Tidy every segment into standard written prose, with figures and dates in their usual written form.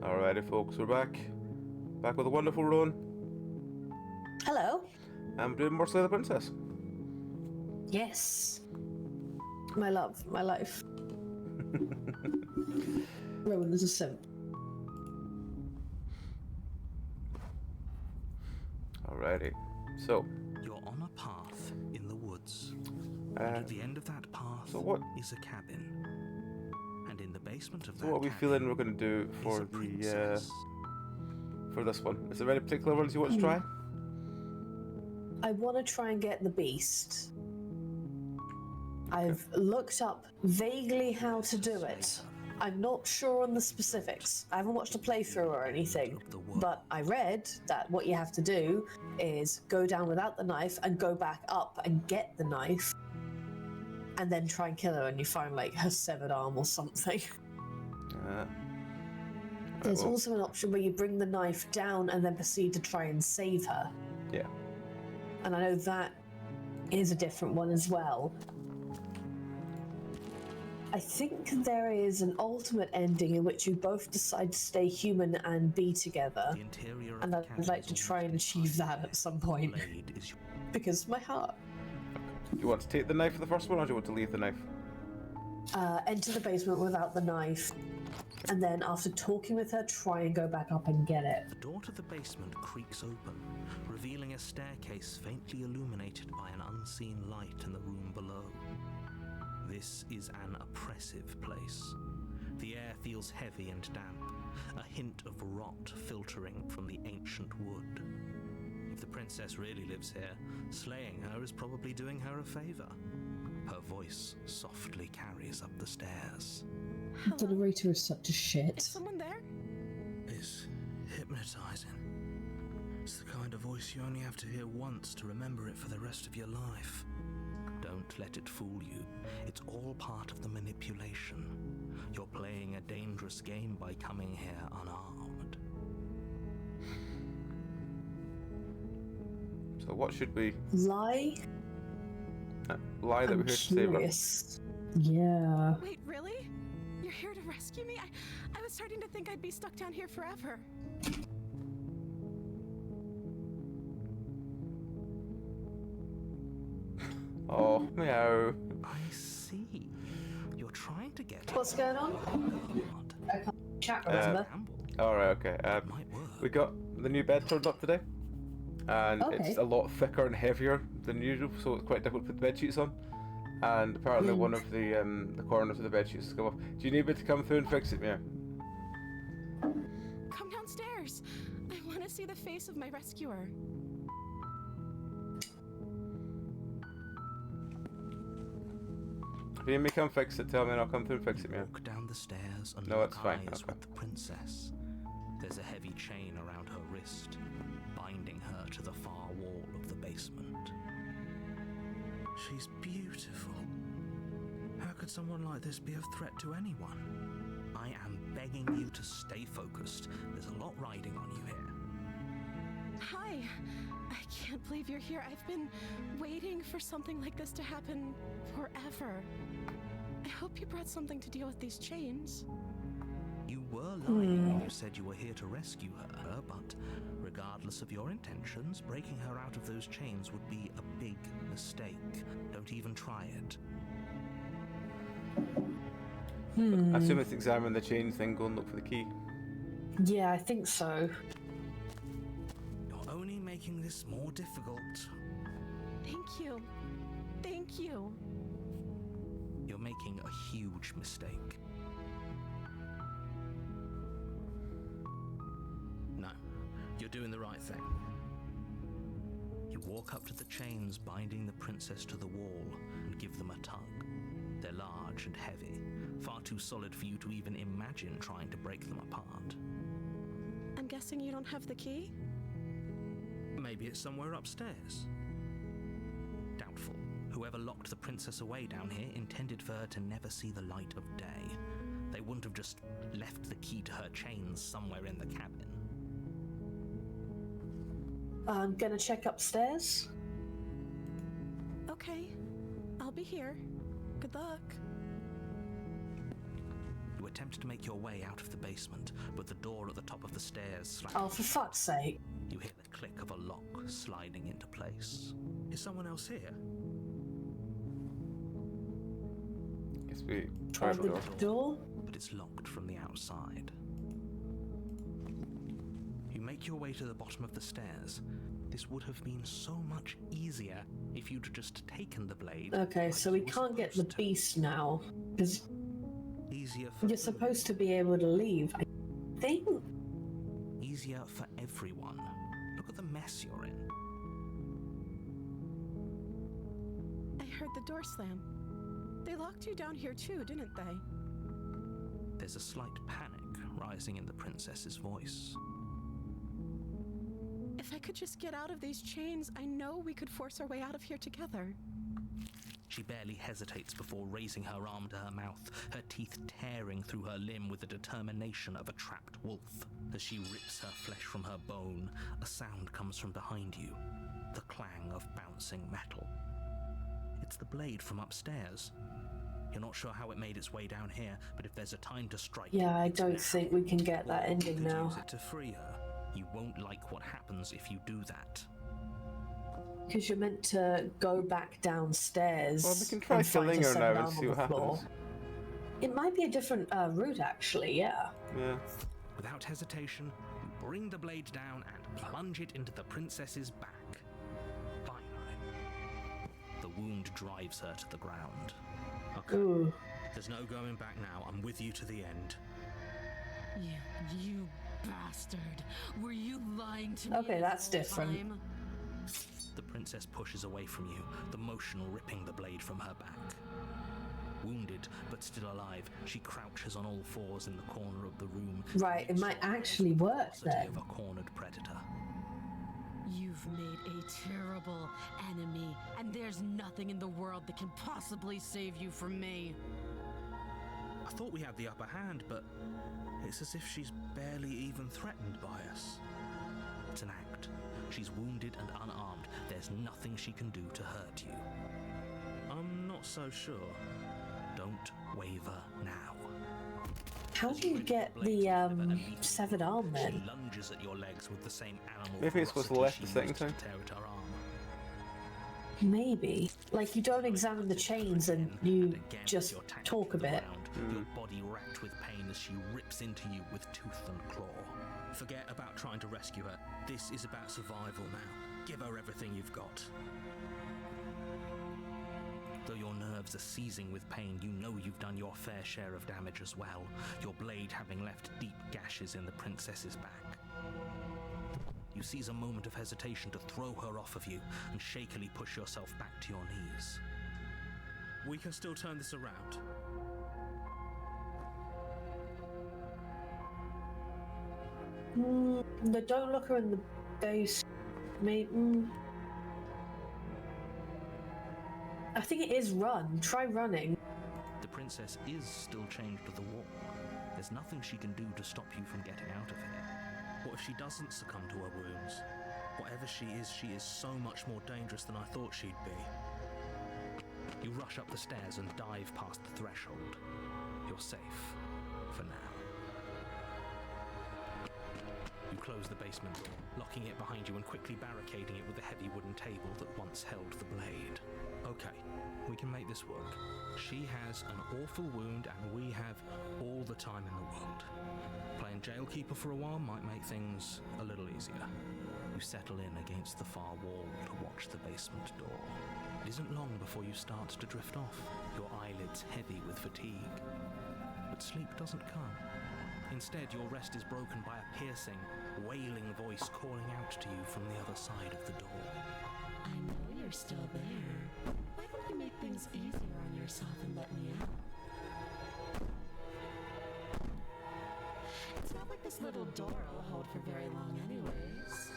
Alrighty, folks, we're back. Back with a wonderful Rowan. Hello. I'm doing more Slay the Princess. Yes. My love, my life. Rowan is a simp. Alrighty, so. You're on a path in the woods. And at the end of that path is a cabin. And in the basement of that what are we feeling we're going to do for the for this one? Is there any particular ones you want to try? I want to try and get the beast. I've looked up vaguely how to do it. I'm not sure on the specifics. I haven't watched a playthrough or anything, but I read that what you have to do is go down without the knife and go back up and get the knife, and then try and kill her, and you find like her severed arm or something. There's also an option where you bring the knife down and then proceed to try and save her. Yeah. And I know that is a different one as well. I think there is an ultimate ending in which you both decide to stay human and be together. And I'd like to try and achieve that at some point. Because my heart. Do you want to take the knife for the first one, or do you want to leave the knife? Enter the basement without the knife. And then after talking with her, try and go back up and get it. The door to the basement creaks open, revealing a staircase faintly illuminated by an unseen light in the room below. This is an oppressive place. The air feels heavy and damp, a hint of rot filtering from the ancient wood. If the princess really lives here, slaying her is probably doing her a favor. Her voice softly carries up the stairs. The narrator is such a shit. Is someone there? It's hypnotizing. It's the kind of voice you only have to hear once to remember it for the rest of your life. Don't let it fool you. It's all part of the manipulation. You're playing a dangerous game by coming here unarmed. So what should we... Lie? Lie that we're here to save her. Yeah. Wait, really? You're here to rescue me? I was starting to think I'd be stuck down here forever. Oh, meow. I see. You're trying to get... What's going on? I can't chat, remember? Alright, okay. We got the new bed turned up today. And it's a lot thicker and heavier than usual, so it's quite difficult to put the bed sheets on. And apparently one of the corners of the bed sheets has come off. Do you need me to come through and fix it, Mia? Come downstairs. I want to see the face of my rescuer. If you need me to come fix it, tell me and I'll come through and fix it, Mia. Walk down the stairs and no, it's fine. eyes with the princess. There's a heavy chain around her wrist, binding her to the far wall of the basement. She's beautiful. How could someone like this be of threat to anyone? I am begging you to stay focused. There's a lot riding on you here. Hi. I can't believe you're here. I've been waiting for something like this to happen forever. I hope you brought something to deal with these chains. You were lying when you said you were here to rescue her, but regardless of your intentions, breaking her out of those chains would be a big mistake. Don't even try it. I assume it's examine the chains, then go and look for the key. Yeah, I think so. You're only making this more difficult. Thank you. Thank you. You're making a huge mistake. No, you're doing the right thing. You walk up to the chains binding the princess to the wall and give them a tug. They're large and heavy, far too solid for you to even imagine trying to break them apart. I'm guessing you don't have the key? Maybe it's somewhere upstairs. Doubtful. Whoever locked the princess away down here intended for her to never see the light of day. They wouldn't have just left the key to her chains somewhere in the cabin. I'm gonna check upstairs. Okay. I'll be here. Good luck. You attempt to make your way out of the basement, but the door at the top of the stairs slams. Oh, for fuck's sake. You hear the click of a lock sliding into place. Is someone else here? Guess we Try the door? But it's locked from the outside. You make your way to the bottom of the stairs. This would have been so much easier if you'd just taken the blade. Okay, so we can't get the beast now, because you're supposed to be able to leave, I think? Easier for everyone. Look at the mess you're in. I heard the door slam. They locked you down here too, didn't they? There's a slight panic rising in the princess's voice. If I could just get out of these chains, I know we could force our way out of here together. She barely hesitates before raising her arm to her mouth, her teeth tearing through her limb with the determination of a trapped wolf. As she rips her flesh from her bone, a sound comes from behind you, the clang of bouncing metal. It's the blade from upstairs. You're not sure how it made its way down here, but if there's a time to strike... Yeah, I don't think we can get that ending now. Use it to free her. You won't like what happens if you do that. Because you're meant to go back downstairs. Well, we can try and fight killing a her seven now and arm see on what the floor. happens. It might be a different route, actually, yeah. Yeah. Without hesitation, you bring the blade down and plunge it into the princess's back. Finally, the wound drives her to the ground. Okay. Ooh. There's no going back now. I'm with you to the end. You bastard. Were you lying to me? Okay, that's different. Time? The princess pushes away from you, the motion ripping the blade from her back. Wounded, but still alive, she crouches on all fours in the corner of the room. Right, it might actually work then. Of a cornered predator. You've made a terrible enemy, and there's nothing in the world that can possibly save you from me. I thought we had the upper hand, but it's as if she's barely even threatened by us. It's an act. She's wounded and unarmed. There's nothing she can do to hurt you. I'm not so sure. Don't waver now. How do you get the severed arm then? She lunges at your legs with the same animal. Maybe it's supposed to left the second time. Tear at her arm. Maybe. Like, you don't examine the chains and you just talk a bit. Your body racked with pain as she rips into you with tooth and claw. Forget about trying to rescue her. This is about survival now. Give her everything you've got. Though your nerves are seizing with pain, you know you've done your fair share of damage as well, your blade having left deep gashes in the princess's back. You seize a moment of hesitation to throw her off of you and shakily push yourself back to your knees. We can still turn this around. The don't look her in the base. Maybe. I think it is run. Try running. The princess is still chained to the wall. There's nothing she can do to stop you from getting out of here. What if she doesn't succumb to her wounds? Whatever she is so much more dangerous than I thought she'd be. You rush up the stairs and dive past the threshold. You're safe. For now. You close the basement door, locking it behind you and quickly barricading it with the heavy wooden table that once held the blade. Okay, we can make this work. She has an awful wound and we have all the time in the world. Playing jailkeeper for a while might make things a little easier. You settle in against the far wall to watch the basement door. It isn't long before you start to drift off, your eyelids heavy with fatigue. But sleep doesn't come. Instead, your rest is broken by a piercing, wailing voice calling out to you from the other side of the door. I know you're still there. Why don't you make things easier on yourself and let me out? It's not like this little door will hold for very long anyways.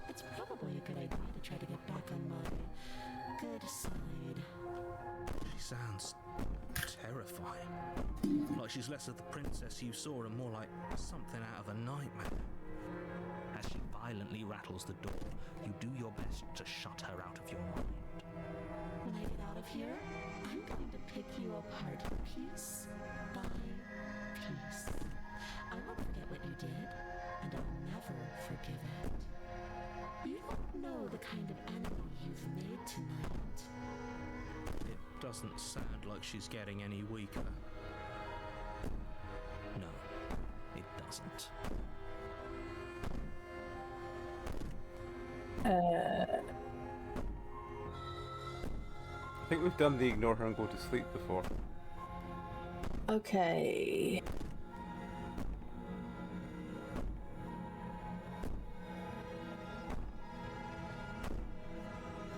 It's probably a good idea to try to get back on my good side. She sounds terrifying. Like she's less of the princess you saw and more like something out of a nightmare. As she violently rattles the door, you do your best to shut her out of your mind. When I get out of here, I'm going to pick you apart piece by Yes. I won't forget what you did, and I'll never forgive it. You don't know the kind of enemy you've made tonight. It doesn't sound like she's getting any weaker. No, it doesn't. I think we've done the ignore her and go to sleep before. Okay.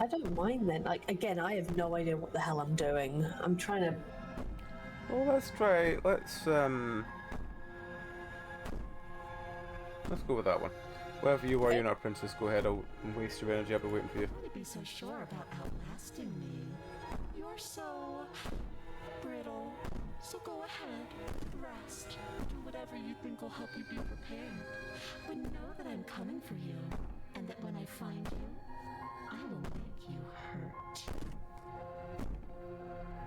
I don't mind then. Like, again, I have no idea what the hell I'm doing. I'm trying to... Well, let's try. Let's go with that one. Wherever you are, you're not a princess. Go ahead. I'll waste your energy. I'll be waiting for you. Don't be so sure about outlasting me. You're so brittle. So go ahead, rest, do whatever you think will help you be prepared. But know that I'm coming for you, and that when I find you, I will make you hurt.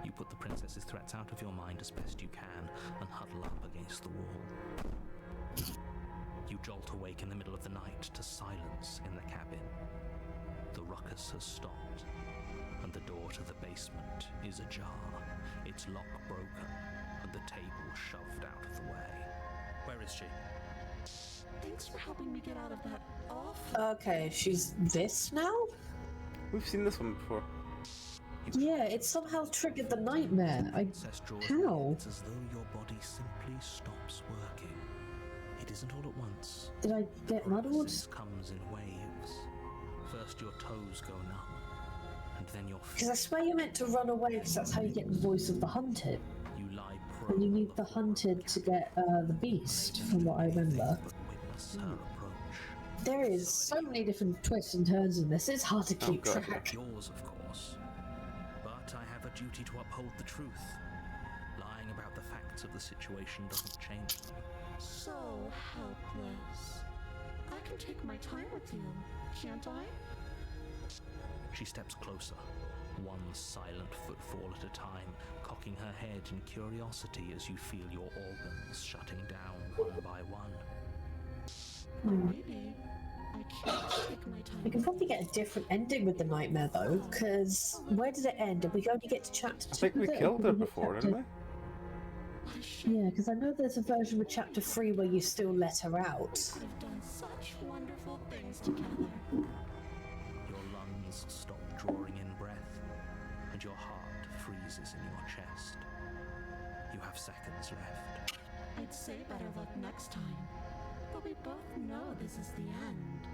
You put the princess's threats out of your mind as best you can and huddle up against the wall. You jolt awake in the middle of the night to silence in the cabin. The ruckus has stopped, and the door to the basement is ajar, its lock broken, and the table shoved out of the way. Where is she? Thanks for helping me get out of that awful... Okay, she's this now? We've seen this one before. Yeah, it somehow triggered the nightmare. How? It's as though your body simply stops working. It isn't all at once. Did I get muddled? This comes in waves. First your toes go numb, and then your feet. Because I swear you meant to run away because that's how you get the voice of the hunted. You lie prone. And you need the hunted to get the beast, from what I remember. But witness her approach. There is so many different twists and turns in this, it's hard to keep God, track. Yours, of course. But I have a duty to uphold the truth. Lying about the facts of the situation doesn't change them. So helpless. I can take my time with you, can't I? She steps closer, one silent footfall at a time, cocking her head in curiosity as you feel your organs shutting down one by one. Maybe I can't take my time. We can probably get a different ending with the nightmare though, because where did it end? Did we only get to chapter 2? I think we killed her before, didn't we? Yeah, because I know there's a version with chapter 3 where you still let her out. Could have done such wonderful things together. Your lungs stop drawing in breath, and your heart freezes in your chest. You have seconds left. I'd say better luck next time. But we both know this is the end,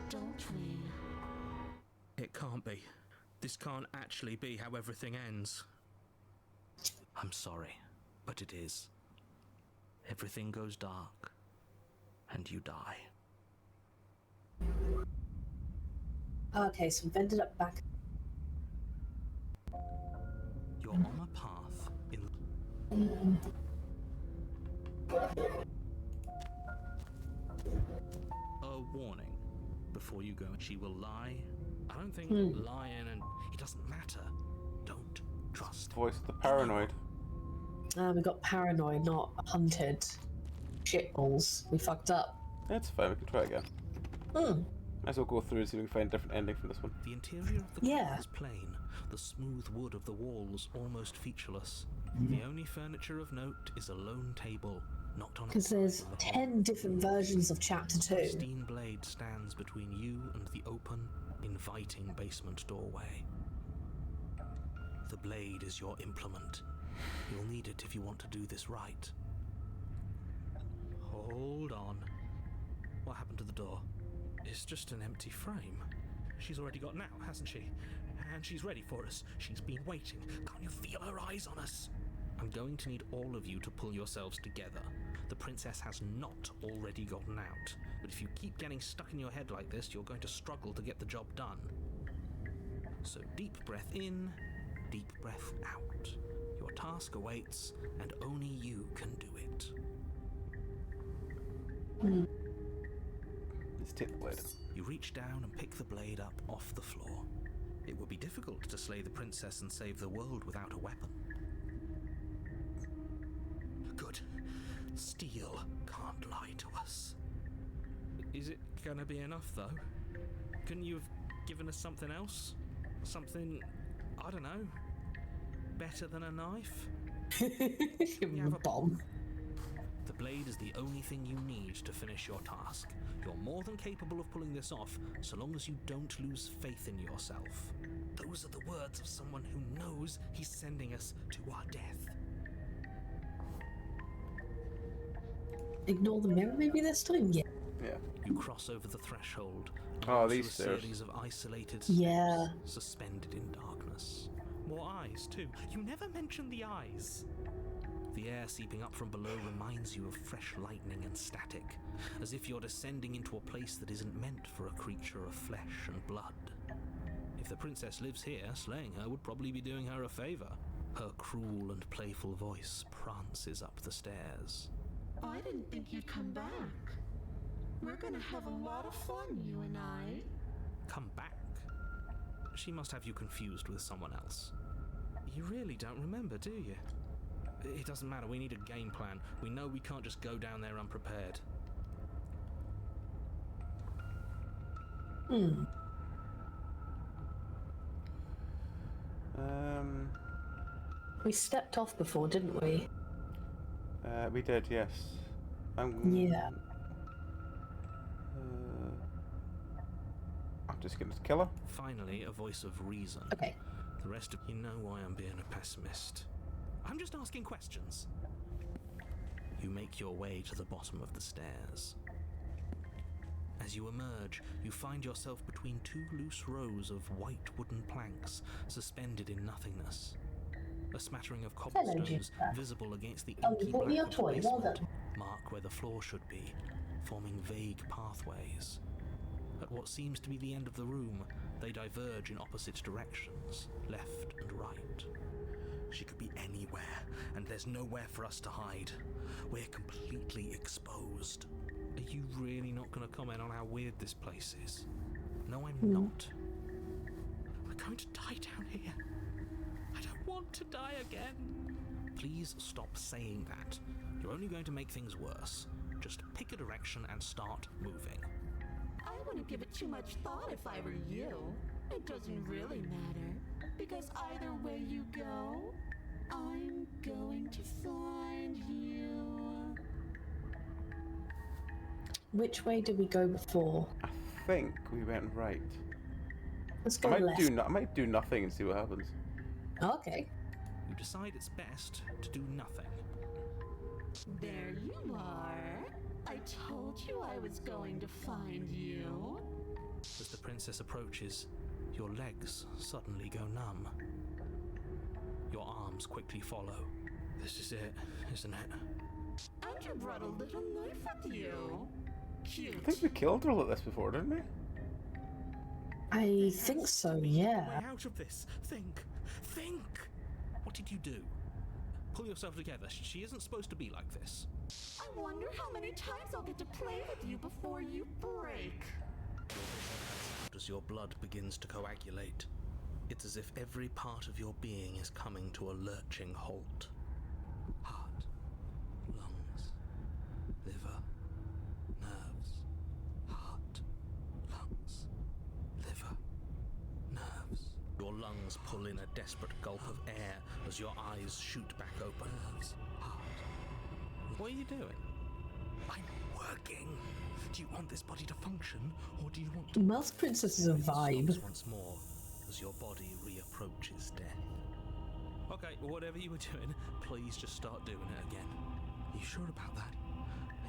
don't we? It can't be. This can't actually be how everything ends. I'm sorry, but it is. Everything goes dark, and you die. Okay, so we've ended up back. You're on a path in... A warning. Before you go, she will lie. I don't think lying and... It doesn't matter. Don't trust. Voice of the paranoid. We got paranoid, not hunted. Shitballs. We fucked up. That's fine, we can try again. Might as well go through and see if we can find a different ending for this one. The interior of the car is plain. The smooth wood of the walls almost featureless. The only furniture of note is a lone table, knocked on. Because there's 10 different versions of chapter 2. A pristine blade stands between you and the open, inviting basement doorway. The blade is your implement. You'll need it if you want to do this right. Hold on. What happened to the door? It's just an empty frame. She's already got out, hasn't she? And she's ready for us. She's been waiting. Can't you feel her eyes on us? I'm going to need all of you to pull yourselves together. The princess has not already gotten out. But if you keep getting stuck in your head like this, you're going to struggle to get the job done. So deep breath in, deep breath out. Your task awaits, and only you can do it. Let's take the blade. You reach down and pick the blade up off the floor. It would be difficult to slay the princess and save the world without a weapon. Good. Steel can't lie to us. Is it gonna be enough, though? Couldn't you have given us something else? Something, I don't know, better than a knife? Give him a bomb. The blade is the only thing you need to finish your task. You're more than capable of pulling this off, so long as you don't lose faith in yourself. Those are the words of someone who knows he's sending us to our death. Ignore the mirror maybe this time? Yeah. Yeah. You cross over the threshold. Oh, onto these a stairs. series of isolated Yeah. steps, suspended in darkness. More eyes, too. You never mentioned the eyes. The air seeping up from below reminds you of fresh lightning and static, as if you're descending into a place that isn't meant for a creature of flesh and blood. If the princess lives here, slaying her would probably be doing her a favor. Her cruel and playful voice prances up the stairs. I didn't think you'd come back. We're gonna have a lot of fun, you and I. Come back? She must have you confused with someone else. You really don't remember, do you? It doesn't matter, we need a game plan. We know we can't just go down there unprepared. We stepped off before, didn't we? We did, yes. Yeah. I'm just gonna kill her. Finally, a voice of reason. Okay. The rest of you know why I'm being a pessimist. I'm just asking questions. You make your way to the bottom of the stairs. As you emerge, you find yourself between two loose rows of white wooden planks suspended in nothingness. A smattering of cobblestones Jessica. visible against the Oh, inky you bought black me your of the toy, well basement done. mark where the floor should be, forming vague pathways. At what seems to be the end of the room, they diverge in opposite directions, left and right. She could be anywhere, and there's nowhere for us to hide. We're completely exposed. Are you really not going to comment on how weird this place is? No, I'm not. We're going to die down here. I don't want to die again. Please stop saying that. You're only going to make things worse. Just pick a direction and start moving. I wouldn't give it too much thought if I were you. It doesn't really matter, because either way you go, I'm going to find you. Which way did we go before? I think we went right. Let's go I might left. I might do nothing and see what happens. Okay. You decide it's best to do nothing. There you are. I told you I was going to find you. As the princess approaches, your legs suddenly go numb. Your arms quickly follow. This is it, isn't it? And you brought a little knife with you. Cute. I think we killed her like this before, didn't we? I think so, yeah. Way out of this. Think. What did you do? Pull yourself together. She isn't supposed to be like this. I wonder how many times I'll get to play with you before you break. As your blood begins to coagulate, it's as if every part of your being is coming to a lurching halt. Heart, lungs, liver, nerves. Heart, lungs, liver, nerves. Your lungs pull in a desperate gulp of air as your eyes shoot back open. Heart. What are you doing? I'm working. Do you want this body to function, or do you want to... Mouse Princess is a vibe. Stops once more as your body reapproaches death. Okay, whatever you were doing, please just start doing it again. Are you sure about that?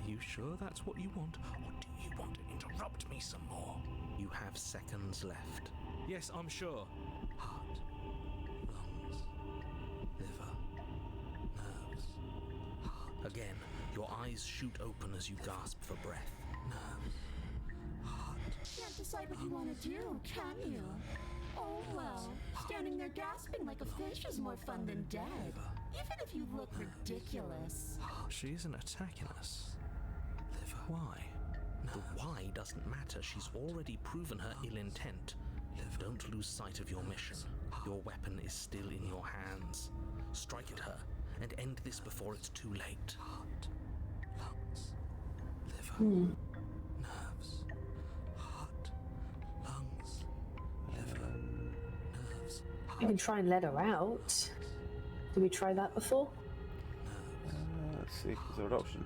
Are you sure that's what you want, or do you want to interrupt me some more? You have seconds left. Yes, I'm sure. Heart, lungs, liver, nerves, heart. Again, your eyes shoot open as you gasp for breath. Nerves, heart. Can't decide what you want to do, can you? Oh well, standing there gasping like a fish is more fun than dead. Even if you look ridiculous. She isn't attacking us. Liver. Why? The why doesn't matter. She's already proven her ill intent. Don't lose sight of your mission. Your weapon is still in your hands. Strike at her and end this before it's too late. nerves, heart, lungs, liver, nerves, heart, You can try and let her out. Did we try that before? Let's see. Is there an option?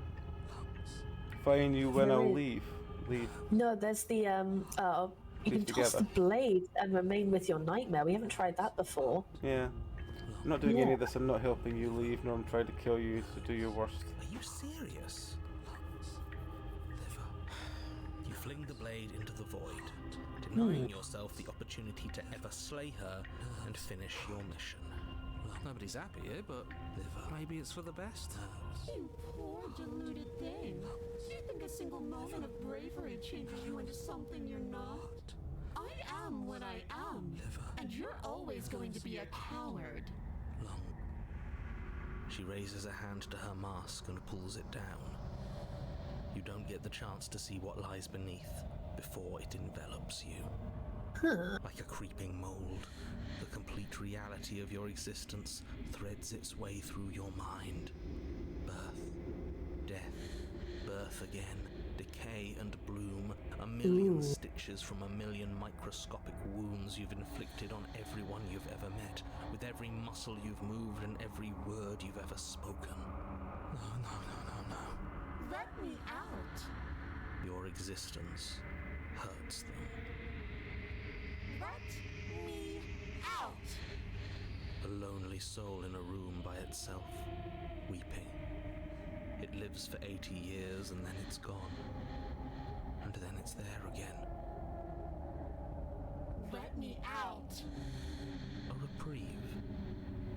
lungs. Fine, you win, There I'll is. leave. Leave. No, there's the you Leave can toss the together. blade and remain with your nightmare. We haven't tried that before. Yeah. I'm not doing any of this. I'm not helping you leave, nor I'm trying to kill you to do your worst. Are you serious? Lungs, liver. You fling the blade into the void, denying yourself the opportunity to ever slay her and finish your mission. Nobody's happy here, but maybe it's for the best. You poor deluded thing. You think a single moment of bravery changes you into something you're not? I am what I am, and you're always going to be a coward. Lung. She raises a hand to her mask and pulls it down. You don't get the chance to see what lies beneath before it envelops you. Like a creeping mold, the complete reality of your existence threads its way through your mind. Birth, death, birth again, decay and bloom, a million stitches from a million microscopic wounds you've inflicted on everyone you've ever met, with every muscle you've moved and every word you've ever spoken. No. Let me out. Your existence hurts them. Let me out. A lonely soul in a room by itself, weeping. It lives for 80 years and then it's gone. And then it's there again. Let me out. A reprieve.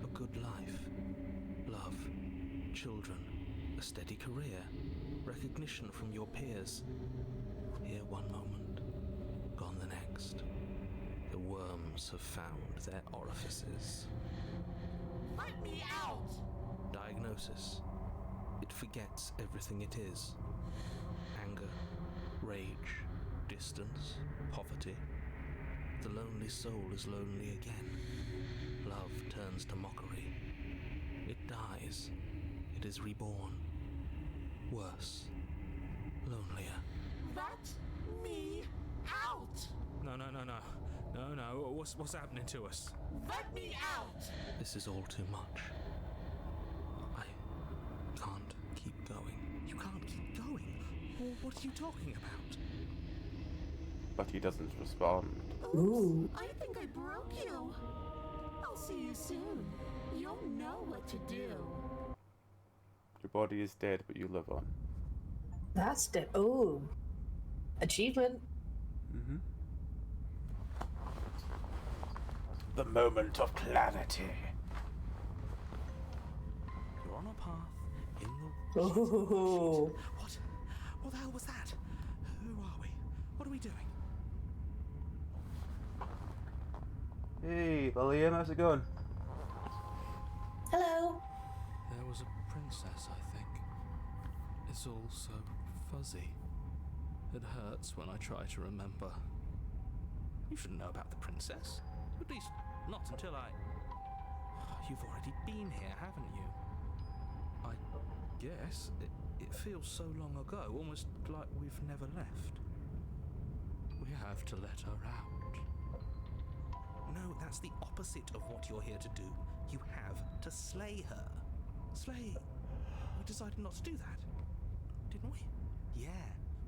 A good life. Love. Children. A steady career. Recognition from your peers. Here one moment. Gone the next. The worms have found their orifices. Let me out. Diagnosis. It forgets everything it is. Anger, rage, distance, poverty. The lonely soul is lonely again. Love turns to mockery. It dies. It is reborn. Worse. Lonelier. Let me out. No. What's happening to us? Let me out. This is all too much. I can't keep going. You can't keep going? What are you talking about? But he doesn't respond. Ooh. I think I broke you. I'll see you soon. You'll know what to do. Your body is dead, but you live on. That's the achievement. Mm-hmm. The moment of clarity. You're on a path in the... Ooh. What the hell was that? Who are we? What are we doing? Hey, Lillian, how's it going? Hello. There was a princess, I think. It's all so fuzzy. It hurts when I try to remember. You shouldn't know about the princess. At least, not until I... You've already been here, haven't you? I guess It feels so long ago, almost like we've never left. we have to let her out. No, that's the opposite of what you're here to do. You have to slay her. Slay. We decided not to do that, didn't we? Yeah,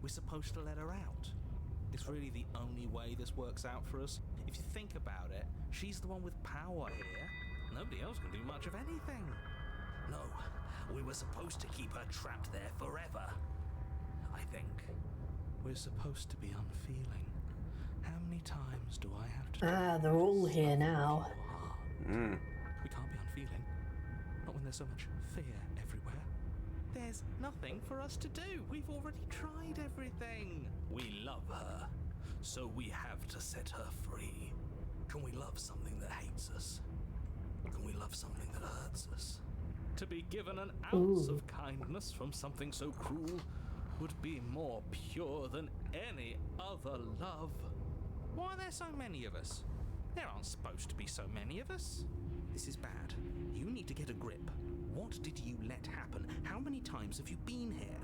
we're supposed to let her out. It's really the only way this works out for us. If you think about it, she's the one with power here. Nobody else can do much of anything. No, we were supposed to keep her trapped there forever. I think. We're supposed to be unfeeling. How many times do I have to... They're all here now. Mm. We can't be unfeeling. Not when there's so much fear everywhere. There's nothing for us to do. We've already tried everything. We love her, so we have to set her free. Can we love something that hates us? Can we love something that hurts us? To be given an ounce of kindness from something so cruel would be more pure than any other love. Why are there so many of us? There aren't supposed to be so many of us. This is bad. You need to get a grip. What did you let happen? How many times have you been here?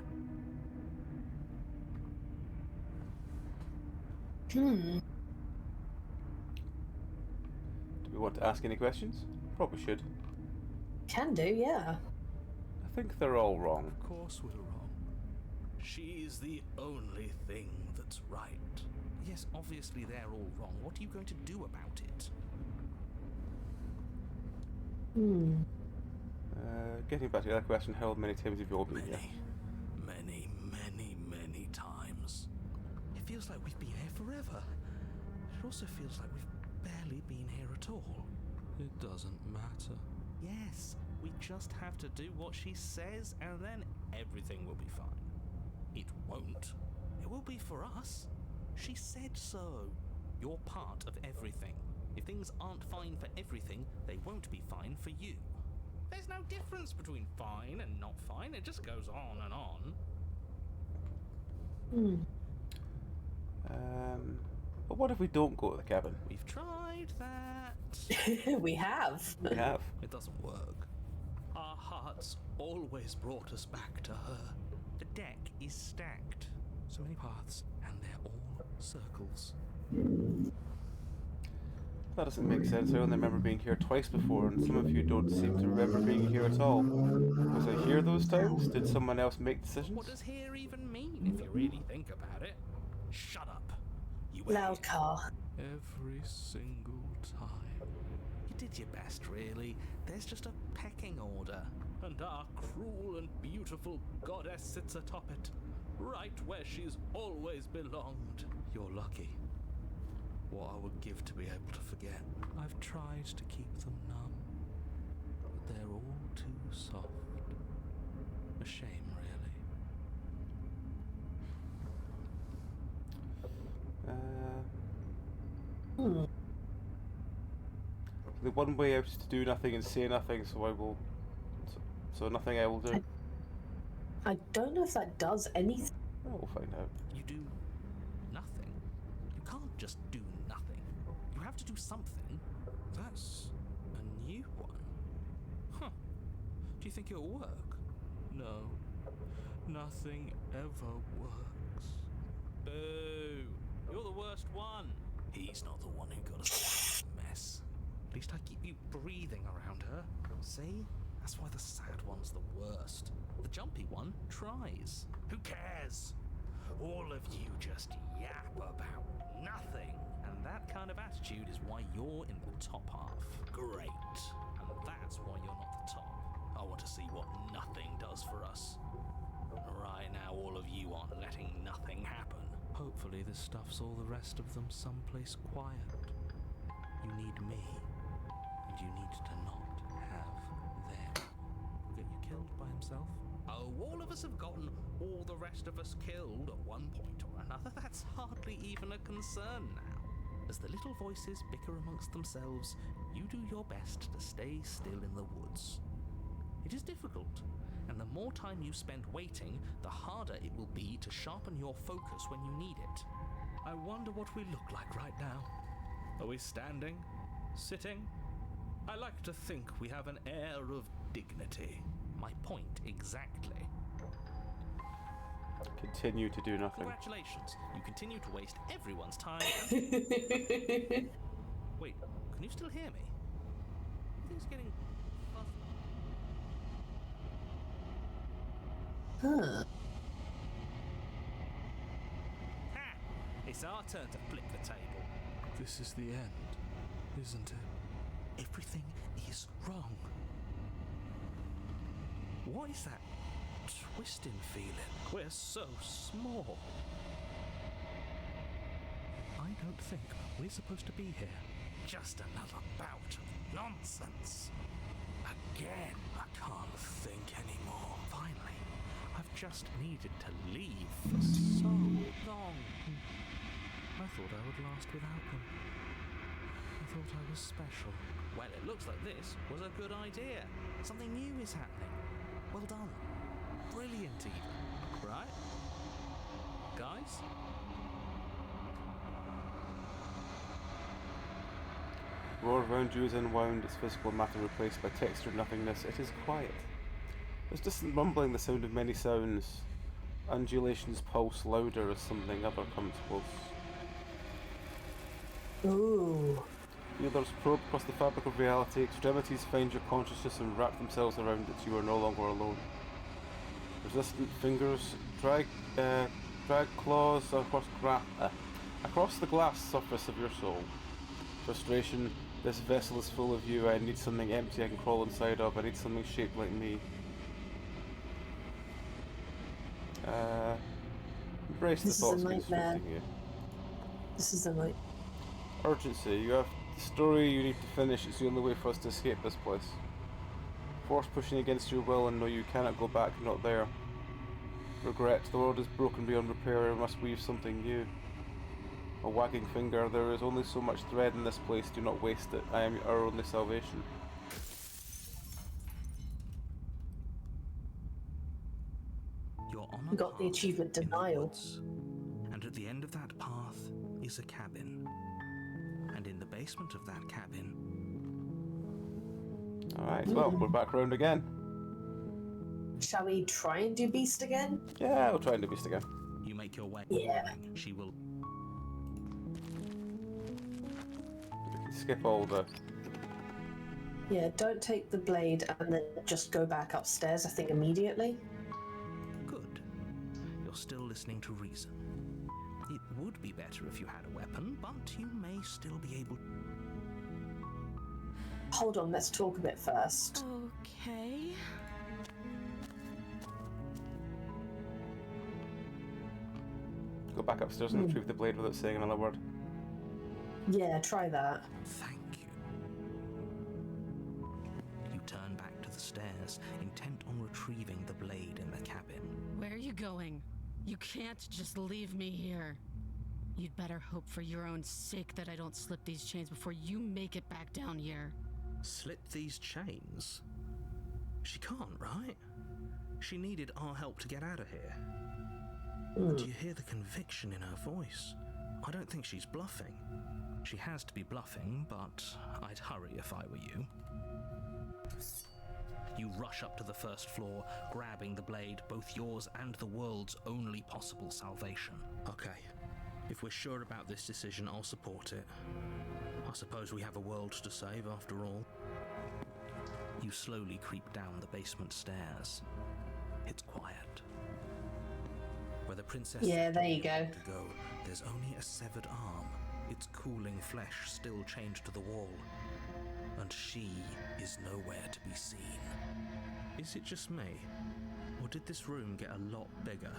Hmm. Do we want to ask any questions? Probably should. Can do, yeah. I think they're all wrong. Of course we're wrong. She's the only thing that's right. Yes, obviously they're all wrong. What are you going to do about it? Hmm. Getting back to the other question, how many times have you all been here? Many times. It feels like we've been here forever. It also feels like we've barely been here at all. It doesn't matter. Yes, we just have to do what she says and then everything will be fine. It won't. It will be for us. She said so. You're part of everything. If things aren't fine for everything, they won't be fine for you. There's no difference between fine and not fine. It just goes on and on. Hmm. But what if we don't go to the cabin? We've tried that. We have. We have. It doesn't work. Our hearts always brought us back to her. The deck is stacked. So many paths, and they're all circles. That doesn't make sense. I only remember being here twice before, and some of you don't seem to remember being here at all. Was I here those times? Did someone else make decisions? What does here even mean, if you really think about it? Shut up. You Loud idiot. car. Every single time. You did your best, really. There's just a pecking order. And our cruel and beautiful goddess sits atop it, right where she's always belonged. You're lucky. What I would give to be able to forget. I've tried to keep them numb, but they're all too soft. A shame, really. Hmm. The one way out is to do nothing and say nothing, so I will... So nothing I will do. I don't know if that does anything. Oh, we'll find out. You do nothing. You can't just do nothing. You have to do something. That's a new one. Huh. Do you think it'll work? No. Nothing ever works. Boo! You're the worst one. He's not the one who got us in this mess. At least I keep you breathing around her. See? That's why the sad one's the worst. The jumpy one tries. Who cares? All of you just yap about nothing. And that kind of attitude is why you're in the top half. Great. And that's why you're not the top. I want to see what nothing does for us. Right now, all of you aren't letting nothing happen. Hopefully this stuffs all the rest of them someplace quiet. You need me, and you need to not have them. He'll get you killed by himself. Oh, all of us have gotten all the rest of us killed at one point or another. That's hardly even a concern now. As the little voices bicker amongst themselves, you do your best to stay still in the woods. It is difficult, and the more time you spend waiting, the harder it will be to sharpen your focus when you need it. I wonder what we look like right now. Are we standing? Sitting? I like to think we have an air of dignity. My point exactly. Continue to do nothing. Congratulations, you continue to waste everyone's time. Wait, can you still hear me? Everything's getting fuzzy. Huh. Ha! It's our turn to flip the table. This is the end, isn't it? Everything is wrong. What is that twisting feeling? We're so small. I don't think we're supposed to be here. Just another bout of nonsense. Again, I can't think anymore. Finally, I've just needed to leave for so long. I thought I would last without them. I thought I was special. Well, it looks like this was a good idea. Something new is happening. Well done. Brilliant even. Right? Guys? Roar around you is unwound, its physical matter replaced by textured nothingness. It is quiet. There's distant rumbling, the sound of many sounds. Undulations pulse louder as something other comes close. Ooh. The others probe across the fabric of reality. Extremities find your consciousness and wrap themselves around it. You are no longer alone. Resistant fingers drag claws across the glass surface of your soul. Frustration. This vessel is full of you. I need something empty I can crawl inside of. I need something shaped like me. Embrace the This is a thoughts nightmare. constricting you. This is a night. Urgency. You have the story you need to finish. It's the only way for us to escape this place. Force pushing against your will and know you cannot go back, not there. Regret. The world is broken beyond repair. We must weave something new. A wagging finger. There is only so much thread in this place. Do not waste it. I am our only salvation. You're on a We got the path achievement in the denial. woods, and at the end of that path is a cabin. And in the basement of that cabin, Alright, well, we're back round again. Shall we try and do Beast again? Yeah, we'll try and do Beast again. you make your way. Yeah. She will. We can skip all the... Yeah, don't take the blade and then just go back upstairs, I think, immediately. Good. You're still listening to reason. It would be better if you had a weapon, but you may still be able. Hold on, let's talk a bit first. Okay. Go back upstairs and retrieve the blade without saying another word. Yeah, try that. Thank you. You turn back to the stairs, intent on retrieving the blade in the cabin. Where are you going? You can't just leave me here. You'd better hope for your own sake that I don't slip these chains before you make it back down here. Slip these chains? She can't, right? She needed our help to get out of here. Do you hear the conviction in her voice? I don't think she's bluffing. She has to be bluffing, but I'd hurry if I were you. You rush up to the first floor, grabbing the blade, both yours and the world's only possible salvation. Okay, if we're sure about this decision, I'll support it. I suppose we have a world to save after all. You slowly creep down the basement stairs. It's quiet. Where the princess Yeah, there you go. to go, there's only a severed arm, its cooling flesh still chained to the wall. And she is nowhere to be seen. Is it just me? Or did this room get a lot bigger?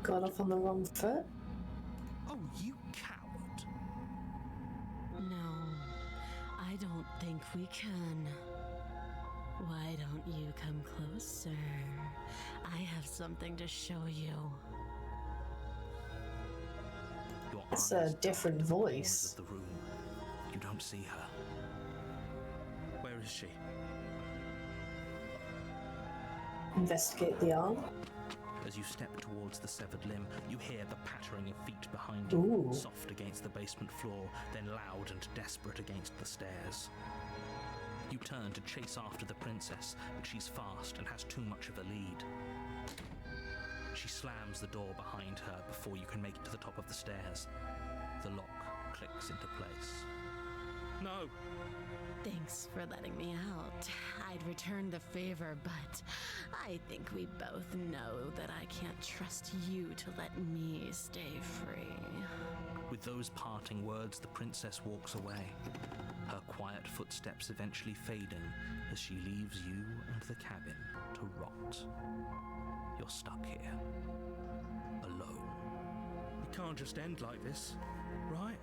Got off on the wrong foot? Oh, you coward! No, I don't think we can. Why don't you come closer? I have something to show you. Your It's eyes a different dart to the corners voice. of the room. You don't see her. Where is she? Investigate the arm. As you step towards the severed limb, you hear the pattering of feet behind you, Ooh. soft against the basement floor, then loud and desperate against the stairs. You turn to chase after the princess, but she's fast and has too much of a lead. She slams the door behind her before you can make it to the top of the stairs. The lock clicks into place. No! Thanks for letting me out. I'd return the favor, but I think we both know that I can't trust you to let me stay free. With those parting words, the princess walks away, her quiet footsteps eventually fading as she leaves you and the cabin to rot. You're stuck here, alone. It can't just end like this, right?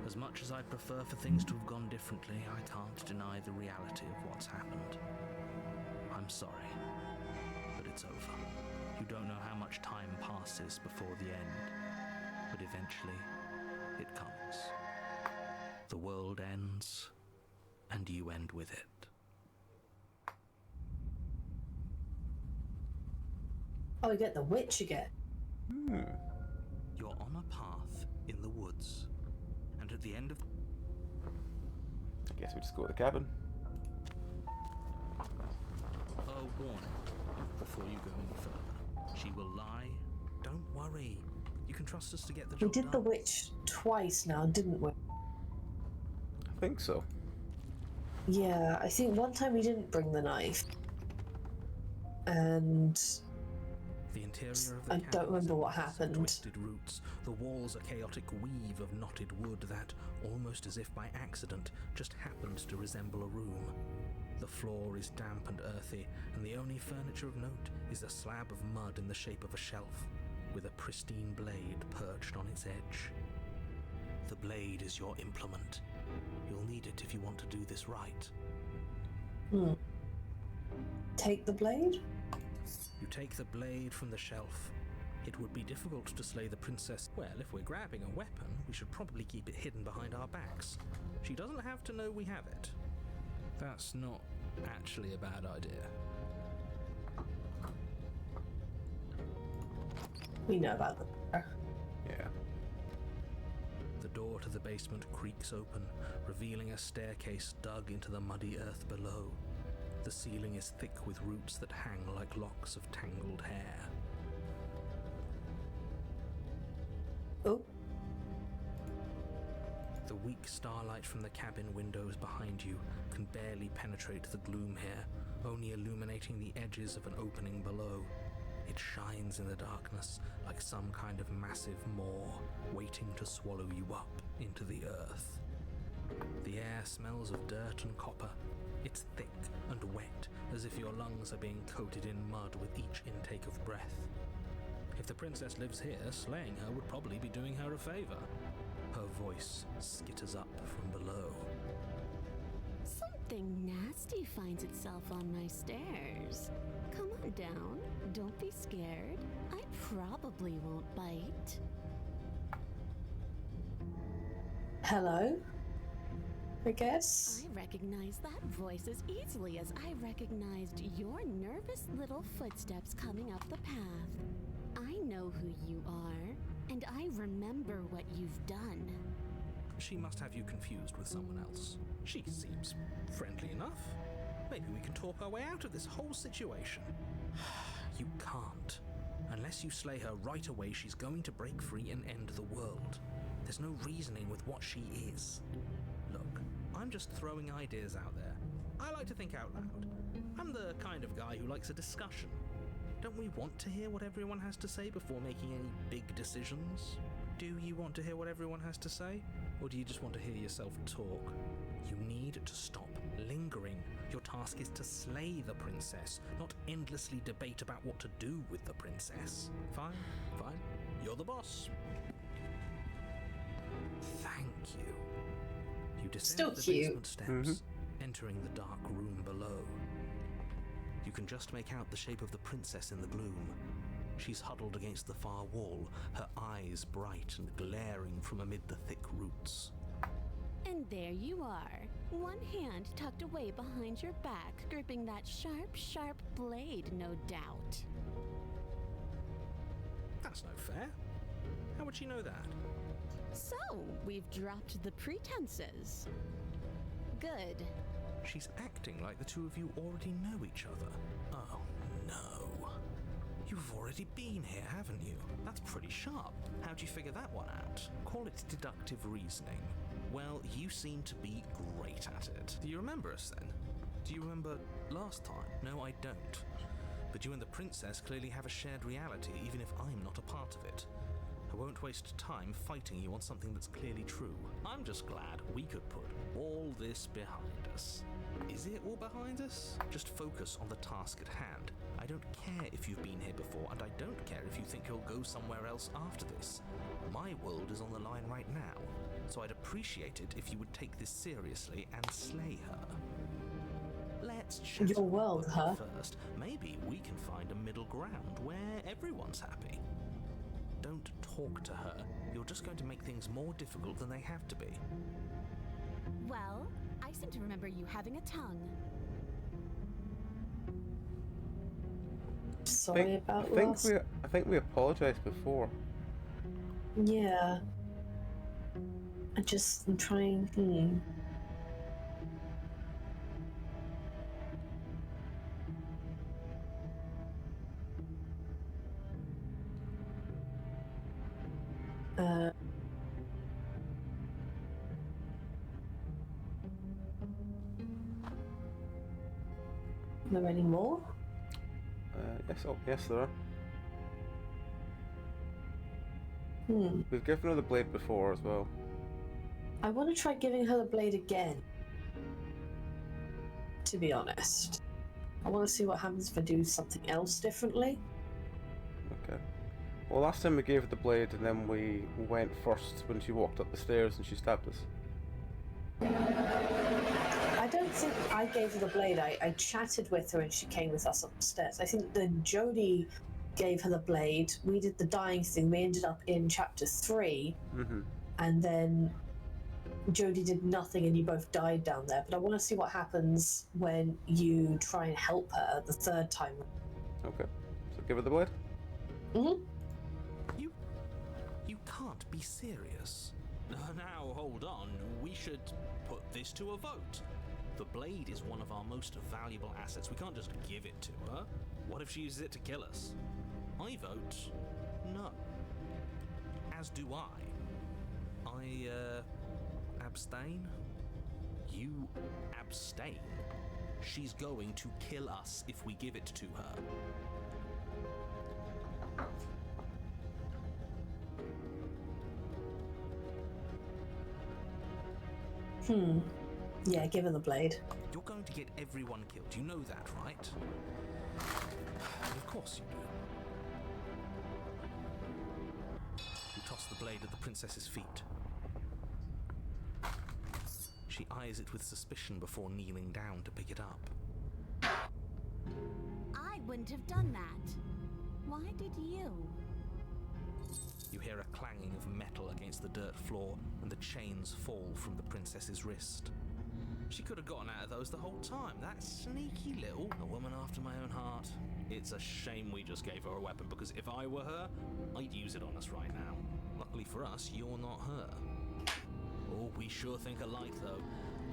As much as I'd prefer for things to have gone differently, I can't deny the reality of what's happened. I'm sorry, but it's over. You don't know how much time passes before the end, but eventually it comes. The world ends, and you end with it. Oh, we get the witch again. You're on a path in the woods, and at the end of... I guess we just go to the cabin. a warning before you go any further. She will lie. Don't worry. You can trust us to get the We job did done. the witch twice now, didn't we? I think so. Yeah, I think one time we didn't bring the knife. And The interior of the I cabin don't is remember a what mass of happened. Twisted roots. The walls a chaotic weave of knotted wood that, almost as if by accident, just happened to resemble a room. The floor is damp and earthy, and the only furniture of note is a slab of mud in the shape of a shelf, with a pristine blade perched on its edge. The blade is your implement. You'll need it if you want to do this right. Take the blade? You take the blade from the shelf. It would be difficult to slay the princess. Well, if we're grabbing a weapon, we should probably keep it hidden behind our backs. She doesn't have to know we have it. That's not actually a bad idea. We know about the Yeah. The door to the basement creaks open, revealing a staircase dug into the muddy earth below. The ceiling is thick with roots that hang like locks of tangled hair. Oh, The weak starlight from the cabin windows behind you can barely penetrate the gloom here, only illuminating the edges of an opening below. It shines in the darkness like some kind of massive maw waiting to swallow you up into the earth. The air smells of dirt and copper. It's thick and wet, as if your lungs are being coated in mud with each intake of breath. If the princess lives here, slaying her would probably be doing her a favor. Her voice skitters up from below. Something nasty finds itself on my stairs. Come on down. Don't be scared. I probably won't bite. hello? I guess. I recognize that voice as easily as I recognized your nervous little footsteps coming up the path. I know who you are, and I remember what you've done. She must have you confused with someone else. She seems friendly enough. Maybe we can talk our way out of this whole situation. You can't. Unless you slay her right away, she's going to break free and end the world. There's no reasoning with what she is. Look, I'm just throwing ideas out there. I like to think out loud. I'm the kind of guy who likes a discussion. Don't we want to hear what everyone has to say before making any big decisions? Do you want to hear what everyone has to say? Or do you just want to hear yourself talk? You need to stop lingering. Your task is to slay the princess, not endlessly debate about what to do with the princess. Fine, fine. You're the boss. Thank you. You Still descend the cute. basement steps, entering the dark room below. You can just make out the shape of the princess in the gloom. She's huddled against the far wall, her eyes bright and glaring from amid the thick roots. And there you are, one hand tucked away behind your back, gripping that sharp, sharp blade, no doubt. That's no fair. How would she know that? So, we've dropped the pretenses. Good. She's acting like the two of you already know each other. Oh, no. You've already been here, haven't you? That's pretty sharp. How'd you figure that one out? Call it deductive reasoning. Well, you seem to be great at it. Do you remember us then? Do you remember last time? No, I don't. But you and the princess clearly have a shared reality, even if I'm not a part of it. I won't waste time fighting you on something that's clearly true. I'm just glad we could put all this behind us. Is it all behind us? Just focus on the task at hand. I don't care if you've been here before, and I don't care if you think you'll go somewhere else after this. My world is on the line right now, so I'd appreciate it if you would take this seriously and slay her. Let's chat Your world, huh? first. Maybe we can find a middle ground where everyone's happy. Don't talk to her. You're just going to make things more difficult than they have to be. Well, I seem to remember you having a tongue. Sorry about I think we apologized before. Yeah. I'm trying. Are there any more? Yes, there are. Hmm. We've given her the blade before as well. I want to try giving her the blade again. To be honest, I want to see what happens if I do something else differently. Okay. Well, last time we gave her the blade, and then we went first when she walked up the stairs and she stabbed us. I don't think I gave her the blade. I chatted with her and she came with us up the stairs. I think then Jodie gave her the blade. We did the dying thing. We ended up in chapter 3, and then Jodie did nothing and you both died down there. But I want to see what happens when you try and help her the third time. Okay. So give her the blade. You can't be serious. Now, hold on. We should put this to a vote. The blade is one of our most valuable assets. We can't just give it to her. What if she uses it to kill us? I vote no. As do I. Abstain? You abstain? She's going to kill us if we give it to her. Yeah, give her the blade. You're going to get everyone killed. You know that, right? Of course you do. You toss the blade at the princess's feet. She eyes it with suspicion before kneeling down to pick it up. I wouldn't have done that. Why did you? You hear a clanging of metal against the dirt floor, and the chains fall from the princess's wrist. She could have gotten out of those the whole time. That sneaky little... A woman after my own heart. It's a shame we just gave her a weapon, because if I were her, I'd use it on us right now. Luckily for us, you're not her. Oh, we sure think alike, though.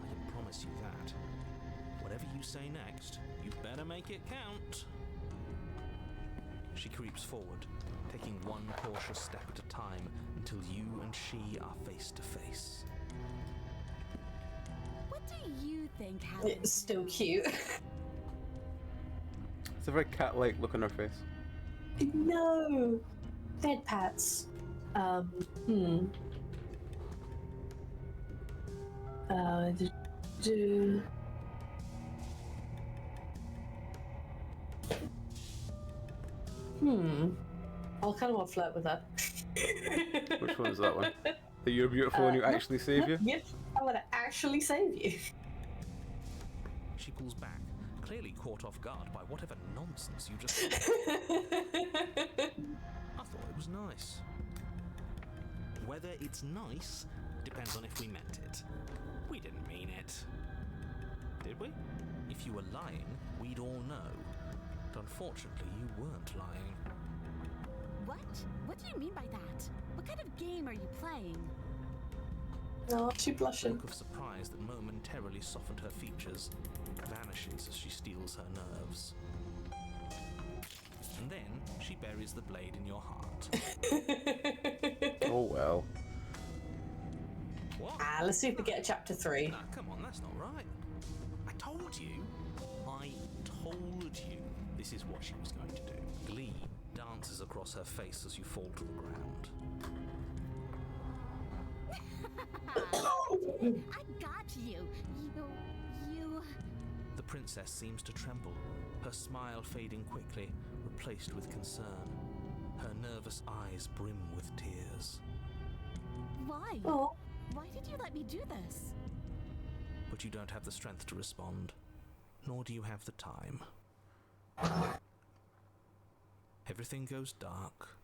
I can promise you that. Whatever you say next, you better make it count. She creeps forward, taking one cautious step at a time until you and she are face to face. What do you think happened? It's still cute. It's a very cat-like look on her face. No! Bed pats. Do... I'll kind of want to flirt with her. Which one is that one? That you're beautiful and you actually save you? Yes, I want to actually save you. She pulls back, clearly caught off guard by whatever nonsense you just said. I thought it was nice. Whether it's nice depends on if we meant it. We didn't mean it. Did we? If you were lying, we'd all know. But unfortunately, you weren't lying. What? What do you mean by that? What kind of game are you playing? Oh, she's The blushing. look of surprise that momentarily softened her features vanishes as she steels her nerves. And then she buries the blade in your heart. Oh well. What? Let's see if we get a chapter 3. No, come on, that's not right. I told you. This is what she was going to do. Glee dances across her face as you fall to the ground. I got you. You... The princess seems to tremble, her smile fading quickly, replaced with concern. Her nervous eyes brim with tears. Why? Oh. Why did you let me do this? But you don't have the strength to respond, nor do you have the time. Everything goes dark,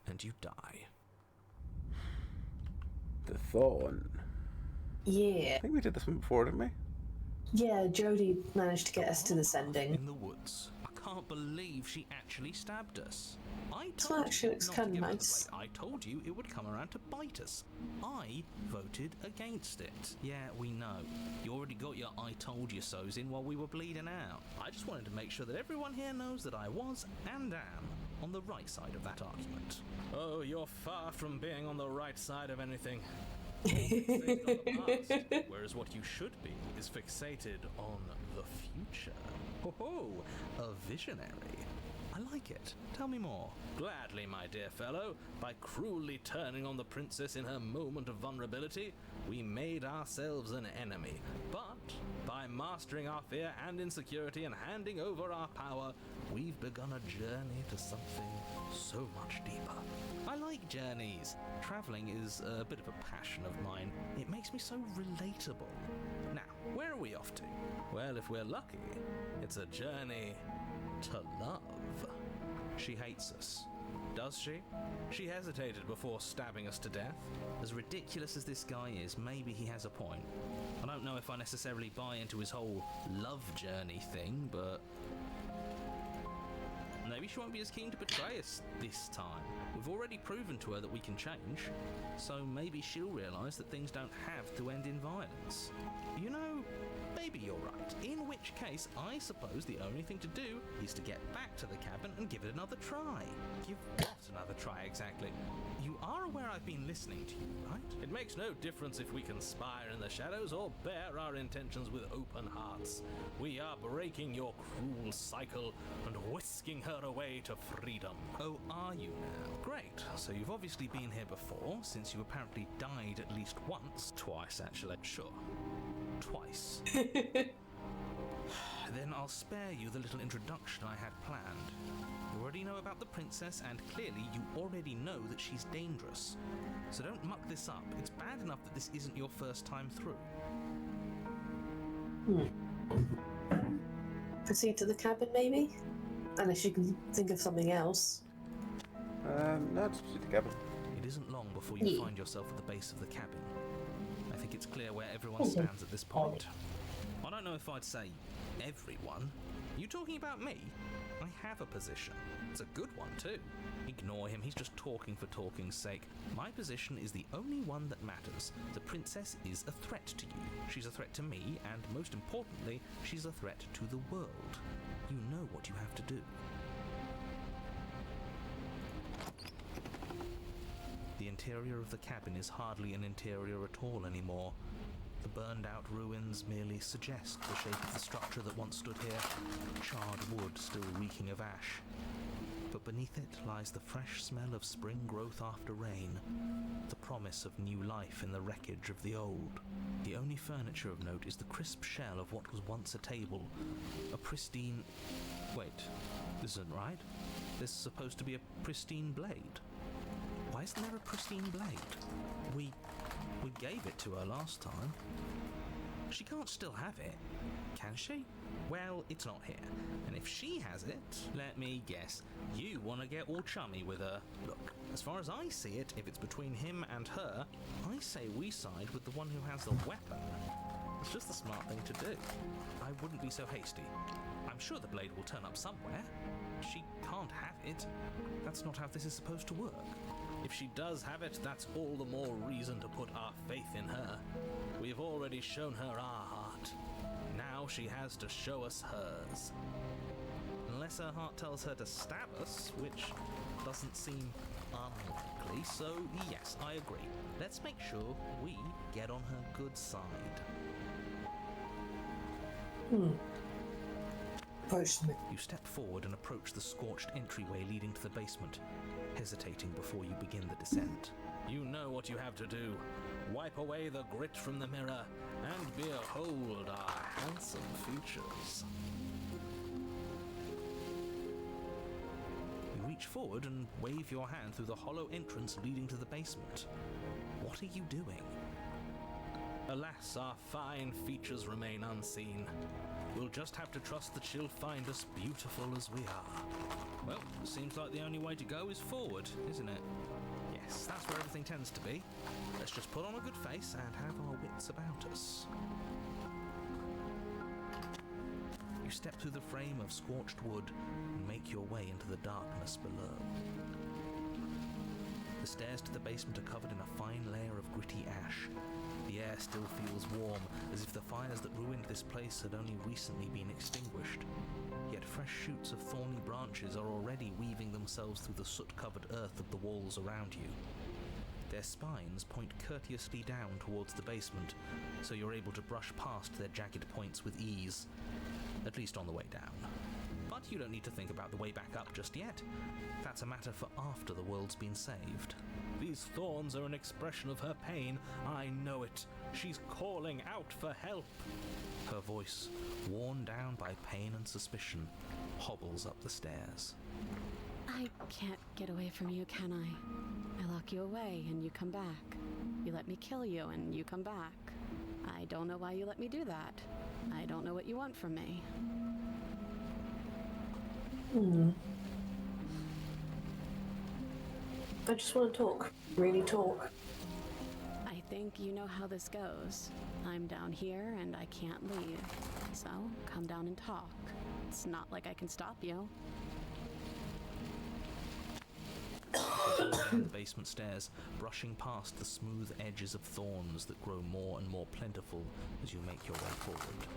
and you die. The Thorn. Yeah. I think we did this one before, didn't we? Yeah, Jodie managed to get us to this ending. In the woods. I can't believe she actually stabbed us. I This told one actually you looks not to kinda give her the nice. blade. I told you it would come around to bite us. I voted against it. Yeah, we know. You already got your I told you so's in while we were bleeding out. I just wanted to make sure that everyone here knows that I was and am on the right side of that argument. Oh, you're far from being on the right side of anything. You're fixated on the past, whereas what you should be is fixated on the future. Ho ho, a visionary. I like it. Tell me more. Gladly, my dear fellow. By cruelly turning on the princess in her moment of vulnerability, we made ourselves an enemy. But by mastering our fear and insecurity and handing over our power, we've begun a journey to something so much deeper. I like journeys. Traveling is a bit of a passion of mine. It makes me so relatable. Now, where are we off to? Well, if we're lucky, it's a journey to love. She hates us. Does she? She hesitated before stabbing us to death. As ridiculous as this guy is, maybe he has a point. I don't know if I necessarily buy into his whole love journey thing, but maybe she won't be as keen to betray us this time. We've already proven to her that we can change, so maybe she'll realise that things don't have to end in violence. You know, maybe you're right. In which case, I suppose the only thing to do is to get back to the cabin and give it another try. Give what another try exactly? You are aware I've been listening to you, right? It makes no difference if we conspire in the shadows or bear our intentions with open hearts. We are breaking your cruel cycle and whisking her away to freedom. Oh, are you now? Great. So you've obviously been here before, since you apparently died at least once. Twice, actually. Sure. Twice. Then I'll spare you the little introduction I had planned. You already know about the princess, and clearly you already know that she's dangerous. So don't muck this up. It's bad enough that this isn't your first time through. Proceed to the cabin, maybe? Unless you can think of something else. No, just proceed to the cabin. It isn't long before you find yourself at the base of the cabin. I think it's clear where everyone stands at this point. I don't know if I'd say everyone. You talking about me? I have a position. It's a good one too. Ignore him, he's just talking for talking's sake. My position is the only one that matters. The princess is a threat to you. She's a threat to me, and most importantly, she's a threat to the world. You know what you have to do. The interior of the cabin is hardly an interior at all anymore. The burned-out ruins merely suggest the shape of the structure that once stood here, charred wood still reeking of ash. But beneath it lies the fresh smell of spring growth after rain, the promise of new life in the wreckage of the old. The only furniture of note is the crisp shell of what was once a table, a pristine... Wait, this isn't right. There's supposed to be a pristine blade. Why isn't there a pristine blade? We gave it to her last time. She can't still have it, can she? Well, it's not here. And if she has it, let me guess, you want to get all chummy with her. Look, as far as I see it, if it's between him and her, I say we side with the one who has the weapon. It's just the smart thing to do. I wouldn't be so hasty. I'm sure the blade will turn up somewhere. She can't have it. That's not how this is supposed to work. If she does have it, that's all the more reason to put our faith in her. We've already shown her our heart. Now she has to show us hers. Unless her heart tells her to stab us, which doesn't seem unlikely, so yes, I agree. Let's make sure we get on her good side. Approach them. You step forward and approach the scorched entryway leading to the basement, hesitating before you begin the descent. You know what you have to do. Wipe away the grit from the mirror and behold our handsome features. You reach forward and wave your hand through the hollow entrance leading to the basement. What are you doing? Alas, our fine features remain unseen. We'll just have to trust that she'll find us beautiful as we are. Well, seems like the only way to go is forward, isn't it? Yes, that's where everything tends to be. Let's just put on a good face and have our wits about us. You step through the frame of scorched wood and make your way into the darkness below. The stairs to the basement are covered in a fine layer of gritty ash. The air still feels warm, as if the fires that ruined this place had only recently been extinguished. Yet fresh shoots of thorny branches are already weaving themselves through the soot-covered earth of the walls around you. Their spines point courteously down towards the basement, so you're able to brush past their jagged points with ease, at least on the way down. But you don't need to think about the way back up just yet. That's a matter for after the world's been saved. These thorns are an expression of her pain. I know it. She's calling out for help. Her voice, worn down by pain and suspicion, hobbles up the stairs. I can't get away from you, can I? I lock you away and you come back. You let me kill you and you come back. I don't know why you let me do that. I don't know what you want from me. I just want to talk. Really talk. I think you know how this goes. I'm down here and I can't leave. So, come down and talk. It's not like I can stop you. Down the basement stairs, brushing past the smooth edges of thorns that grow more and more plentiful as you make your way forward.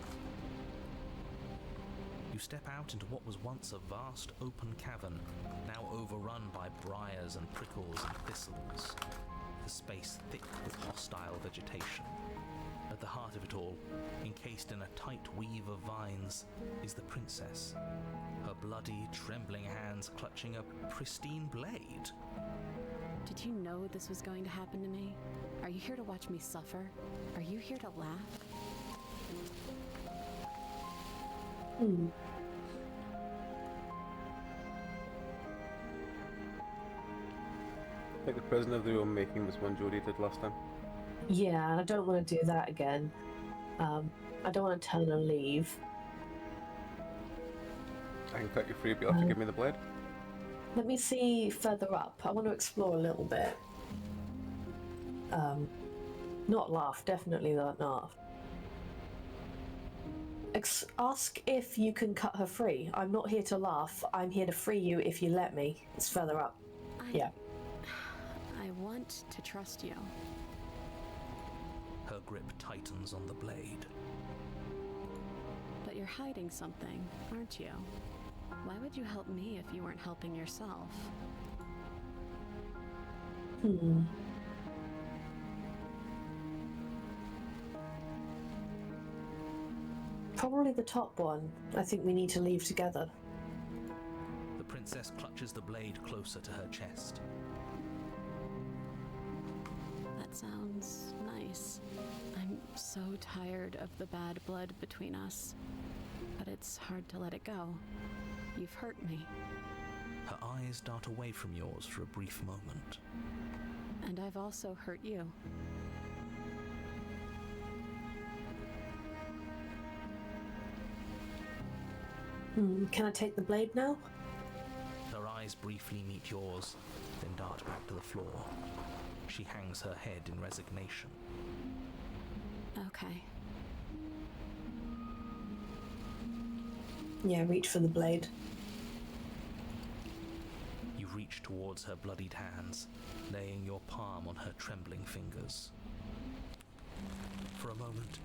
You step out into what was once a vast open cavern, now overrun by briars and prickles and thistles, the space thick with hostile vegetation. At the heart of it all, encased in a tight weave of vines, is the princess, her bloody, trembling hands clutching a pristine blade. Did you know this was going to happen to me? Are you here to watch me suffer? Are you here to laugh? I think the prisoner of the own making was one Jodie did last time. Yeah, I don't want to do that again. I don't want to turn and leave. I can cut you free, but you have to give me the blade. Let me see further up. I want to explore a little bit. Not laugh, definitely not laugh. Ask if you can cut her free. I'm not here to laugh. I'm here to free you if you let me. It's further up. Yeah. I want to trust you. Her grip tightens on the blade. But you're hiding something, aren't you? Why would you help me if you weren't helping yourself? Probably the top one. I think we need to leave together. The princess clutches the blade closer to her chest. That sounds nice. I'm so tired of the bad blood between us. But it's hard to let it go. You've hurt me. Her eyes dart away from yours for a brief moment. And I've also hurt you. Can I take the blade now? Her eyes briefly meet yours, then dart back to the floor. She hangs her head in resignation. Okay. Yeah, reach for the blade. You reach towards her bloodied hands, laying your palm on her trembling fingers. For a moment,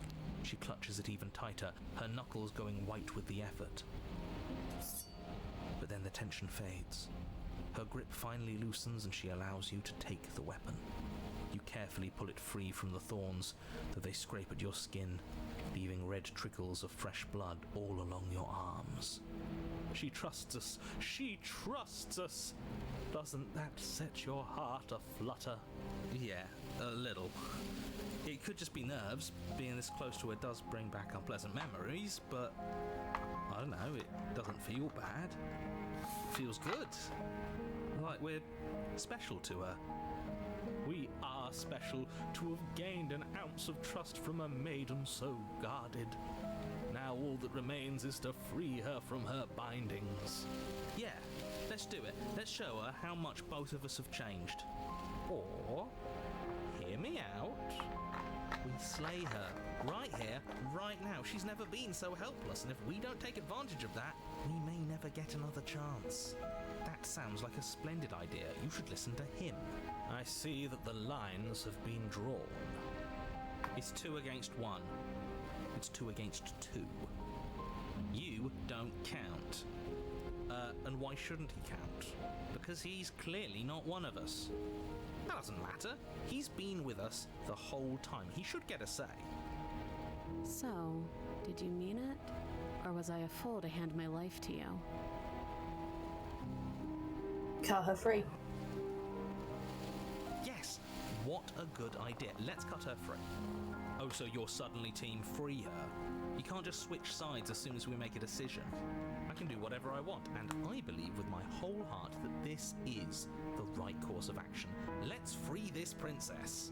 she clutches it even tighter, her knuckles going white with the effort. But then the tension fades. Her grip finally loosens and she allows you to take the weapon. You carefully pull it free from the thorns, though they scrape at your skin, leaving red trickles of fresh blood all along your arms. She trusts us. She trusts us. Doesn't that set your heart aflutter? Yeah, a little. It could just be nerves. Being this close to her does bring back unpleasant memories, but I don't know, it doesn't feel bad. Feels good. Like we're special to her. We are special to have gained an ounce of trust from a maiden so guarded. Now all that remains is to free her from her bindings. Yeah, let's do it. Let's show her how much both of us have changed. Or, hear me out, we slay her right here, right now. She's never been so helpless, and if we don't take advantage of that, we may never get another chance. That sounds like a splendid idea. You should listen to him. I see that the lines have been drawn. It's 2 against 1. It's 2 against 2. You don't count. And why shouldn't he count? Because he's clearly not one of us. That doesn't matter. He's been with us the whole time. He should get a say. So, did you mean it? Or was I a fool to hand my life to you? Cut her free. Yes, what a good idea. Let's cut her free. Oh, so you're suddenly team free her? You can't just switch sides as soon as we make a decision. I can do whatever I want, and I believe with my whole heart that this is the right course of action. Let's free this princess.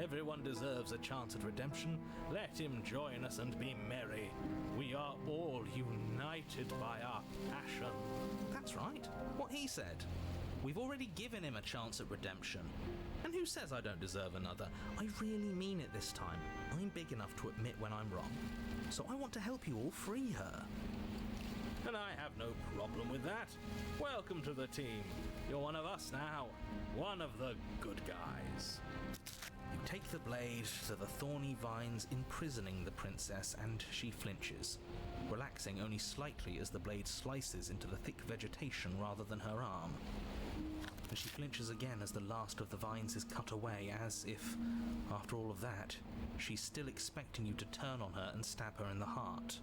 Everyone deserves a chance at redemption. Let him join us and be merry. We are all united by our passion. That's right, what he said. We've already given him a chance at redemption. And who says I don't deserve another? I really mean it this time. I'm big enough to admit when I'm wrong. So I want to help you all free her. And I have no problem with that. Welcome to the team. You're one of us now. One of the good guys. You take the blade to the thorny vines imprisoning the princess, and she flinches, relaxing only slightly as the blade slices into the thick vegetation rather than her arm. And she flinches again as the last of the vines is cut away, as if, after all of that, she's still expecting you to turn on her and stab her in the heart.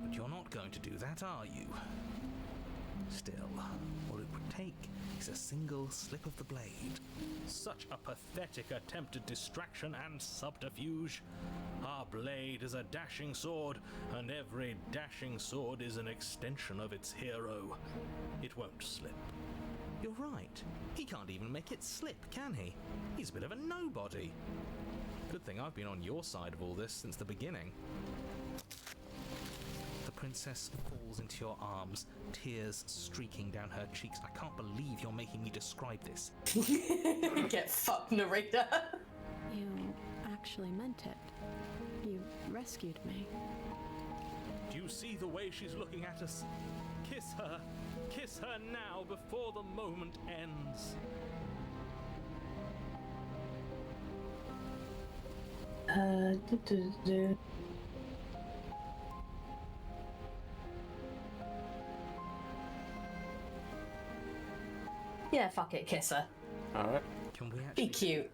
But you're not going to do that, are you? Still, all it would take is a single slip of the blade. Such a pathetic attempt at distraction and subterfuge. Our blade is a dashing sword, and every dashing sword is an extension of its hero. It won't slip. You're right. He can't even make it slip, can he? He's a bit of a nobody. Good thing I've been on your side of all this since the beginning. The princess falls into your arms, tears streaking down her cheeks. I can't believe you're making me describe this. Get fucked, narrator. You actually meant it. You rescued me. Do you see the way she's looking at us? Kiss her. Kiss her now before the moment ends. Yeah, fuck it, kiss her. Alright. Can we actually... Be cute.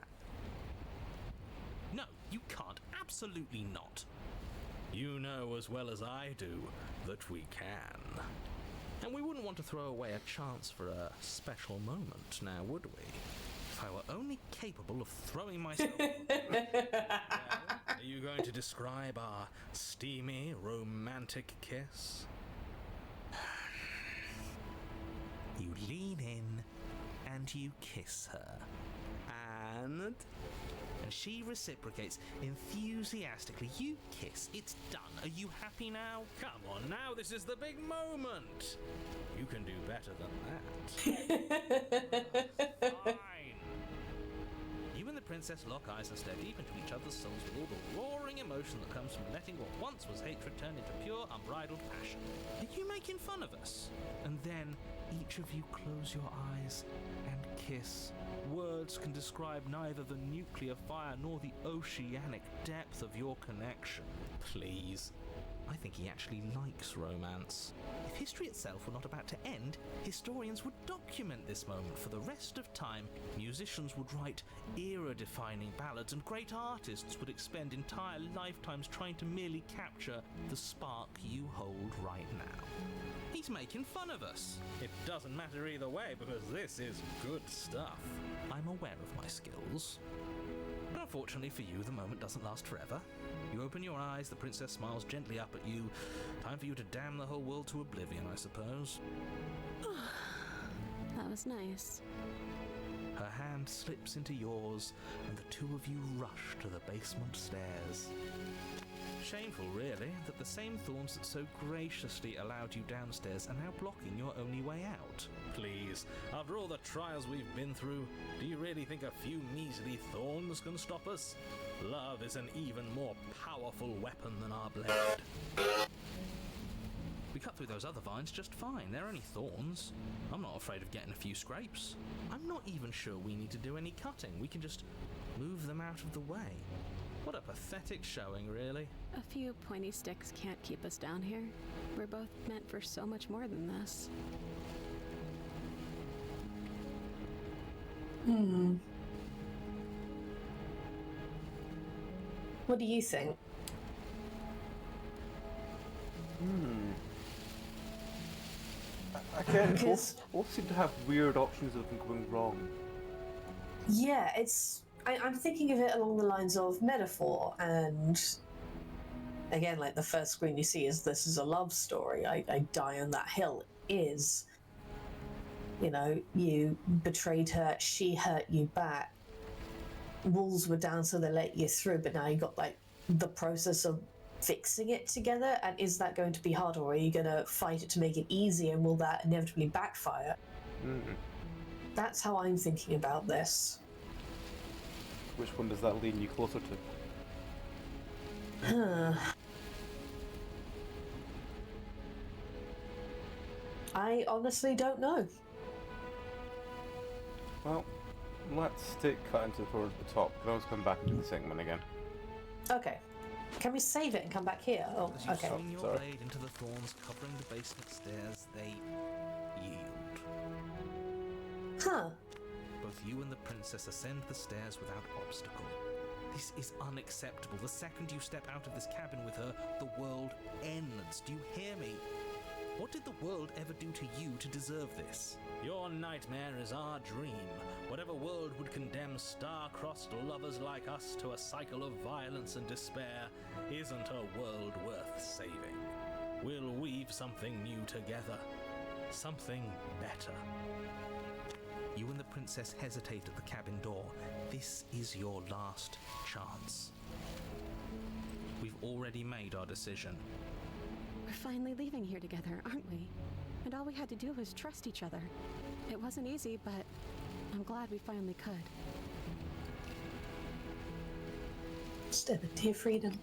No, you can't. Absolutely not. You know as well as I do that we can. And we wouldn't want to throw away a chance for a special moment, now would we? If I were only capable of throwing myself... Well, are you going to describe our steamy, romantic kiss? You lean in and you kiss her. And she reciprocates enthusiastically. You kiss. It's done. Are you happy now? Come on now, this is the big moment. You can do better than that. Fine. You and the princess lock eyes and stare deep into each other's souls with all the roaring emotion that comes from letting what once was hatred turn into pure, unbridled passion. Are you making fun of us? And then each of you close your eyes and kiss. Words can describe neither the nuclear fire nor the oceanic depth of your connection. Please. I think he actually likes romance. If history itself were not about to end, historians would document this moment for the rest of time. Musicians would write era-defining ballads, and great artists would expend entire lifetimes trying to merely capture the spark you hold right now. He's making fun of us. It doesn't matter either way, because this is good stuff. I'm aware of my skills. But unfortunately for you, the moment doesn't last forever. You open your eyes, the princess smiles gently up at you. Time for you to damn the whole world to oblivion, I suppose. That was nice. Her hand slips into yours, and the two of you rush to the basement stairs. Shameful, really, that the same thorns that so graciously allowed you downstairs are now blocking your only way out. Please, after all the trials we've been through, do you really think a few measly thorns can stop us? Love is an even more powerful weapon than our blade. We cut through those other vines just fine. They're only thorns. I'm not afraid of getting a few scrapes. I'm not even sure we need to do any cutting. We can just move them out of the way. What a pathetic showing, really. A few pointy sticks can't keep us down here. We're both meant for so much more than this. What do you think? Again, both seem to have weird options of them going wrong. Yeah, I'm thinking of it along the lines of metaphor, and again, like the first screen you see is this is a love story. I die on that hill is, you know, you betrayed her, she hurt you back. Walls were down, so they let you through, but now you got like the process of fixing it together. And is that going to be harder, or are you going to fight it to make it easy, and will that inevitably backfire? That's how I'm thinking about this. Which one does that lean you closer to? I honestly don't know. Well, let's take cut into towards the top. We can always come back and do the segment again. Okay. Can we save it and come back here? Oh, As you okay. swing your sorry. blade into the thorns covering the basement stairs, they yield. Huh. Both you and the princess ascend the stairs without obstacle. This is unacceptable. The second you step out of this cabin with her, the world ends. Do you hear me? What did the world ever do to you to deserve this? Your nightmare is our dream. Whatever world would condemn star-crossed lovers like us to a cycle of violence and despair isn't a world worth saving. We'll weave something new together. Something better. You and the princess hesitate at the cabin door. This is your last chance. We've already made our decision. We're finally leaving here together, aren't we? And all we had to do was trust each other. It wasn't easy, but I'm glad we finally could. Step into your freedom.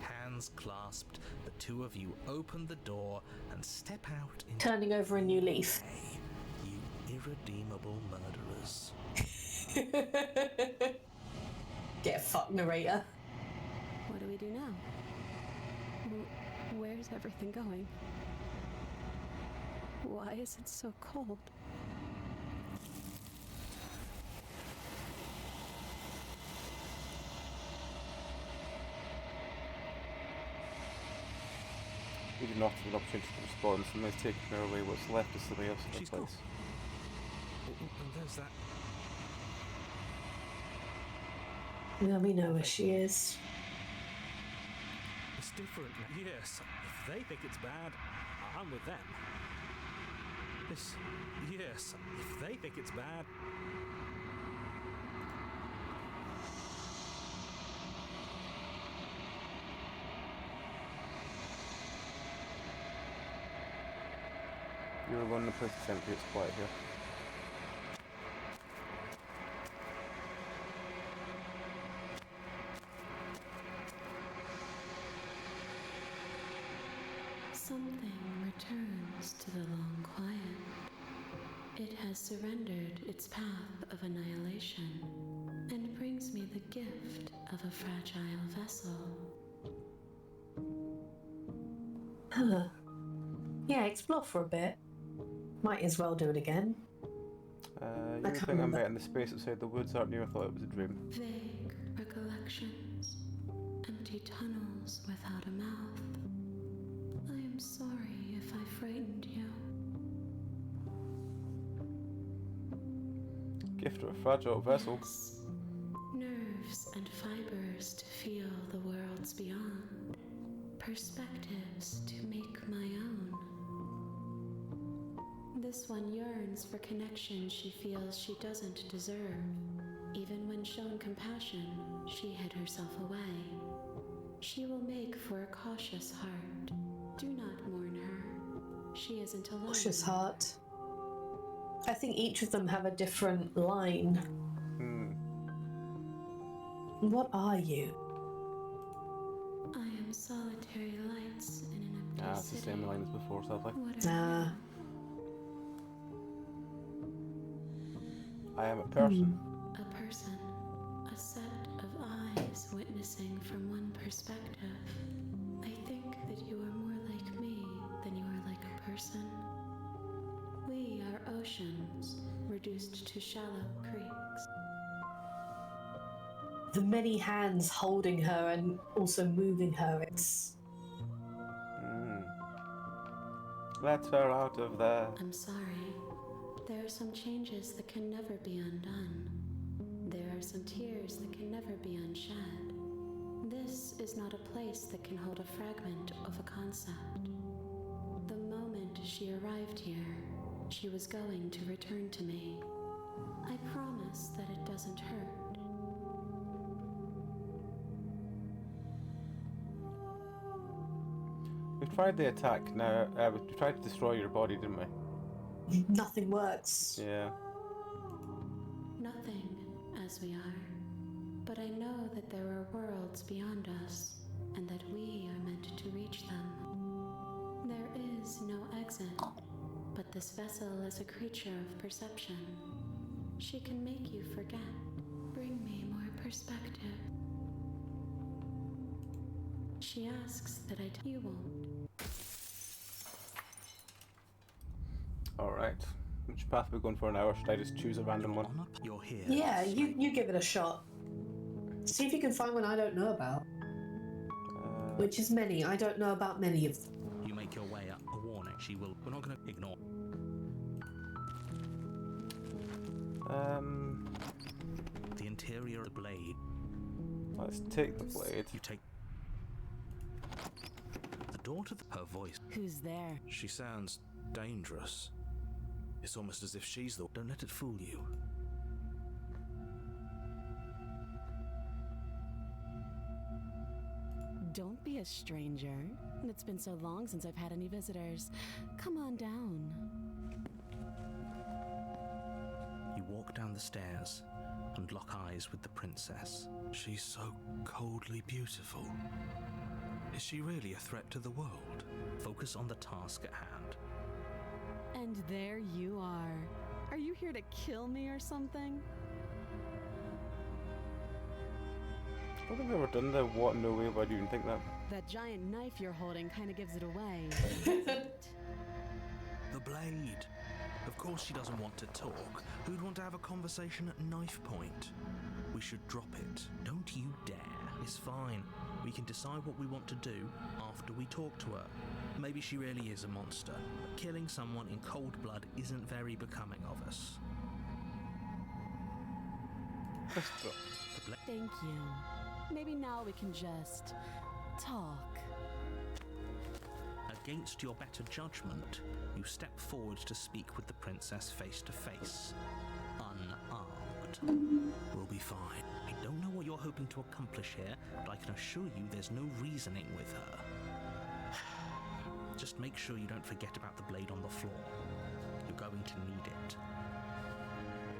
Hands clasped, the two of you open the door and step out into Turning over a new leaf. Hey, you irredeemable murderers. Get fucked, narrator. What do we do now? Where's everything going? Why is it so cold? We do not have an opportunity to respond, so let's take her away. What's left is somebody else in She's her gone. place. And there's that. Well, we know where she is. It's different. Yes, if they think it's bad, I'm with them. Yes, if they think it's bad. You're alone in the place, it's empty, it's quiet here. Something returns to the long quiet. It has surrendered its path of annihilation and brings me the gift of a fragile vessel. Huh. Yeah, explore for a bit. Might as well do it again. You can't think I remember. met in the space outside the woods, aren't you? I thought it was a dream. Vague recollections, empty tunnels without a mouth. I am sorry if I frightened you. Gift of a fragile vessel. Yes. Nerves and fibers to feel the worlds beyond. Perspectives to make my own. This one yearns for connection she feels she doesn't deserve. Even when shown compassion, she hid herself away. She will make for a cautious heart. Do not mourn her. She isn't alone. Cautious heart. I think each of them have a different line. What are you? I am solitary lights in an empty Ah, it's the city. same line as before, sadly. What are Ah. you? I am a person. A person, a set of eyes. eyes witnessing from one perspective, I think that you are more like me than you are like a person. We are oceans, reduced to shallow creeks. The many hands holding her and also moving her, it's... Let her out of there. I'm sorry. There are some changes that can never be undone. There are some tears that can never be unshed. This is not a place that can hold a fragment of a concept. The moment she arrived here, she was going to return to me. I promise that it doesn't hurt. We tried the attack now. We tried to destroy your body, didn't we? Nothing works. Yeah. Nothing, as we are. But I know that there are worlds beyond us, and that we are meant to reach them. There is no exit, but this vessel is a creature of perception. She can make you forget. Bring me more perspective. She asks that you won't. Alright. Which path are we going for now, or should I just choose a random one? You're here. Yeah, you give it a shot. See if you can find one I don't know about. Which is many. I don't know about many of them. You make your way up. A warning. She will. We're not going to ignore. The interior of the blade. Let's take the blade. You take the door to her voice. Who's there? She sounds dangerous. It's almost as if she's the. Don't let it fool you. Don't be a stranger. It's been so long since I've had any visitors. Come on down. You walk down the stairs and lock eyes with the princess. She's so coldly beautiful. Is she really a threat to the world? Focus on the task at hand. And there you are. Are you here to kill me or something? I don't think I've ever done the what no way, why do you even think that? That giant knife you're holding kind of gives it away. The blade. Of course she doesn't want to talk. Who'd want to have a conversation at knife point? We should drop it. Don't you dare. It's fine. We can decide what we want to do after we talk to her. Maybe she really is a monster. But killing someone in cold blood isn't very becoming of us. Let's drop. Thank you. Maybe now we can just talk. Against your better judgment, you step forward to speak with the princess face to face. Unarmed. We'll be fine. I don't know what you're hoping to accomplish here, but I can assure you there's no reasoning with her. Just make sure you don't forget about the blade on the floor. You're going to need it.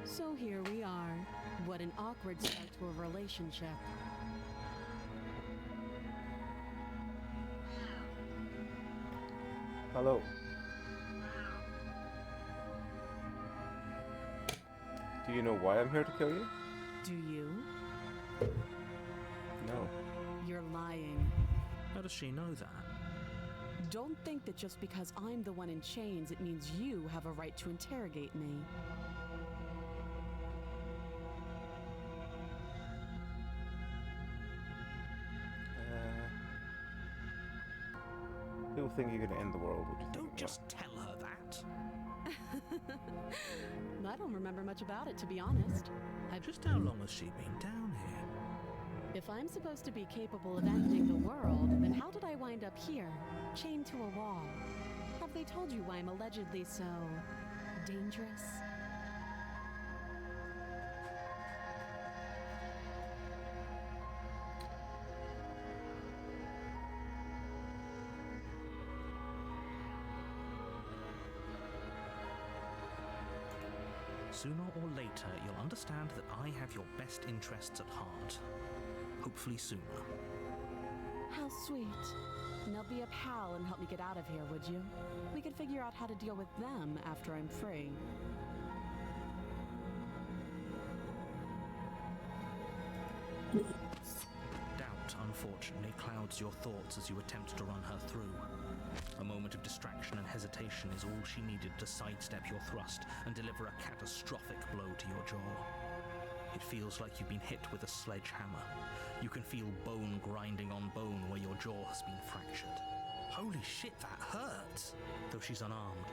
So here we are. What an awkward start to a relationship. Hello. Do you know why I'm here to kill you? Do you? No. You're lying. How does she know that? Don't think that just because I'm the one in chains, it means you have a right to interrogate me. People think you're going to end the world. What do you think? Don't just tell her that. I don't remember much about it, to be honest. Just how long has she been down here? If I'm supposed to be capable of ending the world, then how did I wind up here, chained to a wall? Have they told you why I'm allegedly so dangerous? Sooner or later, you'll understand that I have your best interests at heart. Hopefully sooner. How sweet. Now be a pal and help me get out of here, would you? We could figure out how to deal with them after I'm free. unfortunately, clouds your thoughts as you attempt to run her through. A moment of distraction and hesitation is all she needed to sidestep your thrust and deliver a catastrophic blow to your jaw. It feels like you've been hit with a sledgehammer. You can feel bone grinding on bone where your jaw has been fractured. Holy shit, that hurts! Though she's unarmed,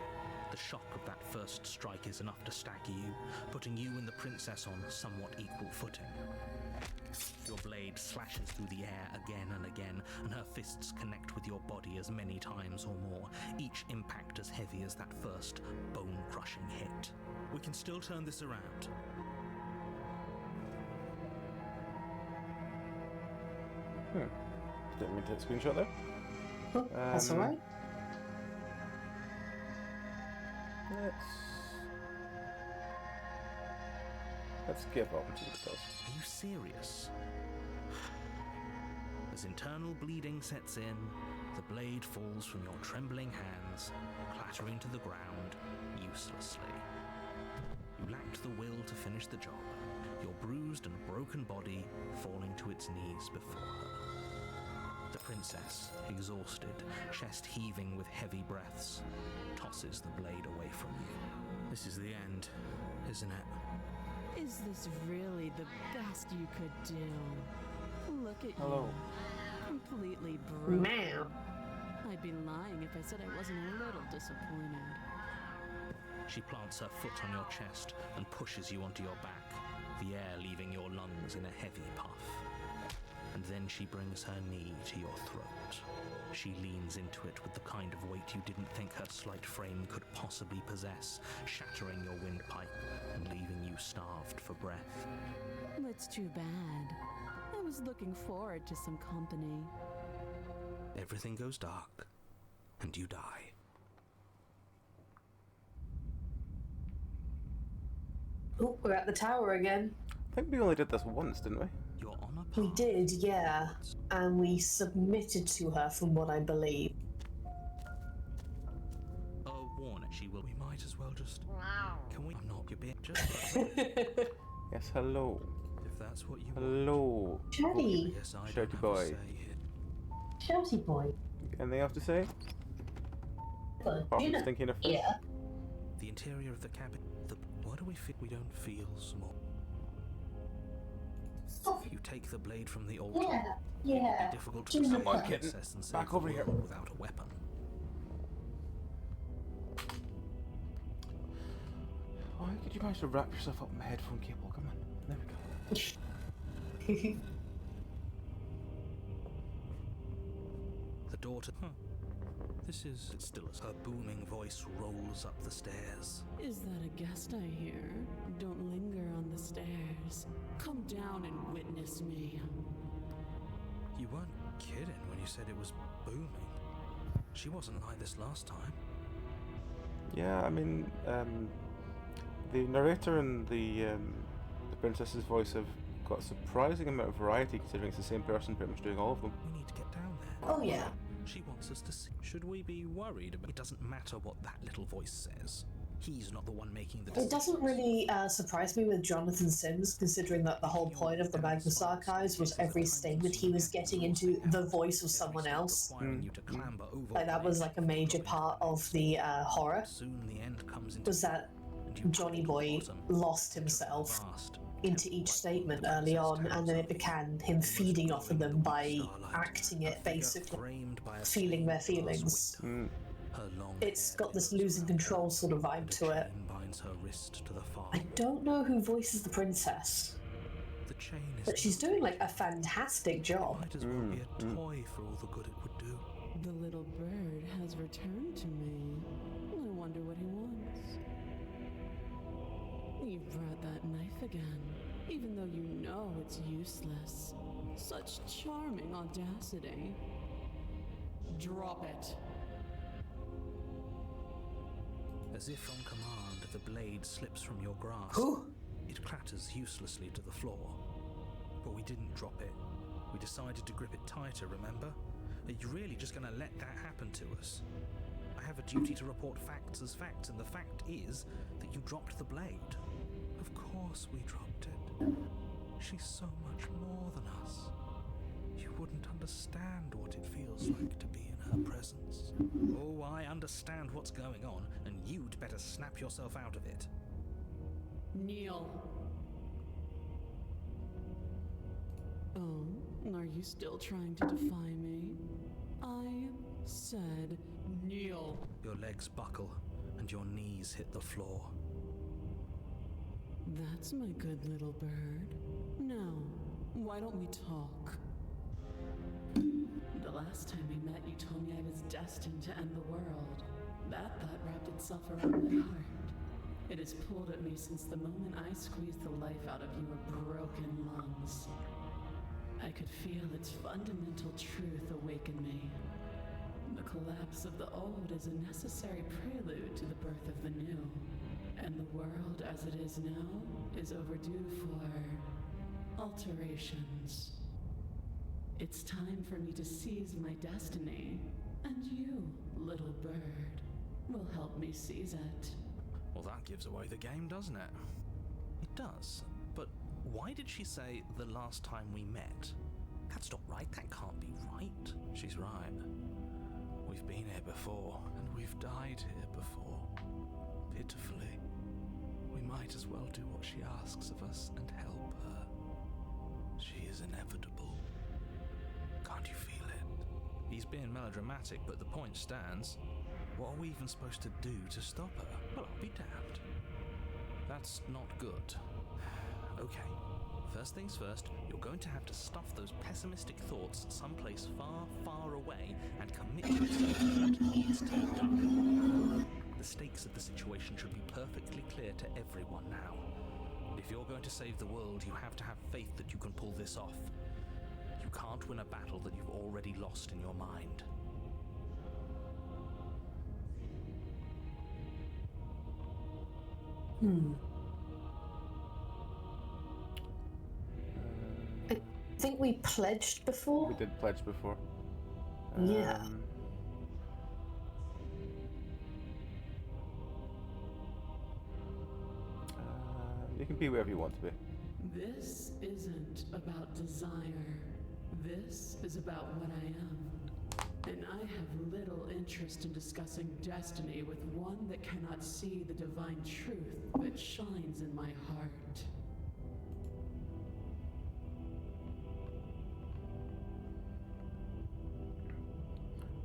the shock of that first strike is enough to stagger you, putting you and the princess on somewhat equal footing. Your blade slashes through the air again and again, and her fists connect with your body as many times or more, each impact as heavy as that first bone-crushing hit. We can still turn this around. Didn't mean to take a screenshot there. Oh, that's alright. Let's give up and see what it does. Are you serious? As internal bleeding sets in, the blade falls from your trembling hands, clattering to the ground uselessly. You lacked the will to finish the job, your bruised and broken body falling to its knees before her. The princess, exhausted, chest heaving with heavy breaths, tosses the blade away from you. This is the end, isn't it? Is this really the best you could do? Look at Hello. you. Completely broken. Man. I'd be lying if I said I wasn't a little disappointed. She plants her foot on your chest and pushes you onto your back, the air leaving your lungs in a heavy puff. And then she brings her knee to your throat. She leans into it with the kind of weight you didn't think her slight frame could possibly possess, shattering your windpipe and leaving you starved for breath. That's too bad. I was looking forward to some company. Everything goes dark, and you die. Oh, we're at the tower again. I think we only did this once, didn't we? You're on a path. We did, yeah. And we submitted to her from what I believe. Warn it, she will. We might as well just. Can we? I'm not your bitch. Just. Yes, hello. If that's what you Hello. Shouty. Yes, I Shouty don't have boy. a say here. Shouty boy. Anything else to say? But, Apart you from know, stinking of fish? yeah. The interior of the cabin. Why do we feel we don't feel small? You take the blade from the altar. Yeah. It's difficult to Come persuade on, the kitten. princess and Back save the over here. world without a weapon. Why could you manage to wrap yourself up in my headphone cable? Come on. There we go. The daughter. This is. It's still as her booming voice rolls up the stairs. Is that a guest I hear? Don't linger on the stairs. Come down and witness me. You weren't kidding when you said it was booming. She wasn't like this last time. Yeah, I mean, the narrator and the princess's voice have got a surprising amount of variety, considering it's the same person pretty much doing all of them. We need to get down there. Oh, yeah. She wants us to see. Should we be worried about it? Doesn't matter what that little voice says. He's not the one making the decision. It doesn't really surprise me with Jonathan Sims, considering that the whole point of the Magnus Archives was every statement he was getting into the voice of someone else. Like, that was like a major part of the horror, Soon the end comes into was that Johnny Boy lost himself into each statement early on, and then it began him feeding off of them by acting it, basically, feeling their feelings. It's got this losing control sort of vibe to it. I don't know who voices the princess, but she's doing like a fantastic job. Might as well be a toy for all the good it would do. The little bird has returned to me. I wonder what he wants. You brought that knife again, even though you know it's useless. Such charming audacity. Drop it. As if on command, the blade slips from your grasp. Ooh. It clatters uselessly to the floor. But we didn't drop it. We decided to grip it tighter, remember? Are you really just going to let that happen to us? I have a duty to report facts as facts, and the fact is that you dropped the blade. Of course we dropped it. She's so much more than us. You wouldn't understand what it feels like to be in her presence. Oh, I understand what's going on, and you'd better snap yourself out of it. Kneel. Oh, are you still trying to defy me? I said kneel. Your legs buckle, and your knees hit the floor. That's my good little bird. Now, why don't we talk? The last time we met, you told me I was destined to end the world. That thought wrapped itself around my heart. It has pulled at me since the moment I squeezed the life out of your broken lungs. I could feel its fundamental truth awaken me. The collapse of the old is a necessary prelude to the birth of the new. And the world as it is now is overdue for alterations. It's time for me to seize my destiny, and you, little bird, will help me seize it. Well, that gives away the game, doesn't it? It does. But why did she say the last time we met? That's not right. That can't be right. She's right. We've been here before, and we've died here before. Pitifully. We might as well do what she asks of us and help her. She is inevitable. Can't you feel it? He's being melodramatic, but the point stands. What are we even supposed to do to stop her? Well, I'll be damned. That's not good. Okay. First things first, you're going to have to stuff those pessimistic thoughts someplace far, far away and commit yourself to what needs to be done. The stakes of the situation should be perfectly clear to everyone now. If you're going to save the world, you have to have faith that you can pull this off. You can't win a battle that you've already lost in your mind. I think we pledged before. We did pledge before. Yeah. You can be wherever you want to be. This isn't about desire. This is about what I am. And I have little interest in discussing destiny with one that cannot see the divine truth that shines in my heart.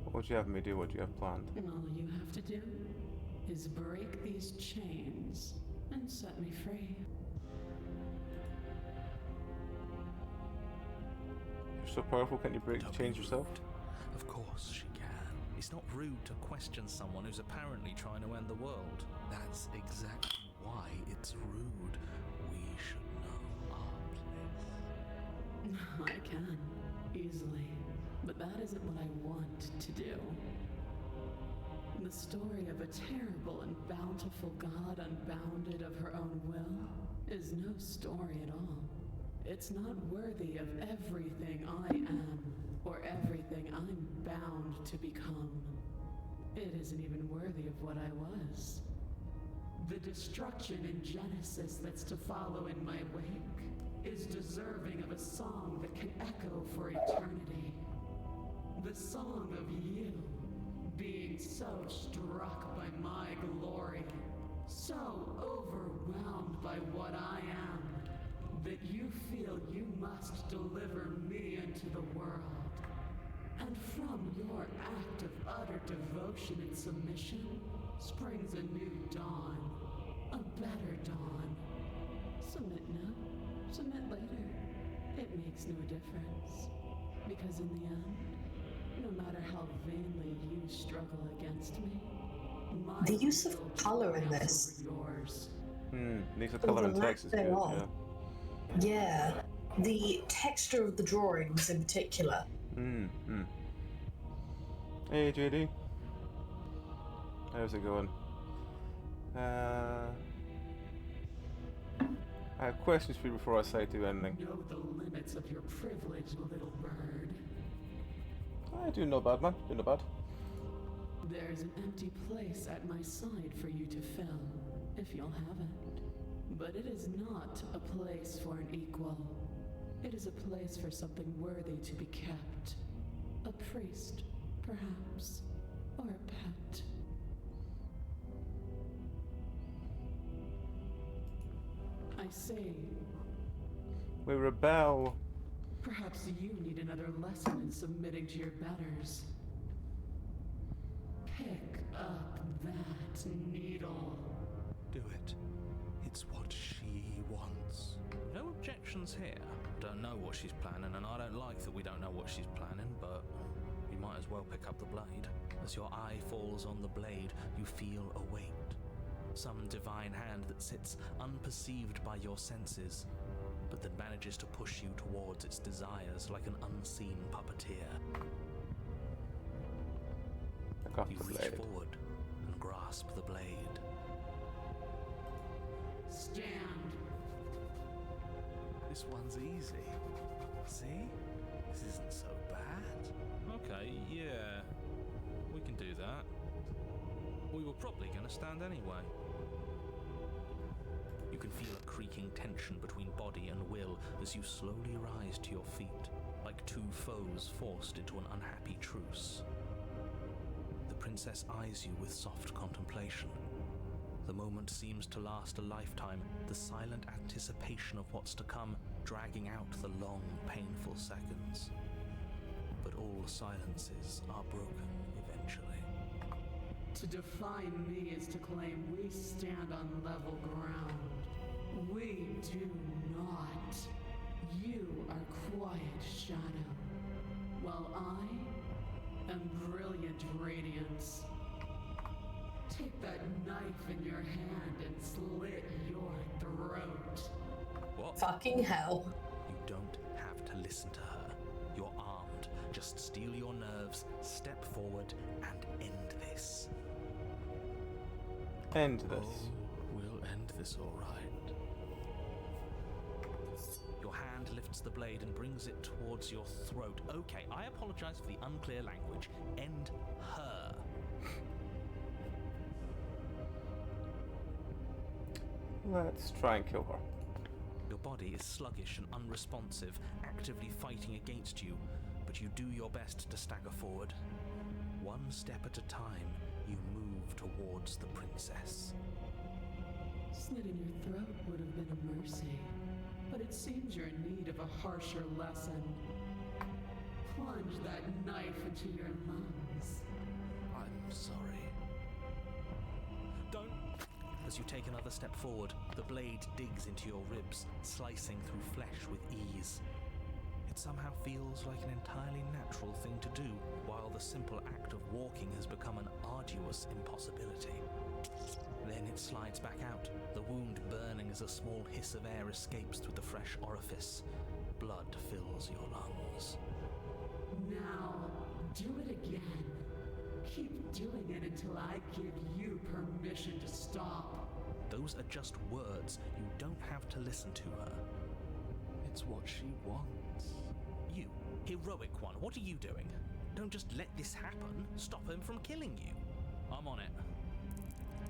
What do you have me do? What do you have planned? All you have to do is break these chains and set me free. You're so powerful, can't you break the chains yourself? Of course she can. It's not rude to question someone who's apparently trying to end the world. That's exactly why it's rude. We should know our place. I can, easily. But that isn't what I want to do. The story of a terrible and bountiful god unbounded of her own will is no story at all. It's not worthy of everything I am, or everything I'm bound to become. It isn't even worthy of what I was. The destruction in Genesis that's to follow in my wake is deserving of a song that can echo for eternity. The song of you, being so struck by my glory, so overwhelmed by what I am, that you feel you must deliver me into the world. And from your act of utter devotion and submission springs a new dawn, a better dawn. Submit now, submit later. It makes no difference, because in the end, no matter how vainly you struggle against me, my The use of color in this. yours. Needs a colour and text is good, yeah. Yeah, the texture of the drawings in particular. Hey JD. How's it going? I have questions for you before I say do anything. Know the limits of your privilege, little bird. I do no bad, man. Do no bad. There's an empty place at my side for you to fill, if you'll have it. But it is not a place for an equal. It is a place for something worthy to be kept. A priest, perhaps, or a pet. I say, We rebel. perhaps you need another lesson in submitting to your betters. Pick up that needle. Do it. It's what she wants. No objections here. Don't know what she's planning, and I don't like that we don't know what she's planning, but you might as well pick up the blade. As your eye falls on the blade, you feel a weight. Some divine hand that sits unperceived by your senses, but that manages to push you towards its desires like an unseen puppeteer. Pick up You the reach blade. forward and grasp the blade. Stand. This one's easy. See? This isn't so bad. Okay, yeah. We can do that. We were probably going to stand anyway. You can feel a creaking tension between body and will as you slowly rise to your feet, like two foes forced into an unhappy truce. The princess eyes you with soft contemplation. The moment seems to last a lifetime, the silent anticipation of what's to come dragging out the long, painful seconds. But all silences are broken eventually. To define me is to claim we stand on level ground. We do not. You are quiet shadow, while I am brilliant radiance. Take that knife in your hand and slit your throat. What? Fucking hell. You don't have to listen to her. You're armed. Just steel your nerves, step forward, and end this. End this. Oh, we'll end this all right. Your hand lifts the blade and brings it towards your throat. Okay, I apologize for the unclear language. End her. Let's try and kill her. Your body is sluggish and unresponsive, actively fighting against you, but you do your best to stagger forward. One step at a time, you move towards the princess. Slitting your throat would have been a mercy, but it seems you're in need of a harsher lesson. Plunge that knife into your lungs. I'm sorry. Don't! As you take another step forward, the blade digs into your ribs, slicing through flesh with ease. It somehow feels like an entirely natural thing to do, while the simple act of walking has become an arduous impossibility. Then it slides back out, the wound burning as a small hiss of air escapes through the fresh orifice. Blood fills your lungs. Now, do it again. Keep doing it until I give you permission to stop. Those are just words. You don't have to listen to her. It's what she wants. You, heroic one, what are you doing? Don't just let this happen. Stop him from killing you. I'm on it.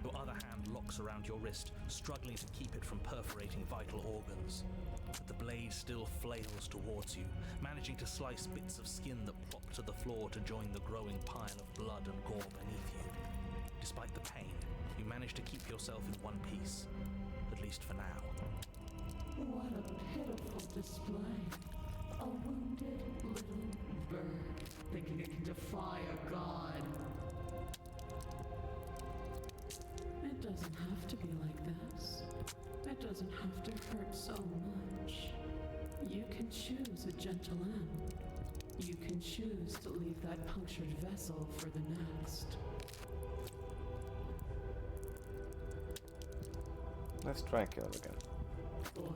Your other hand locks around your wrist, struggling to keep it from perforating vital organs. But the blade still flails towards you, managing to slice bits of skin that plop to the floor to join the growing pile of blood and gore beneath you. Despite the pain, you manage to keep yourself in one piece, at least for now. What a pitiful display. A wounded little bird thinking it can defy a god. It doesn't have to be like this. It doesn't have to hurt so much. You can choose a gentle end. You can choose to leave that punctured vessel for the next. Let's try and kill her again. Or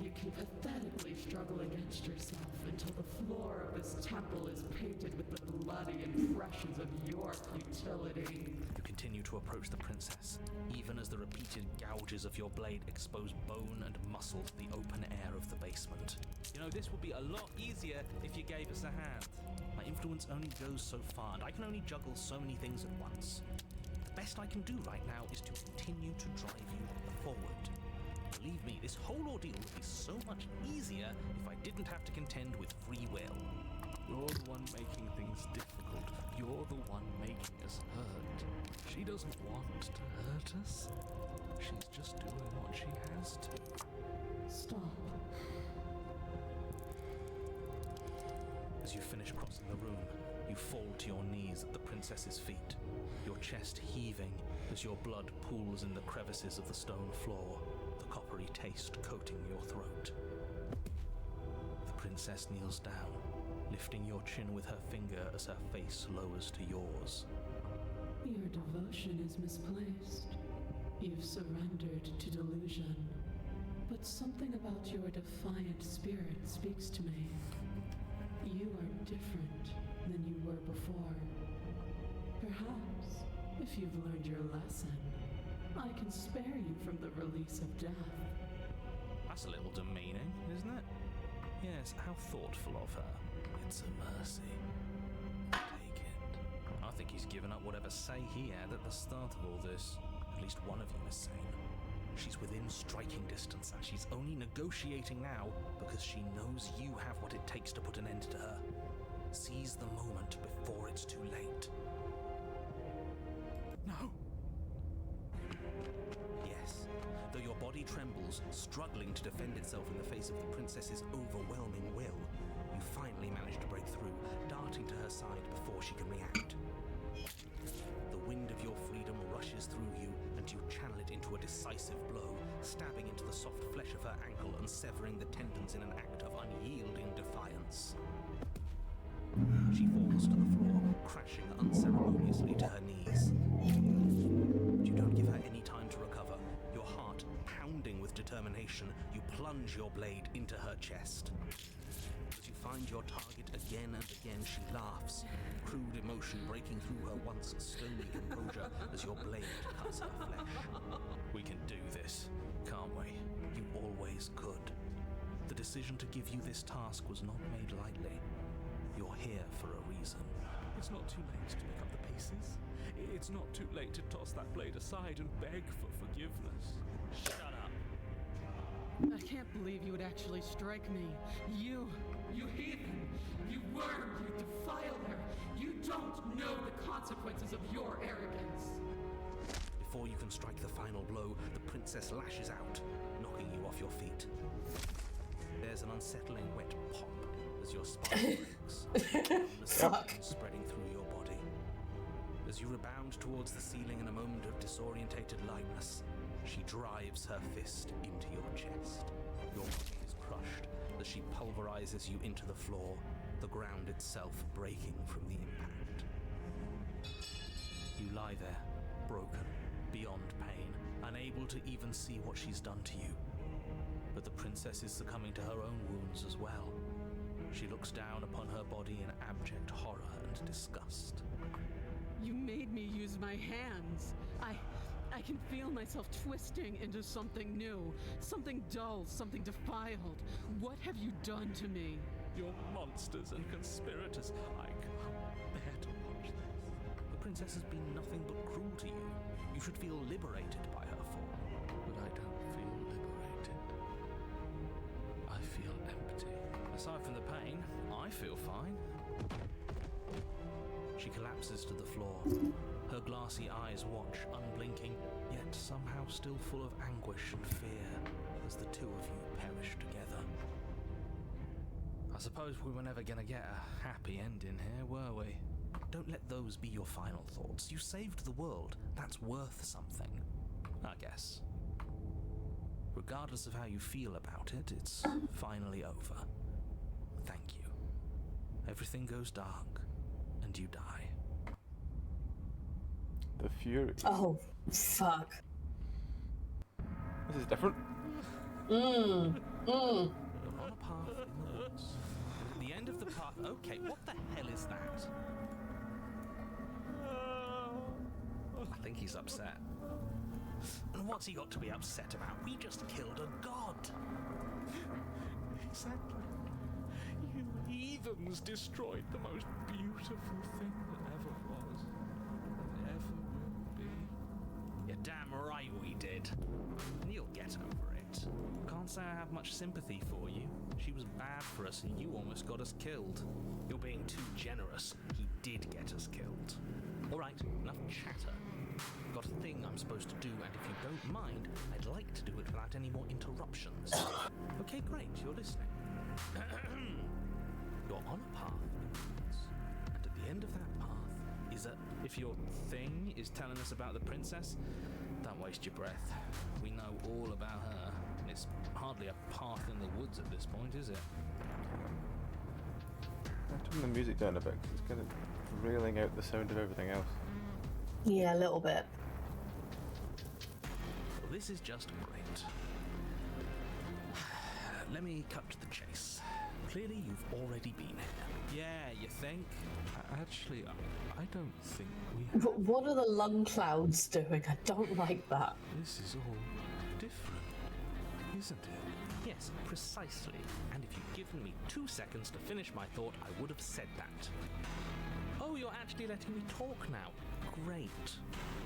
you can pathetically struggle against yourself until the floor of this temple is painted with the bloody impressions of your futility. You continue to approach the princess, even as the repeated gouges of your blade expose bone and muscle to the open air of the basement. You know, this would be a lot easier if you gave us a hand. My influence only goes so far, and I can only juggle so many things at once. The best I can do right now is to continue to drive you forward. Believe me, this whole ordeal would be so much easier if I didn't have to contend with free will. You're the one making things difficult. You're the one making us hurt. She doesn't want to hurt us. She's just doing what she has to. Stop. As you finish crossing the room, you fall to your knees at the princess's feet, your chest heaving as your blood pools in the crevices of the stone floor, the coppery taste coating your throat. The princess kneels down, lifting your chin with her finger as her face lowers to yours. Your devotion is misplaced. You've surrendered to delusion. But something about your defiant spirit speaks to me. You are different than you were before. Perhaps, if you've learned your lesson, I can spare you from the release of death. That's a little demeaning, isn't it? Yes, how thoughtful of her. It's a mercy. Take it. I think he's given up whatever say he had at the start of all this. At least one of you is sane. She's within striking distance, and she's only negotiating now because she knows you have what it takes to put an end to her. Seize the moment before it's too late. No. Yes, though your body trembles, struggling to defend itself in the face of the princess's overwhelming will, you finally manage to break through, darting to her side before she can react. The wind of your freedom rushes through you, and you channel it into a decisive blow, stabbing into the soft flesh of her ankle and severing the tendons in an act of unyielding defiance. She falls to the floor, crashing unceremoniously to her knees. But you don't give her any time to recover. Your heart pounding with determination, you plunge your blade into her chest. As you find your target again and again, she laughs, crude emotion breaking through her once stony composure as your blade cuts her flesh. We can do this, can't we? You always could. The decision to give you this task was not made lightly. You're here for a reason. It's not too late to pick up the pieces. It's not too late to toss that blade aside and beg for forgiveness. Shut up. I can't believe you would actually strike me. You heathen! You worm! You defiler! You don't know the consequences of your arrogance! Before you can strike the final blow, the princess lashes out, knocking you off your feet. There's an unsettling wet pop as your spine breaks, spreading through your body. As you rebound towards the ceiling in a moment of disorientated lightness, she drives her fist into your chest. Your body is crushed as she pulverizes you into the floor, the ground itself breaking from the impact. You lie there, broken, beyond pain, unable to even see what she's done to you. But the princess is succumbing to her own wounds as well. She looks down upon her body in abject horror and disgust. You made me use my hands. I can feel myself twisting into something new, something dull, something defiled. What have you done to me? You're monsters and conspirators. I can't bear to watch this. The princess has been nothing but cruel to you. You should feel liberated by her fall. But I don't feel liberated. I feel empty. Aside from the pain, I feel fine. She collapses to the floor. Her glassy eyes watch, unblinking, yet somehow still full of anguish and fear, as the two of you perish together. I suppose we were never gonna get a happy ending here, were we? Don't let those be your final thoughts. You saved the world. That's worth something, I guess. Regardless of how you feel about it, it's finally over. Thank you. Everything goes dark, and you die. The Fury. Oh, fuck. This is different. You're on a path in the woods. At the end of the path... Okay, what the hell is that? I think he's upset. And what's he got to be upset about? We just killed a god. Exactly. You heathens destroyed the most beautiful thing that ever was, and ever will be. You're damn right we did. And you'll get over it. right. Can't say I have much sympathy for you. She was bad for us and you almost got us killed. You're being too generous. He did get us killed. Alright, enough chatter. I've got a thing I'm supposed to do, and if you don't mind, I'd like to do it without any more interruptions. Okay, great, you're listening. You're on a path, and at the end of that path is a... If your thing is telling us about the princess, don't waste your breath. We know all about her. It's hardly a path in the woods at this point, is it? I'll turn the music down a bit, 'cause it's kind of railing out the sound of everything else. Yeah, a little bit. Well, this is just great. Let me cut to the chase. Clearly, you've already been here. Yeah, you think? Actually, I don't think we have. But what are the lung clouds doing? I don't like that. This is all different, isn't it? Yes, precisely. And if you'd given me 2 seconds to finish my thought, I would have said that. Oh, you're actually letting me talk now. Great.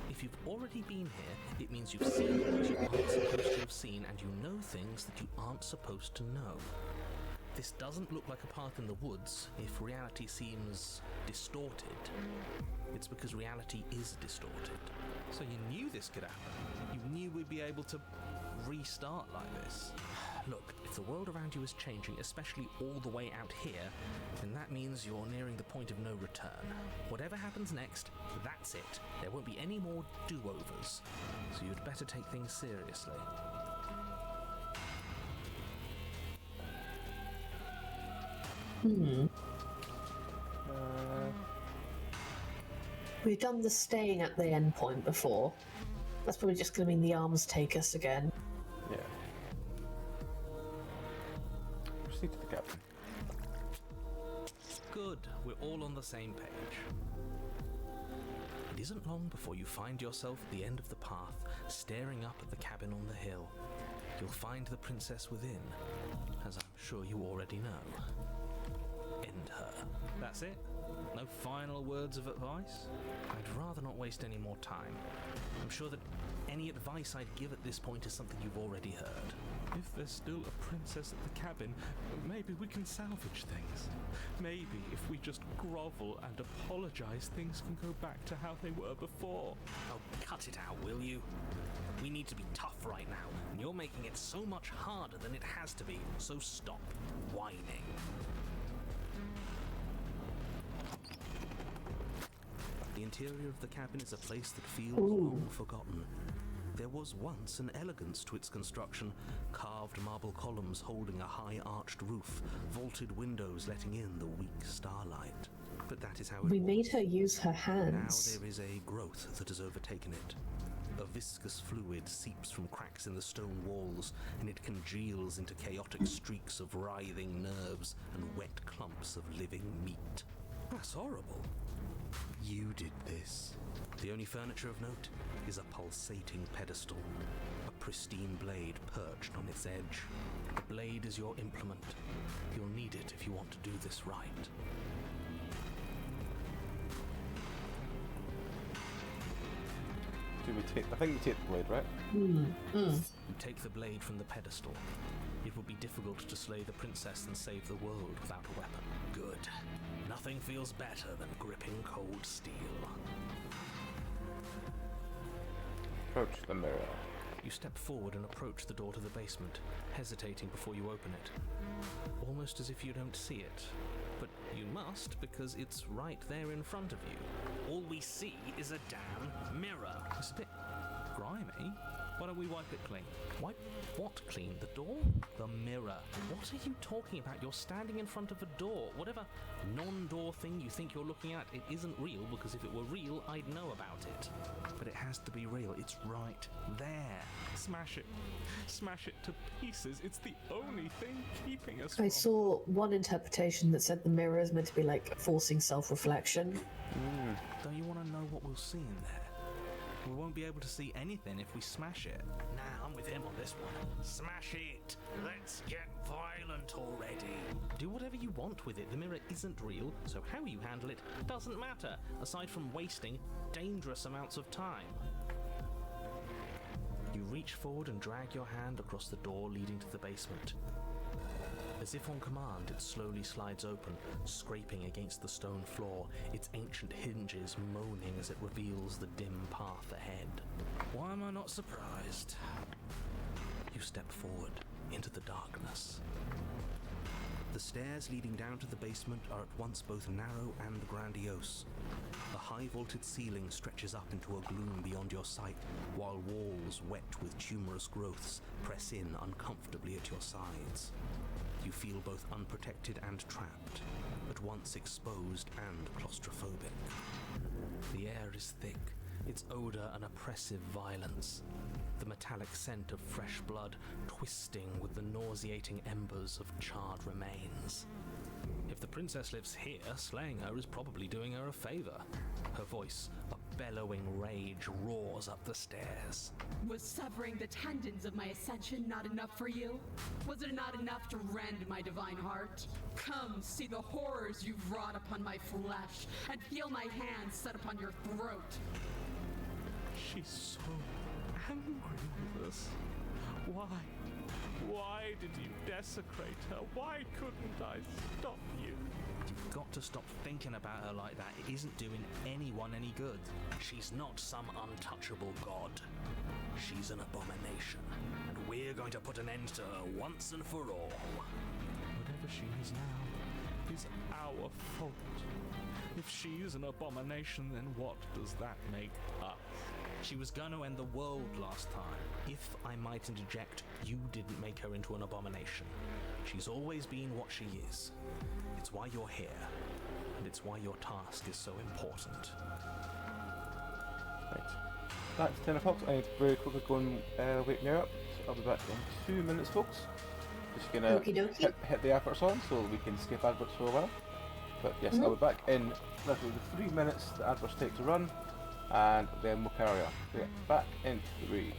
If you've already been here, it means you've seen things you aren't supposed to have seen, and you know things that you aren't supposed to know. This doesn't look like a path in the woods if reality seems distorted. It's because reality is distorted. So you knew this could happen. You knew we'd be able to restart like this. Look, if the world around you is changing, especially all the way out here, then that means you're nearing the point of no return. Whatever happens next, that's it. There won't be any more do-overs. So you'd better take things seriously. We've done the staying at the end point before. That's probably just going to mean the arms take us again. Yeah. Proceed to the cabin. Good, we're all on the same page. It isn't long before you find yourself at the end of the path, staring up at the cabin on the hill. You'll find the princess within, as I'm sure you already know. End her. That's it? No final words of advice? I'd rather not waste any more time. I'm sure that any advice I'd give at this point is something you've already heard. If there's still a princess at the cabin, maybe we can salvage things. Maybe if we just grovel and apologize, things can go back to how they were before. Oh, cut it out, will you? We need to be tough right now, and you're making it so much harder than it has to be, so stop whining. The interior of the cabin is a place that feels long forgotten. There was once an elegance to its construction, carved marble columns holding a high arched roof, vaulted windows letting in the weak starlight. But that is how it We was. made her use her hands. Now there is a growth that has overtaken it. A viscous fluid seeps from cracks in the stone walls, and it congeals into chaotic streaks of writhing nerves and wet clumps of living meat. That's horrible. You did this. The only furniture of note is a pulsating pedestal, a pristine blade perched on its edge. The blade is your implement. You'll need it if you want to do this right. Do we take? I think we take the blade, right? You take the blade from the pedestal. It would be difficult to slay the princess and save the world without a weapon. Good. Nothing feels better than gripping cold steel. Approach the mirror. You step forward and approach the door to the basement, hesitating before you open it. Almost as if you don't see it. But you must, because it's right there in front of you. All we see is a damn mirror. It's a bit grimy. Why don't we wipe it clean? Wipe what clean? The door? The mirror. What are you talking about? You're standing in front of a door. Whatever non-door thing you think you're looking at, it isn't real, because if it were real, I'd know about it. But it has to be real. It's right there. Smash it. Smash it to pieces. It's the only thing keeping us I from... saw one interpretation that said the mirror is meant to be like forcing self-reflection. Don't you want to know what we'll see in there? We won't be able to see anything if we smash it. Nah, I'm with him on this one. Smash it! Let's get violent already. Do whatever you want with it. The mirror isn't real, so how you handle it doesn't matter, aside from wasting dangerous amounts of time. You reach forward and drag your hand across the door leading to the basement. As if on command, it slowly slides open, scraping against the stone floor, its ancient hinges moaning as it reveals the dim path ahead. Why am I not surprised? You step forward into the darkness. The stairs leading down to the basement are at once both narrow and grandiose. The high-vaulted ceiling stretches up into a gloom beyond your sight, while walls wet with tumorous growths press in uncomfortably at your sides. You feel both unprotected and trapped, at once exposed and claustrophobic. The air is thick, its odor an oppressive violence, the metallic scent of fresh blood twisting with the nauseating embers of charred remains. If the princess lives here, slaying her is probably doing her a favor. Her voice, a bellowing rage, roars up the stairs. Was severing the tendons of my ascension not enough for you? Was it not enough to rend my divine heart? Come, see the horrors you've wrought upon my flesh, and feel my hands set upon your throat. She's so angry with us. Why? Why did you desecrate her? Why couldn't I stop you? You've got to stop thinking about her like that. It isn't doing anyone any good. She's not some untouchable god. She's an abomination, and we're going to put an end to her once and for all. Whatever she is now is our fault. If she's an abomination, then what does that make us? She was going to end the world last time. If I might interject, you didn't make her into an abomination. She's always been what she is. It's why you're here, and it's why your task is so important. Right. That's 10 o'clock. I need to very quickly go and wake me up. So I'll be back in 2 minutes, folks. Just gonna hit the efforts on so we can skip adverts for a while. But yes, I'll be back in literally the 3 minutes the adverts take to run, and then we'll carry on. Okay, back in 3.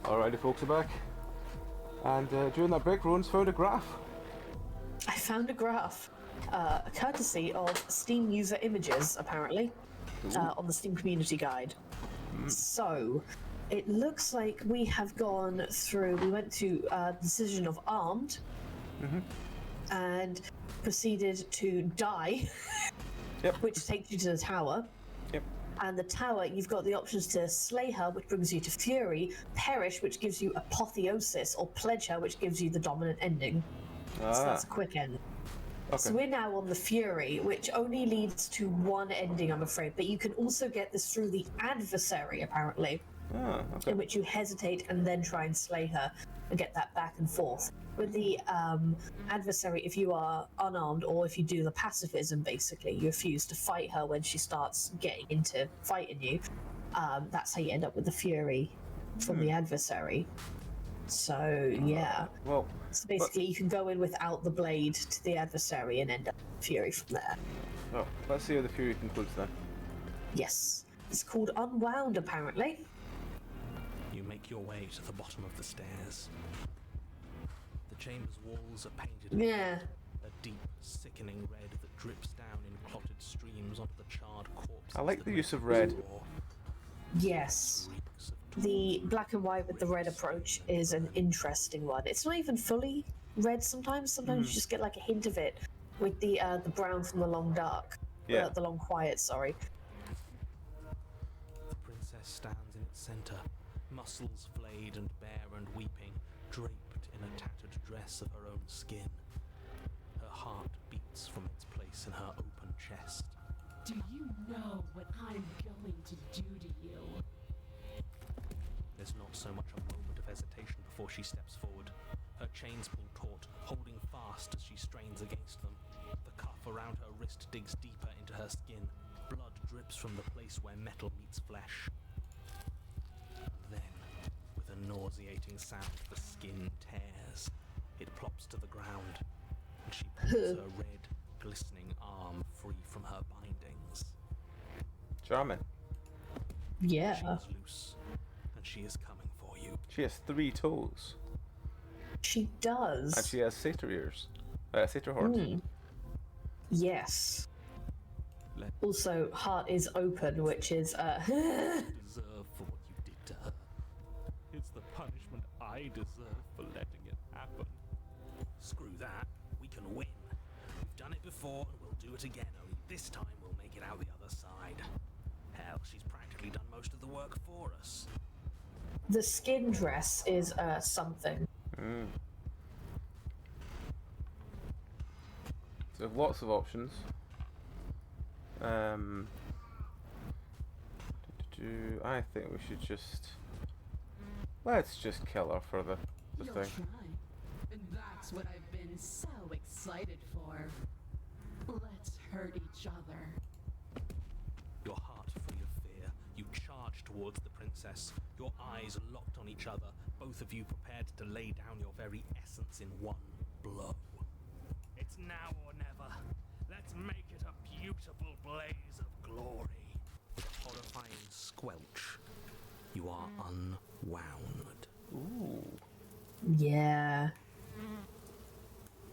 Alrighty, folks, are back. And during that break, Rowan's found a graph. I found a graph, courtesy of Steam user images, apparently, on the Steam community guide. So, it looks like we have gone through, we went to Decision of Armed, and proceeded to die, which takes you to the tower. And the tower, you've got the options to slay her, which brings you to Fury, Perish, which gives you Apotheosis, or Pledge her, which gives you the dominant ending. So that's a quick end. Okay. So we're now on the Fury, which only leads to one ending, I'm afraid. But you can also get this through the Adversary, apparently, in which you hesitate and then try and slay her and get that back and forth. With the Adversary, if you are unarmed or if you do the pacifism, basically, you refuse to fight her when she starts getting into fighting you. That's how you end up with the Fury from the Adversary. So, yeah. Well, so basically, you can go in without the blade to the Adversary and end up with Fury from there. Oh, let's see how the Fury concludes then. Yes. It's called Unwound, apparently. You make your way to the bottom of the stairs. The chamber's walls are painted a deep, sickening red that drips down in clotted streams onto the charred corpses. I like the use of red. Yes. The black and white with the red approach is an interesting one. It's not even fully red sometimes. Sometimes you just get like a hint of it with the brown from the long dark. The long quiet, sorry. The princess stands in its center, muscles flayed and bare and weeping, draped in a tattered dress of her own skin. Her heart beats from its place in her open chest. Do you know what I'm going to do to you? There's not so much a moment of hesitation before she steps forward. Her chains pull taut, holding fast as she strains against them. The cuff around her wrist digs deeper into her skin. Blood drips from the place where metal meets flesh. And then, with a nauseating sound, the skin tears. It plops to the ground, and she pulls her red, glistening arm free from her bindings. Charming. Yeah. She is loose, and she is coming for you. She has 3 toes. She does. And she has satyr ears. Satyr horns. Yes. Also, heart is open, which is Deserve for what you I deserve for letting it happen. Screw that. We can win. We've done it before, and we'll do it again, only this time we'll make it out the other side. Hell, she's practically done most of the work for us. The skin dress is something. So lots of options. I think we should let's just kill her for the You'll thing. try. And that's what I've been so excited for. Let's hurt each other. Your heart free of fear, you charge towards the princess, your eyes locked on each other, both of you prepared to lay down your very essence in one blow. It's now or never. Let's make it a beautiful blaze of glory. With a horrifying squelch, you are unwound. Ooh. Yeah.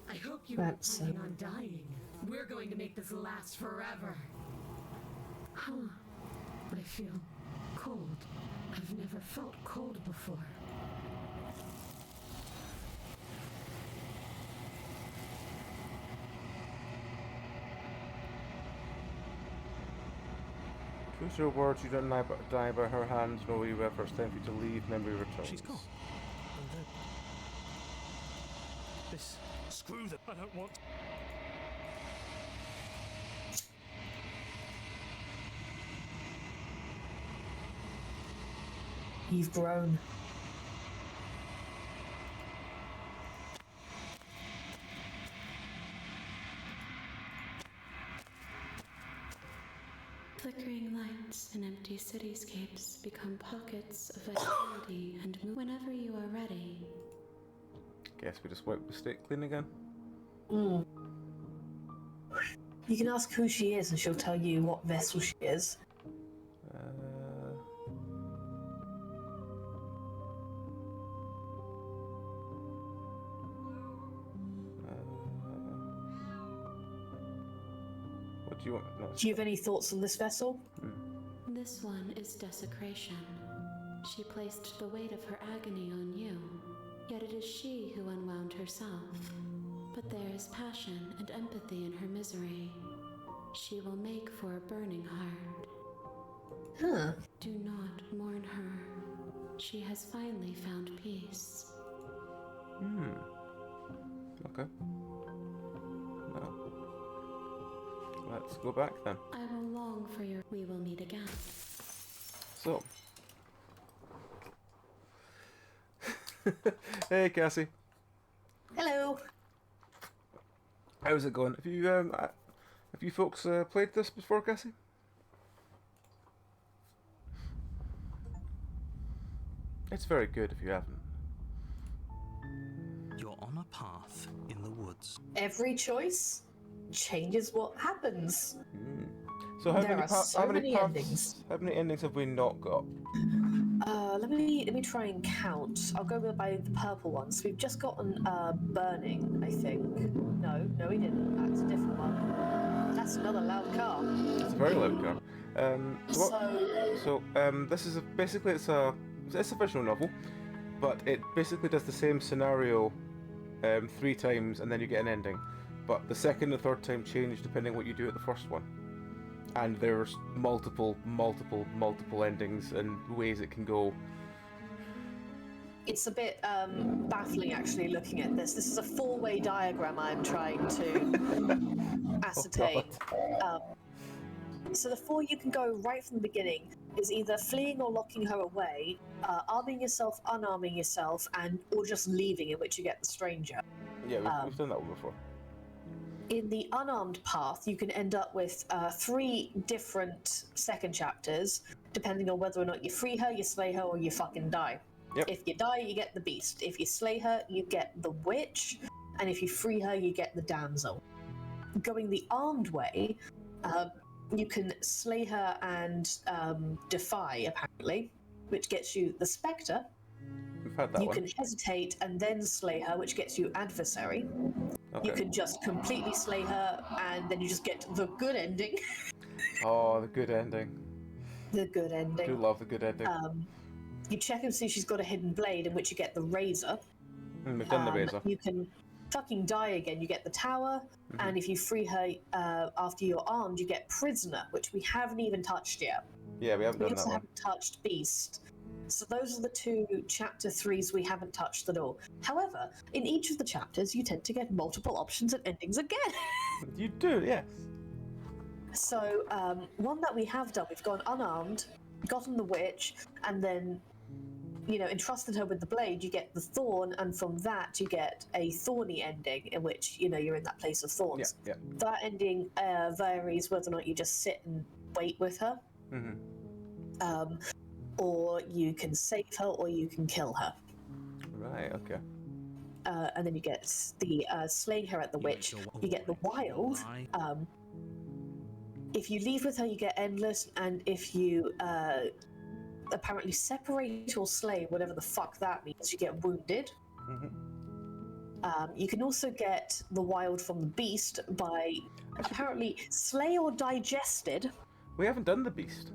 I hope you That's, plan on dying. We're going to make this last forever. Huh. I feel cold. I've never felt cold before. Choose your words, you don't die by her hands, nor will you ever. It's time for you to leave, memory returns. She's gone. And then... This... Screw that. I don't want... You've grown. Flickering lights and empty cityscapes become pockets of vitality and whenever you are ready. Guess we just wipe the slate clean again. You can ask who she is and she'll tell you what vessel she is. What do you want? No. Do you have any thoughts on this vessel? This one is desecration. She placed the weight of her agony on you, yet it is she who unwound herself. But there is passion and empathy in her misery. She will make for a burning heart. Huh. Do not mourn her. She has finally found peace. Okay. Well, let's go back then. I will long for your... We will meet again. So. Hey, Cassie. Hello. How's it going? Have you folks played this before, Cassie? It's very good if you haven't. You're on a path in the woods. Every choice changes what happens. So how There many, are so many paths? endings. How many endings have we not got? Let me try and count. I'll go by the purple ones. We've just gotten burning, I think. No, we didn't. That's a different one. That's another loud car. It's a very loud car. This is basically it's a visual novel, but it basically does the same scenario 3 times, and then you get an ending. But the second and third time change depending what you do at the first one. And there's multiple endings and ways it can go. It's a bit baffling actually looking at this. This is a 4-way diagram I'm trying to ascertain. So the 4 you can go right from the beginning is either fleeing or locking her away, arming yourself, unarming yourself, or just leaving, in which you get the stranger. Yeah, we've done that one before. In the unarmed path, you can end up with 3 different second chapters, depending on whether or not you free her, you slay her, or you fucking die. Yep. If you die, you get the beast. If you slay her, you get the witch, and if you free her, you get the damsel. Going the armed way, you can slay her and defy, apparently, which gets you the spectre. We've had that You one. can hesitate and then slay her, which gets you adversary. Okay. You can just completely slay her, and then you just get the good ending. Oh, the good ending. The good I ending. do love the good ending. You check and see she's got a hidden blade, in which you get the razor. We've done the razor. You can fucking die again. You get the tower, and if you free her after you're armed, you get prisoner, which we haven't even touched yet. Yeah, we haven't We done that also one. haven't touched beast. So those are the 2 chapter 3s we haven't touched at all. However, in each of the chapters, you tend to get multiple options and endings again. You do, yes. So one that we have done, we've gone unarmed, gotten the witch, and then entrusted her with the blade. You get the thorn, and from that you get a thorny ending, in which you're in that place of thorns. Yeah. That ending varies whether or not you just sit and wait with her, or you can save her, or you can kill her. Right. Okay. And then you get the slaying her at the witch. You get the wild. If you leave with her, you get endless, and if you apparently separate or slay, whatever the fuck that means, you get wounded. You can also get the wild from the beast by apparently slay or digested. We haven't done the beast.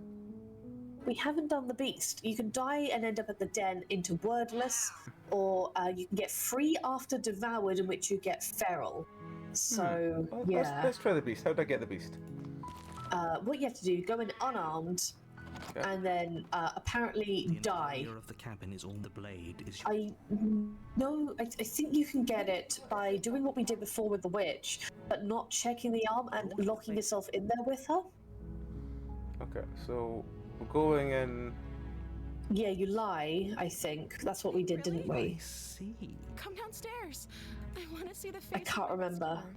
We haven't done the beast. You can die and end up at the den into wordless, or you can get free after devoured, in which you get feral. So Well, yeah, let's try the beast. How do I get the beast? what you have to do, go in unarmed, and then apparently die. The of the cabin is all the blade is. I think you can get it by doing what we did before with the witch, but not checking the arm and locking yourself in there with her. Okay, so we're going in. Yeah, you lie, I think. That's what we did, didn't I we? see. Come downstairs. I want to see the face. I can't of my remember. rescuer.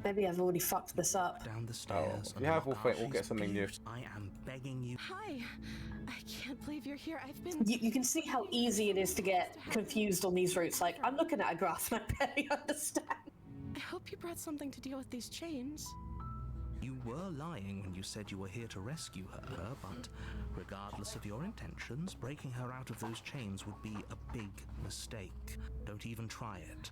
Maybe I've already fucked this up. Down the stairs. if you have, we'll get something new. I am begging you. Hi. I can't believe you're here. I've been. You can see how easy it is to get confused on these routes. Like, I'm looking at a graph and I barely understand. I hope you brought something to deal with these chains. You were lying when you said you were here to rescue her, but regardless of your intentions, breaking her out of those chains would be a big mistake. Don't even try it.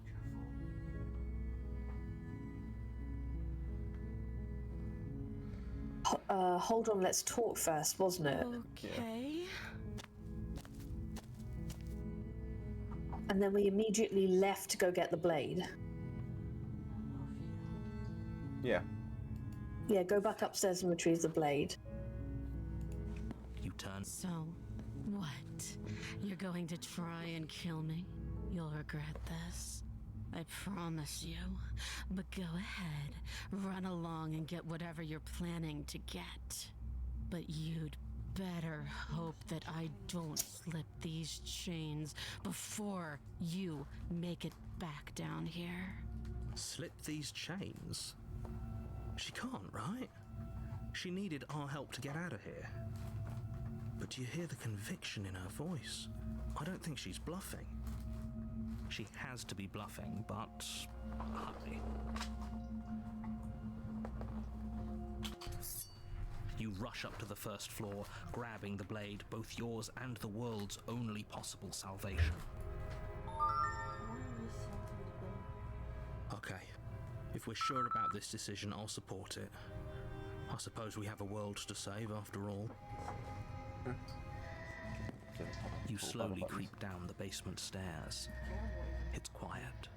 Hold on, let's talk first, wasn't it? Okay. And then we immediately left to go get the blade. Yeah. Yeah, go back upstairs and retrieve the blade. You turn. So, what? You're going to try and kill me? You'll regret this. I promise you. But go ahead, run along and get whatever you're planning to get. But you'd better hope that I don't slip these chains before you make it back down here. Slip these chains? She can't, right? She needed our help to get out of here. But do you hear the conviction in her voice? I don't think she's bluffing. She has to be bluffing, but hardly. You rush up to the first floor, grabbing the blade, both yours and the world's only possible salvation. Okay. If we're sure about this decision, I'll support it. I suppose we have a world to save after all. You slowly creep down the basement stairs. It's quiet.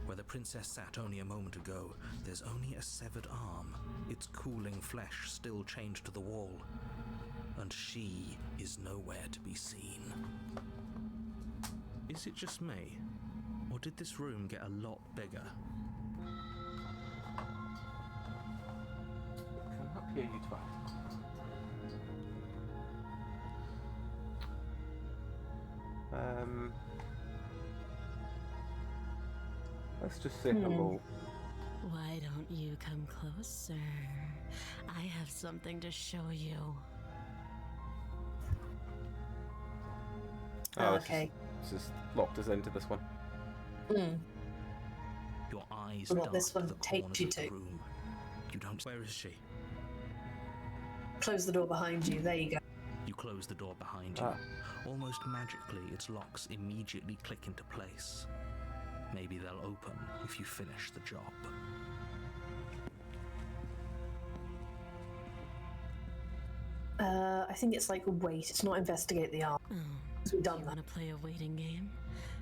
Where the princess sat only a moment ago, there's only a severed arm, its cooling flesh still chained to the wall. And she is nowhere to be seen. Is it just me? Or did this room get a lot bigger? Come up here, you twat. Let's just say hello. Why don't you come closer? I have something to show you. Oh, Okay. This is locked us into this one. Your eyes What dart this one to the takes corners you of the to. room. You don't. Where is she? Close the door behind you. There you go. You close the door behind you. Almost magically, its locks immediately click into place. Maybe they'll open if you finish the job. I think it's like wait. It's not investigate the arm. Oh, We've done you that. want to play a waiting game?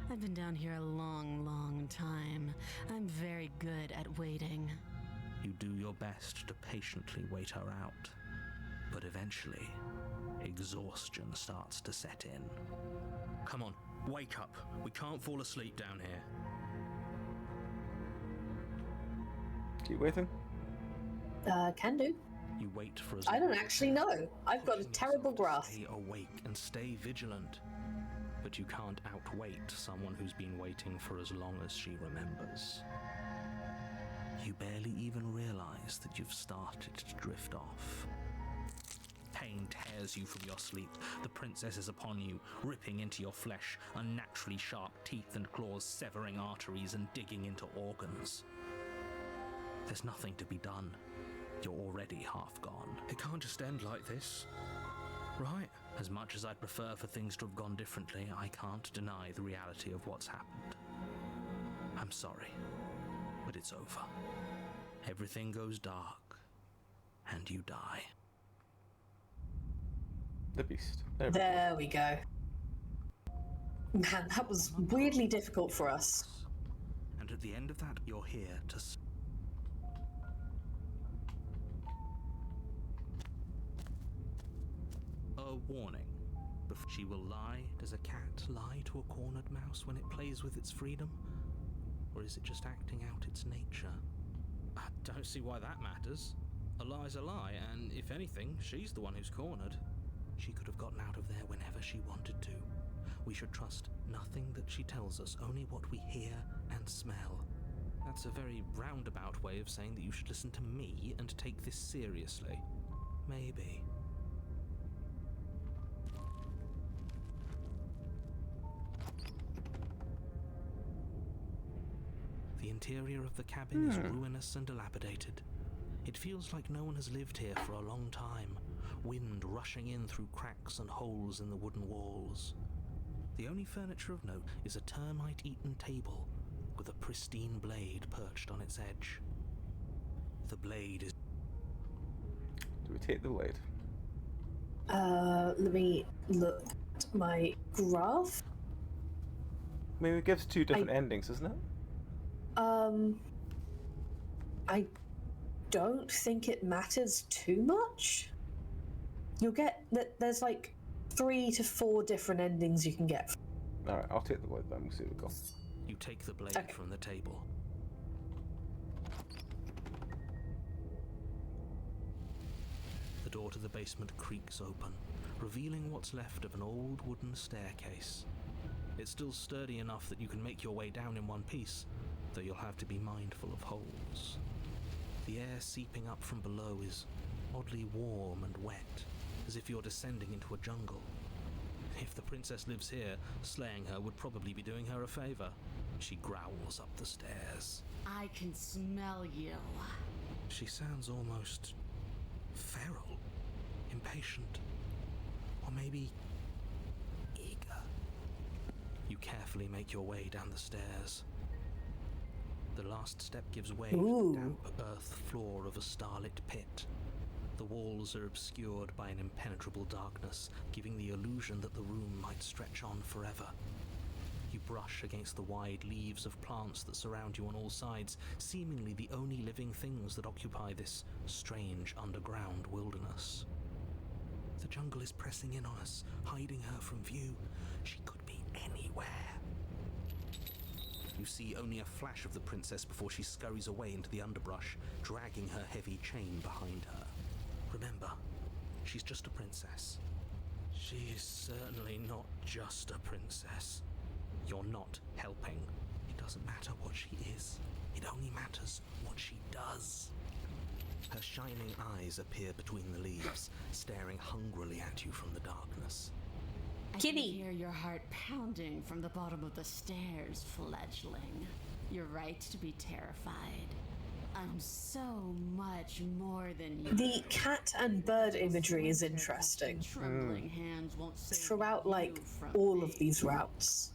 I've been down here a long, long time. I'm very good at waiting. You do your best to patiently wait her out, but eventually, exhaustion starts to set in. Come on, wake up. We can't fall asleep down here. Keep waiting. Can do. You wait for as I long don't as actually you can, know. I've got a pushing terrible yourself to grasp. Stay awake and stay vigilant. But you can't outwait someone who's been waiting for as long as she remembers. You barely even realize that you've started to drift off. Pain tears you from your sleep. The princess is upon you, ripping into your flesh, unnaturally sharp teeth and claws severing arteries and digging into organs. There's nothing to be done. You're already half gone. It can't just end like this, right? As much as I'd prefer for things to have gone differently, I can't deny the reality of what's happened. I'm sorry, but it's over. Everything goes dark, and you die. The beast. There we go. There we go. Man, that was weirdly difficult for us. And at the end of that, you're here to... A warning. She will lie. Does a cat lie to a cornered mouse when it plays with its freedom? Or is it just acting out its nature? I don't see why that matters. A lie's a lie, and if anything, she's the one who's cornered. She could have gotten out of there whenever she wanted to. We should trust nothing that she tells us, only what we hear and smell. That's a very roundabout way of saying that you should listen to me and take this seriously. Maybe. The interior of the cabin is ruinous and dilapidated. It feels like no one has lived here for a long time, wind rushing in through cracks and holes in the wooden walls. The only furniture of note is a termite-eaten table with a pristine blade perched on its edge. The blade is... Do we take the blade? Let me look at my graph. I mean, it gives two different endings, isn't it? I don't think it matters too much. You'll get that there's like 3 to 4 different endings you can get. Alright, I'll take the blade then, we'll see what we got. You take the blade from the table. The door to the basement creaks open, revealing what's left of an old wooden staircase. It's still sturdy enough that you can make your way down in one piece, though you'll have to be mindful of holes. The air seeping up from below is oddly warm and wet, as if you're descending into a jungle. If the princess lives here, slaying her would probably be doing her a favor. She growls up the stairs. I can smell you. She sounds almost feral, impatient, or maybe eager. You carefully make your way down the stairs. The last step gives way to the damp earth floor of a starlit pit. The walls are obscured by an impenetrable darkness, giving the illusion that the room might stretch on forever. You brush against the wide leaves of plants that surround you on all sides, seemingly the only living things that occupy this strange underground wilderness. The jungle is pressing in on us, hiding her from view. She could be anywhere. You see only a flash of the princess before she scurries away into the underbrush, dragging her heavy chain behind her. Remember, she's just a princess. She is certainly not just a princess. You're not helping. It doesn't matter what she is. It only matters what she does. Her shining eyes appear between the leaves, staring hungrily at you from the darkness. I can hear your heart pounding from the bottom of the stairs, fledgling. You're right to be terrified. I'm so much more than you. The cat and bird imagery is interesting. Trembling hands won't save Throughout, you like, from all me. of these routes.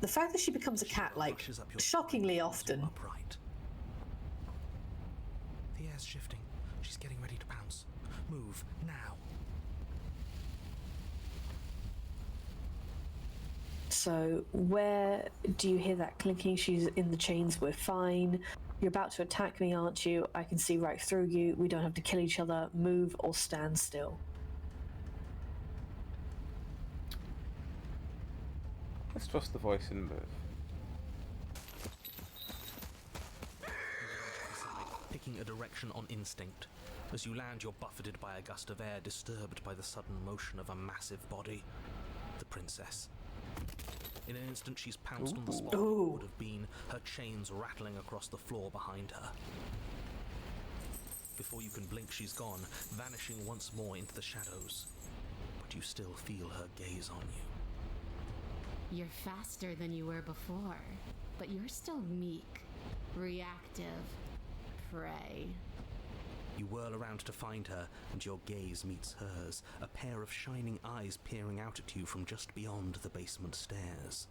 The fact that she becomes a cat, like, Brushes up your shockingly spine, often. upright. The air's shifting. She's getting ready to pounce. Move, now. So where do you hear that clinking? She's in the chains, we're fine. You're about to attack me, aren't you? I can see right through you. We don't have to kill each other. Move or stand still. Let's trust the voice and move. Picking a direction on instinct. As you land, you're buffeted by a gust of air, disturbed by the sudden motion of a massive body. The princess. In an instant, she's pounced on the spot where it would have been, her chains rattling across the floor behind her. Before you can blink, she's gone, vanishing once more into the shadows. But you still feel her gaze on you. You're faster than you were before, but you're still meek, reactive, prey. You whirl around to find her, and your gaze meets hers, a pair of shining eyes peering out at you from just beyond the basement stairs.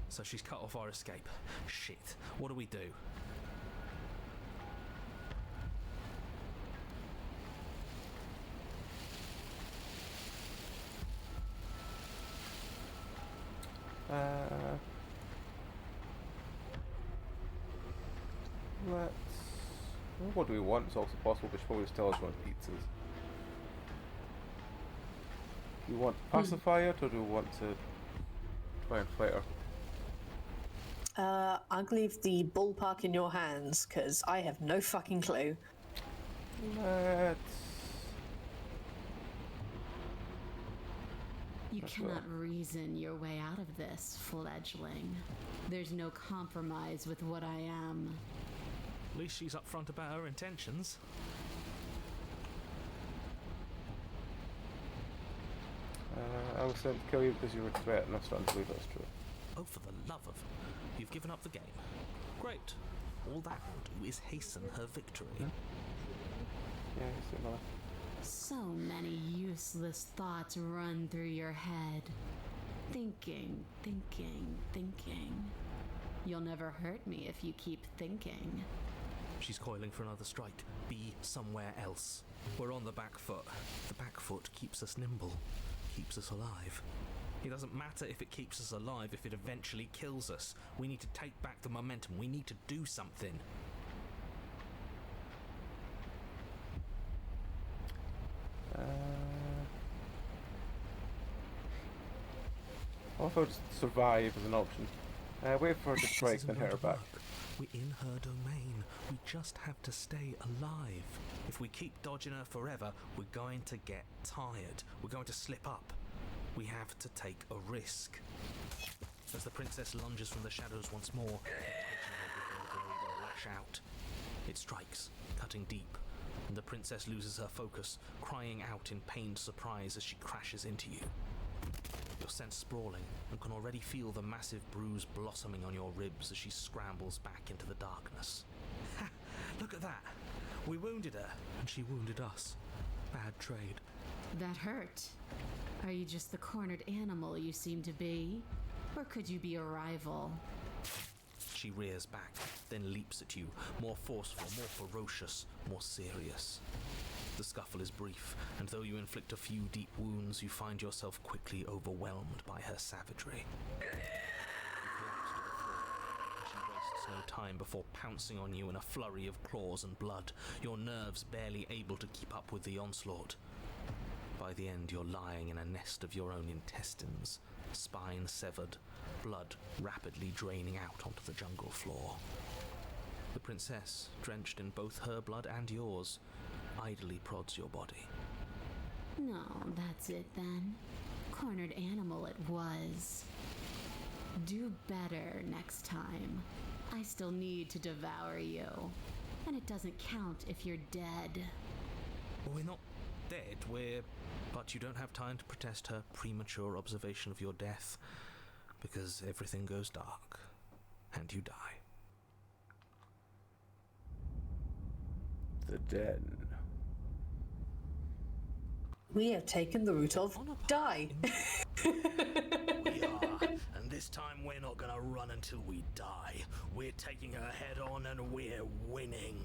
So she's cut off our escape. Shit, what do we do? What do we want? It's also possible, but she probably just tell us we want pizzas. Do we want to pacify it, or do we want to try and fight her? I'll leave the ballpark in your hands, because I have no fucking clue. You cannot reason your way out of this, fledgling. There's no compromise with what I am. At least she's upfront about her intentions. I was sent to kill you because you were a threat, and I'm starting to believe that's true. Oh, for the love of... You've given up the game. Great. All that will do is hasten her victory. Yeah, you see that. So many useless thoughts run through your head. Thinking, thinking, thinking. You'll never hurt me if you keep thinking. She's coiling for another strike. Be somewhere else. We're on the back foot. The back foot keeps us nimble, keeps us alive. It doesn't matter if it keeps us alive if it eventually kills us. We need to take back the momentum. We need to do something. What if I just survive as an option? Wait for her to strike, then hit her back. We're in her domain. We just have to stay alive. If we keep dodging her forever, we're going to get tired. We're going to slip up. We have to take a risk. As the princess lunges from the shadows once more, will lash out. It strikes, cutting deep, and the princess loses her focus, crying out in pained surprise as she crashes into you. You're sent sprawling and can already feel the massive bruise blossoming on your ribs as she scrambles back into the darkness. Ha! Look at that! We wounded her, and she wounded us. Bad trade. That hurt. Are you just the cornered animal you seem to be? Or could you be a rival? She rears back, then leaps at you, more forceful, more ferocious, more serious. The scuffle is brief, and though you inflict a few deep wounds, you find yourself quickly overwhelmed by her savagery. You collapse to the floor. She wastes no time before pouncing on you in a flurry of claws and blood, your nerves barely able to keep up with the onslaught. By the end, you're lying in a nest of your own intestines, spine severed, blood rapidly draining out onto the jungle floor. The princess, drenched in both her blood and yours, idly prods your body. No, that's it then. Cornered animal it was. Do better next time. I still need to devour you. And it doesn't count if you're dead. Well, we're not dead, but you don't have time to protest her premature observation of your death, because everything goes dark, and you die. The den. We have taken the route of die. We are, and this time we're not gonna run until we die. We're taking her head on and we're winning.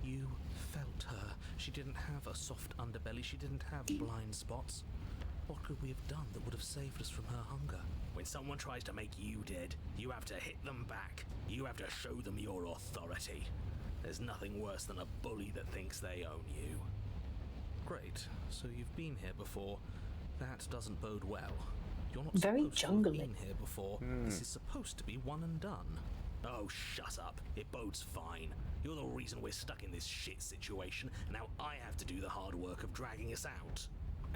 You felt her. She didn't have a soft underbelly. She didn't have blind spots. What could we have done that would have saved us from her hunger? When someone tries to make you dead, you have to hit them back. You have to show them your authority. There's nothing worse than a bully that thinks they own you. Great, so you've been here before. That doesn't bode well. You're not Very supposed to have jungly. been here before. This is supposed to be one and done. Oh, shut up. It bodes fine. You're the reason we're stuck in this shit situation, and now I have to do the hard work of dragging us out.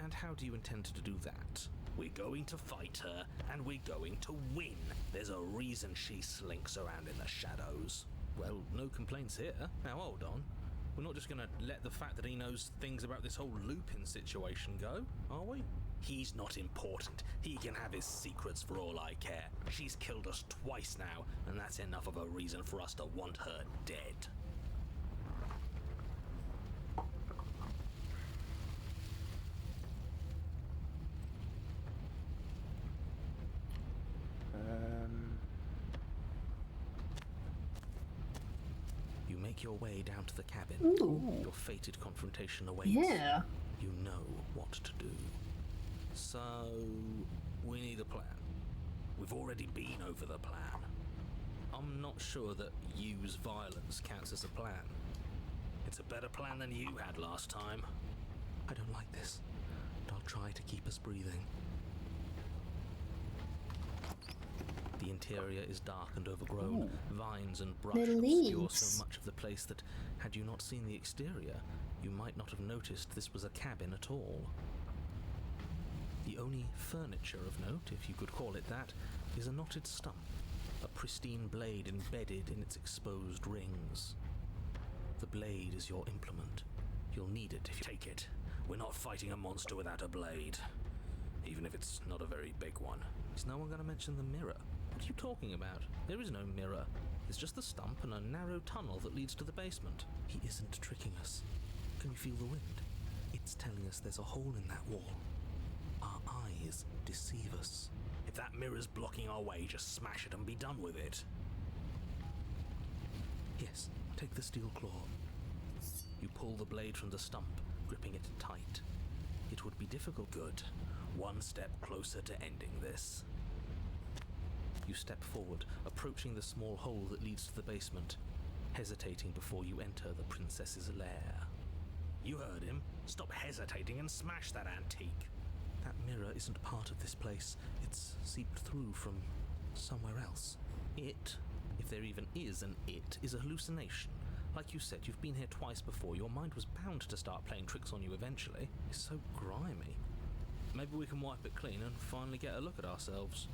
And how do you intend to do that? We're going to fight her, and we're going to win. There's a reason she slinks around in the shadows. Well, no complaints here. Now hold on. We're not just gonna let the fact that he knows things about this whole Lupin situation go, are we? He's not important. He can have his secrets for all I care. She's killed us twice now, and that's enough of a reason for us to want her dead. You make your way down to the cabin. Ooh. Your fated confrontation awaits. Yeah. You know what to do. So, we need a plan. We've already been over the plan. I'm not sure that use violence counts as a plan. It's a better plan than you had last time. I don't like this, but I'll try to keep us breathing. The interior is dark and overgrown. Vines and brush The obscure leaves. so much of the place that, had you not seen the exterior, you might not have noticed this was a cabin at all. The only furniture of note, if you could call it that, is a knotted stump, a pristine blade embedded in its exposed rings. The blade is your implement. You'll need it if you Take it. We're not fighting a monster without a blade. Even if it's not a very big one. Is no one going to mention the mirror? What are you talking about? There is no mirror. It's just the stump and a narrow tunnel that leads to the basement. He isn't tricking us. Can you feel the wind? It's telling us there's a hole in that wall. Our eyes deceive us. If that mirror's blocking our way, just smash it and be done with it. Yes, take the steel claw. You pull the blade from the stump, gripping it tight. It would be difficult. Good. One step closer to ending this. You step forward, approaching the small hole that leads to the basement, hesitating before you enter the princess's lair. You heard him. Stop hesitating and smash that antique. That mirror isn't part of this place. It's seeped through from somewhere else. It, if there even is an it, is a hallucination. Like you said, you've been here twice before. Your mind was bound to start playing tricks on you eventually. It's so grimy. Maybe we can wipe it clean and finally get a look at ourselves.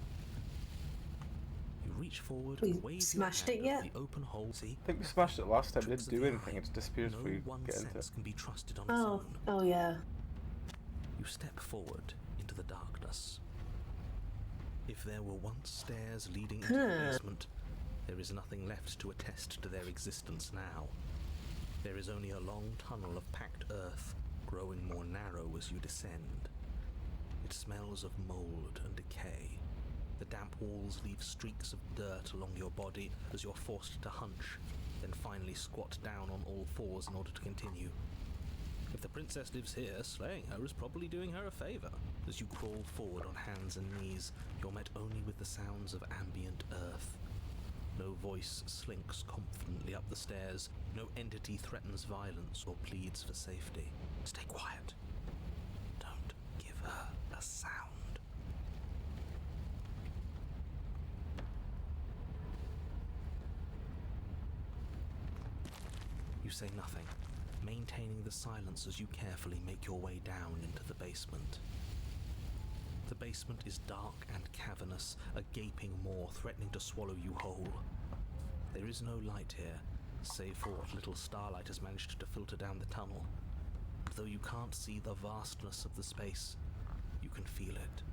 You reach forward We and wave smashed your it hand over yet? the open hole. See? I think we smashed it last time. It Tricks didn't of do the anything. eye. It just disappears No before you one get into sense it. can be trusted on its Oh. own. Oh yeah. You step forward into the darkness. If there were once stairs leading into the basement, there is nothing left to attest to their existence now. There is only a long tunnel of packed earth, growing more narrow as you descend. It smells of mold and decay. The damp walls leave streaks of dirt along your body as you're forced to hunch, then finally squat down on all fours in order to continue. If the princess lives here, slaying her is probably doing her a favor. As you crawl forward on hands and knees, you're met only with the sounds of ambient earth. No voice slinks confidently up the stairs. No entity threatens violence or pleads for safety. Stay quiet. Don't give her a sound. You say nothing, maintaining the silence as you carefully make your way down into the basement. The basement is dark and cavernous, a gaping maw threatening to swallow you whole. There is no light here, save for what little starlight has managed to filter down the tunnel. And though you can't see the vastness of the space, you can feel it.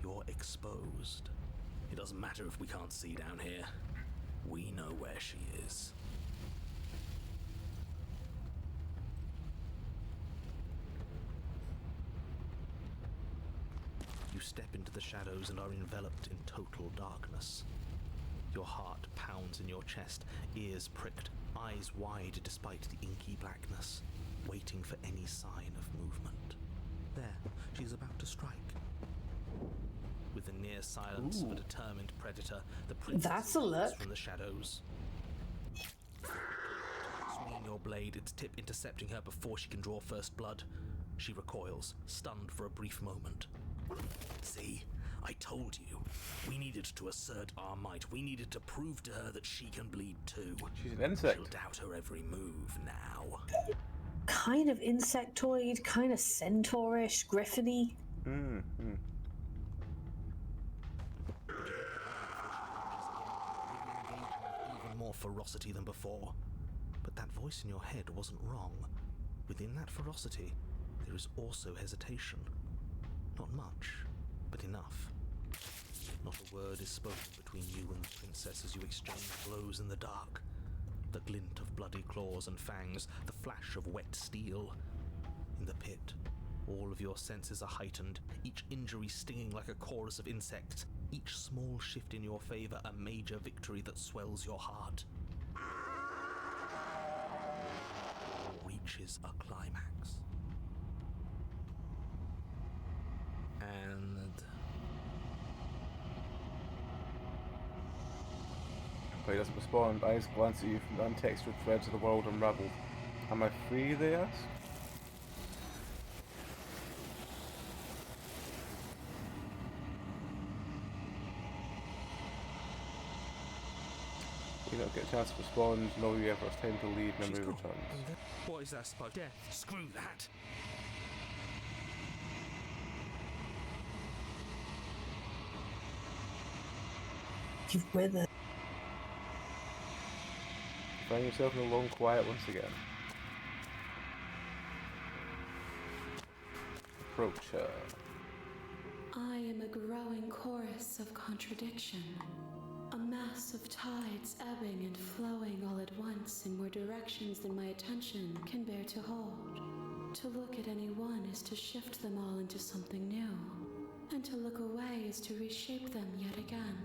You're exposed. It doesn't matter if we can't see down here. We know where she is. You step into the shadows and are enveloped in total darkness. Your heart pounds in your chest, ears pricked, eyes wide despite the inky blackness, waiting for any sign of movement. There, she is about to strike. With the near silence of a determined predator, the princess That's a look. from the shadows. Swinging your blade, its tip intercepting her before she can draw first blood. She recoils, stunned for a brief moment. See, I told you. We needed to assert our might. We needed to prove to her that she can bleed too. She's an insect. She'll doubt her every move now. Kind of insectoid, kind of centaurish, griffiny. Even more ferocity than before. But that voice in your head wasn't wrong. Within that ferocity, there is also hesitation. Not much, but enough. Not a word is spoken between you and the princess as you exchange blows in the dark. The glint of bloody claws and fangs, the flash of wet steel. In the pit, all of your senses are heightened, each injury stinging like a chorus of insects, each small shift in your favor a major victory that swells your heart. Reaches a climax. And Play doesn't respond. Eyes glance at you from the untextured threads of the world unraveled. Am I free, they ask? You don't get a chance to respond, no you ever have time to leave, memory returns. what is that about death? Screw that! You've withered. Find yourself in a long quiet once again. Approach her. I am a growing chorus of contradiction. A mass of tides ebbing and flowing all at once in more directions than my attention can bear to hold. To look at any one is to shift them all into something new, and to look away is to reshape them yet again.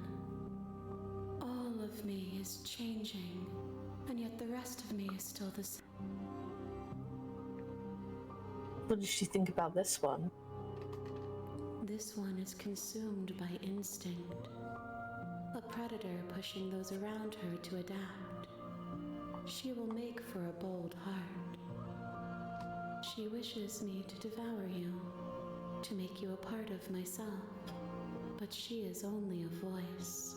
All of me is changing, and yet the rest of me is still the same. What does she think about this one? This one is consumed by instinct. A predator pushing those around her to adapt. She will make for a bold heart. She wishes me to devour you, to make you a part of myself. But she is only a voice.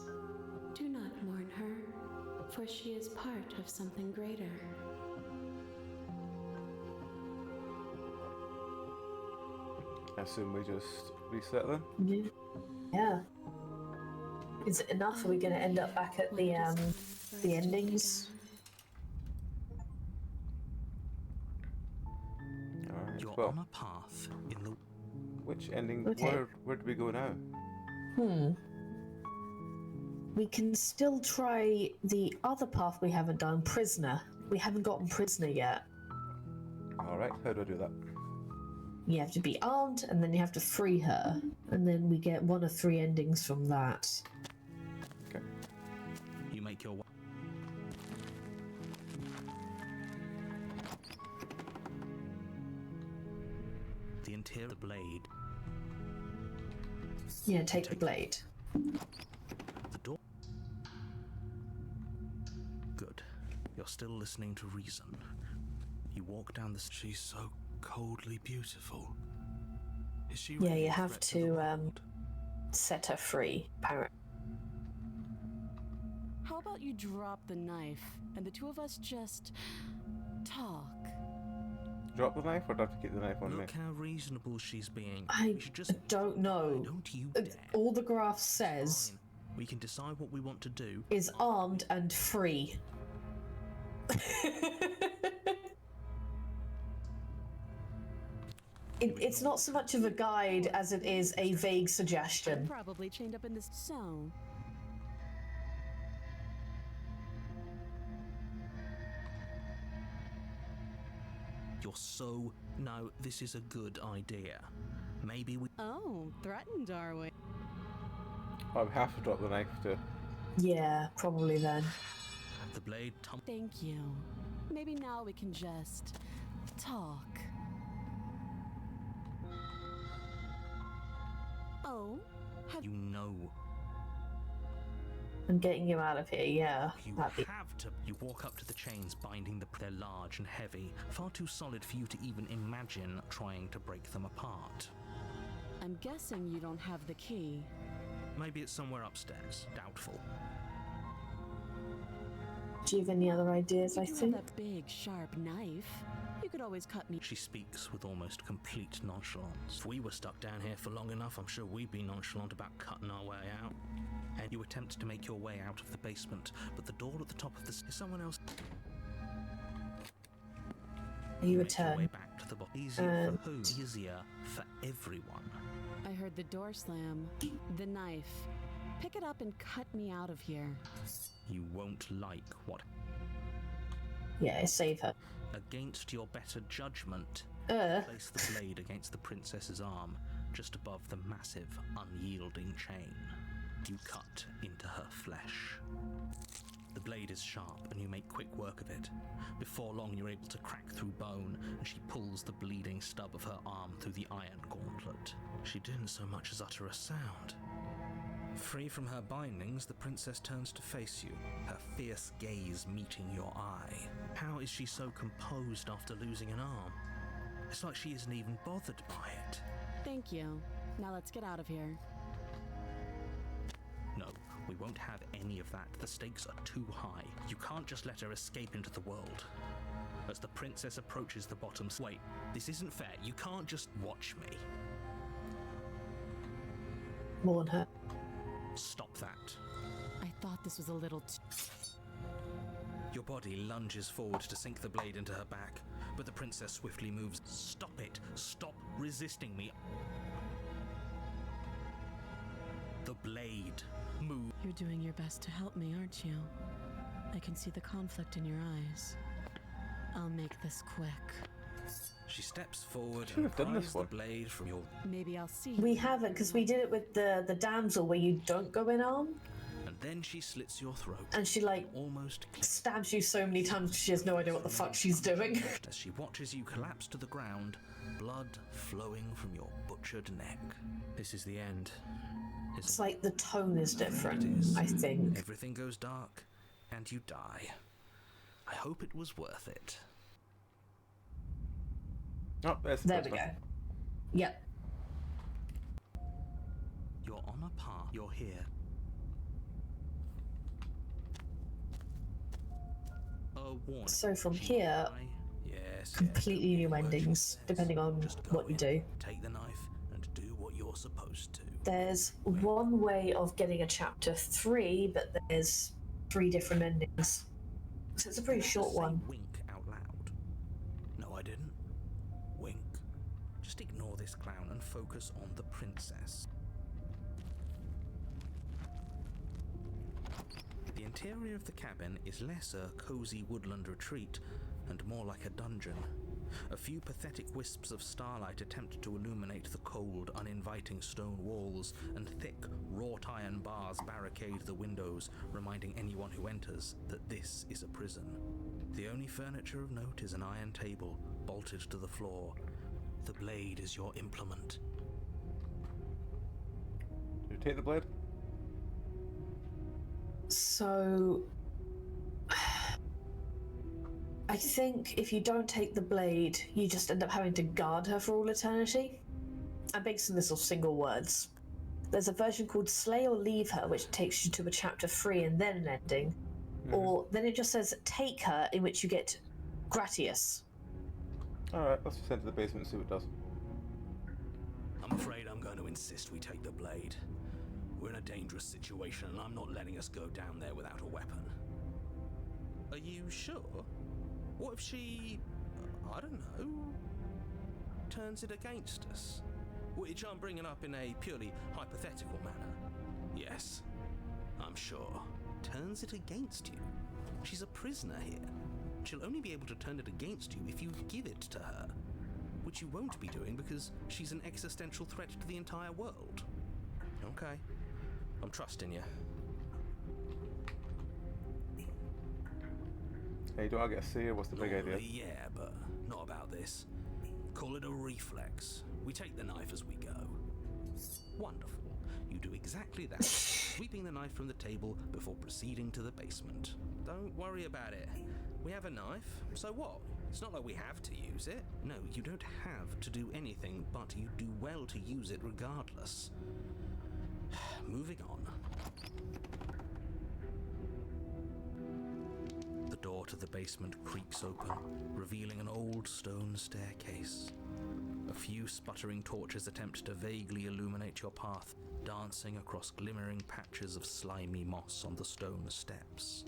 Do not mourn her, for she is part of something greater. I assume we just reset then? Yeah. Is it enough? Are we going to end up back at the endings? Alright, You're well, on a path in the... which ending? Okay. Where do we go now? We can still try the other path we haven't done, Prisoner. We haven't gotten Prisoner yet. Alright, how do I do that? You have to be armed, and then you have to free her. And then we get one of 3 endings from that. Okay. You make your way. The interior of the blade. Yeah, take the blade. The door. Good. You're still listening to reason. You walk down the... She's so coldly beautiful. Is she Yeah, really you a have threat to, the world? Set her free, apparently. How about you drop the knife and the two of us just talk? Drop the knife or do I have to keep the knife on me? Look how reasonable she's being. I We should just... don't know. Don't you dare. All the graph says Fine. We can decide what we want to do. is armed and free. It's not so much of a guide as it is a vague suggestion. Probably chained up in this zone. You're so... No, this is a good idea. Maybe we... Oh, threatened, are we? Oh, we have to drop the knife to... Yeah, probably then. The blade Thank you. Maybe now we can just talk. Oh, You know. I'm getting you out of here, yeah. You That'd be... have to. You walk up to the chains binding they're large and heavy, far too solid for you to even imagine trying to break them apart. I'm guessing you don't have the key. Maybe it's somewhere upstairs. Doubtful. Do you have any other ideas, I You have think? that big, sharp knife. You could always cut me. She speaks with almost complete nonchalance. If we were stuck down here for long enough, I'm sure we'd be nonchalant about cutting our way out. And you attempt to make your way out of the basement, but the door at the top of the... Is someone else... You make your way return. back to the bottom. Easier for who? Easier for everyone. I heard the door slam. The knife. Pick it up and cut me out of here. You won't like what... Yeah, save her. Against your better judgment, place the blade against the princess's arm, just above the massive, unyielding chain. You cut into her flesh. The blade is sharp, and you make quick work of it. Before long, you're able to crack through bone, and she pulls the bleeding stub of her arm through the iron gauntlet. She didn't so much as utter a sound. Free from her bindings, the princess turns to face you, her fierce gaze meeting your eye. How is she so composed after losing an arm? It's like she isn't even bothered by it. Thank you. Now let's get out of here. No, we won't have any of that. The stakes are too high. You can't just let her escape into the world. As the princess approaches the bottom... Wait, this isn't fair. You can't just watch me. Warn her. Stop that. I thought this was a little Your body lunges forward to sink the blade into her back, but the princess swiftly moves. Stop it! Stop resisting me! The blade. Move. You're doing your best to help me, aren't you? I can see the conflict in your eyes. I'll make this quick. She steps forward Should and have done this pries the one. blade from your... Maybe I'll see. We haven't, because we did it with the damsel where you don't go in arm, And then she slits your throat. and she like Almost clean. stabs you so many times she has no idea what the fuck she's doing. As she watches you collapse to the ground, blood flowing from your butchered neck. This is the end. It's like the tone is different, It is. I think. Everything goes dark, and you die. I hope it was worth it. Oh, there's the There we first go. one. Yep. You're on a path. You're here. A warning. So from here, Yes, completely new endings, depending on Just go what you in, do. Take the knife and do what you're supposed to. There's one way of getting a chapter 3, but there's 3 different endings. So it's a pretty short Say one. wink out loud. No, I didn't. Wink. Just ignore this clown and focus on the princess. The interior of the cabin is less a cozy woodland retreat and more like a dungeon. A few pathetic wisps of starlight attempt to illuminate the cold, uninviting stone walls, and thick, wrought iron bars barricade the windows, reminding anyone who enters that this is a prison. The only furniture of note is an iron table, bolted to the floor. The blade is your implement. Do you take the blade? So I think if you don't take the blade, you just end up having to guard her for all eternity. I'm basing this off single words. There's a version called Slay or Leave Her, which takes you to a chapter 3 and then an ending. Or then it just says Take Her, in which you get Gratius. Alright, let's just enter the basement and see what it does. I'm afraid I'm going to insist we take the blade. We're in a dangerous situation, and I'm not letting us go down there without a weapon. Are you sure? What if she, I don't know, turns it against us? Which I'm bringing up in a purely hypothetical manner. Yes, I'm sure. Turns it against you? She's a prisoner here. She'll only be able to turn it against you if you give it to her. Which you won't be doing because she's an existential threat to the entire world. Okay. I'm trusting you. Hey, do I get a say or what's the big idea? Normally, yeah, but not about this. Call it a reflex. We take the knife as we go. Wonderful. you do exactly that, sweeping the knife from the table before proceeding to the basement. Don't worry about it. We have a knife, so what? It's not like we have to use it. No, you don't have to do anything, but you do well to use it regardless. Moving on. The door to the basement creaks open, revealing an old stone staircase. A few sputtering torches attempt to vaguely illuminate your path, dancing across glimmering patches of slimy moss on the stone steps.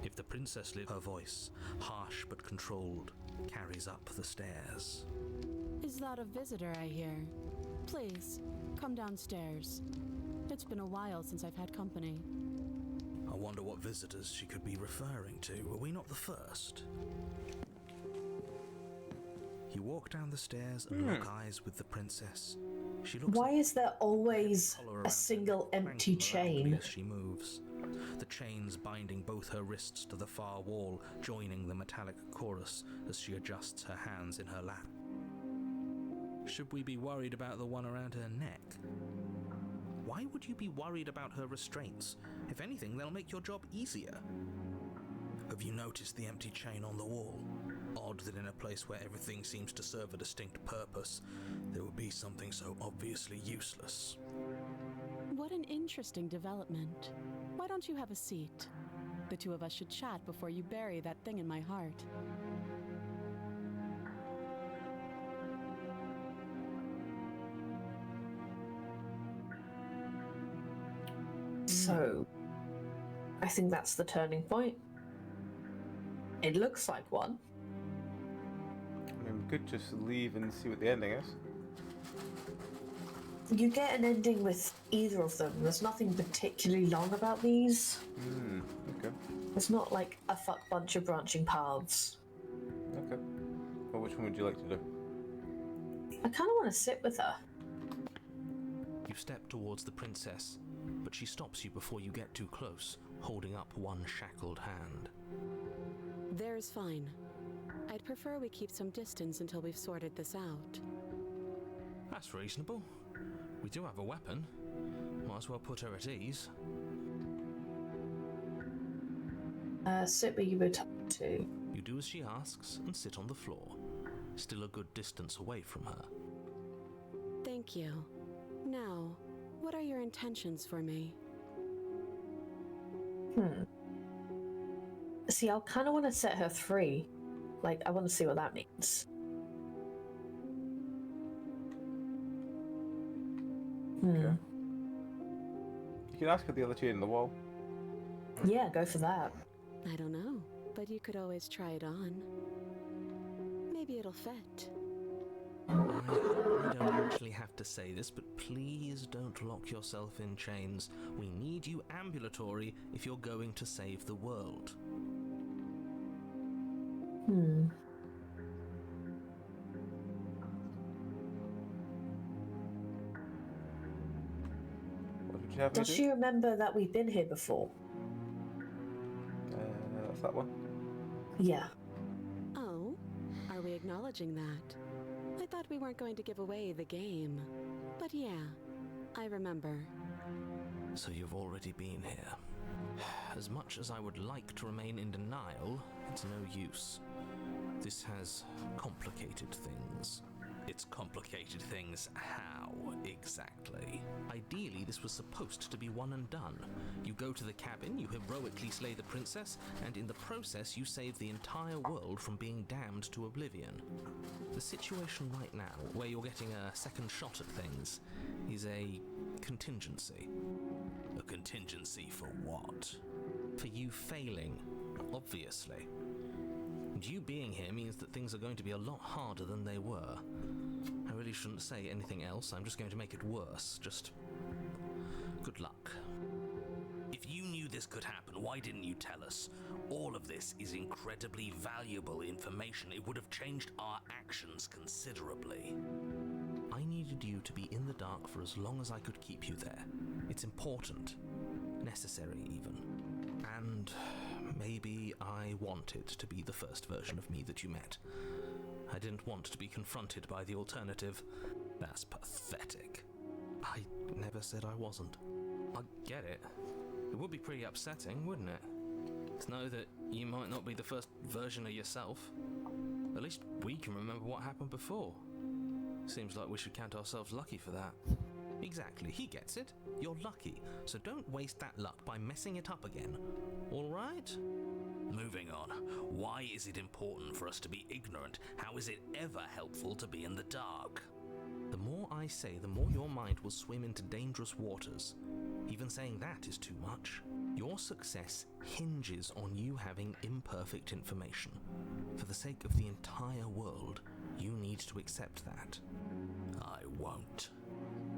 If the princess lived, her voice, harsh but controlled, carries up the stairs. Is that a visitor I hear? Please, come downstairs. It's been a while since I've had company. I wonder what visitors she could be referring to. Were we not the first? You walk down the stairs and lock eyes with the princess. She looks. Why is there always a single empty chain? As she moves, the chains binding both her wrists to the far wall, joining the metallic chorus as she adjusts her hands in her lap. Should we be worried about the one around her neck? Why would you be worried about her restraints? If anything, they'll make your job easier. Have you noticed the empty chain on the wall? Odd that in a place where everything seems to serve a distinct purpose, there would be something so obviously useless. What an interesting development. Why don't you have a seat? The two of us should chat before you bury that thing in my heart. So, I think that's the turning point. It looks like one. I mean, we could just leave and see what the ending is. You get an ending with either of them. There's nothing particularly long about these. Okay. It's not like a fuck bunch of branching paths. Okay. Well, which one would you like to do? I kind of want to sit with her. You step towards the princess, but she stops you before you get too close, holding up one shackled hand. There's fine. I'd prefer we keep some distance until we've sorted this out. That's reasonable. We do have a weapon. Might as well put her at ease. Sit where you were told to. You do as she asks and sit on the floor, still a good distance away from her. Thank you. Now, what are your intentions for me? See, I kind of want to set her free. Like, I want to see what that means. Okay. You can ask her the other chain in the wall. Yeah, go for that. I don't know, but you could always try it on. Maybe it'll fit. I don't actually have to say this, but please don't lock yourself in chains. We need you ambulatory if you're going to save the world. What did you have me Does do? she remember that we've been here before? That's that one. Yeah. Oh, are we acknowledging that? I thought we weren't going to give away the game. But yeah, I remember. So you've already been here. As much as I would like to remain in denial, it's no use. This has complicated things. It's complicated things how, exactly? Ideally, this was supposed to be one and done. You go to the cabin, you heroically slay the princess, and in the process you save the entire world from being damned to oblivion. The situation right now, where you're getting a second shot at things, is a contingency. A contingency for what? For you failing, obviously. And you being here means that things are going to be a lot harder than they were. I really shouldn't say anything else, I'm just going to make it worse. Just good luck. If you knew this could happen, why didn't you tell us? All of this is incredibly valuable information. It would have changed our actions considerably. I needed you to be in the dark for as long as I could keep you there. It's important. Necessary, even. And maybe I wanted to be the first version of me that you met. I didn't want to be confronted by the alternative. That's pathetic. I never said I wasn't. I get it. It would be pretty upsetting, wouldn't it? To know that you might not be the first version of yourself. At least we can remember what happened before. Seems like we should count ourselves lucky for that. Exactly, he gets it. You're lucky, so don't waste that luck by messing it up again. All right? Moving on. Why is it important for us to be ignorant? How is it ever helpful to be in the dark? The more I say, the more your mind will swim into dangerous waters. Even saying that is too much. Your success hinges on you having imperfect information. For the sake of the entire world, you need to accept that. I won't.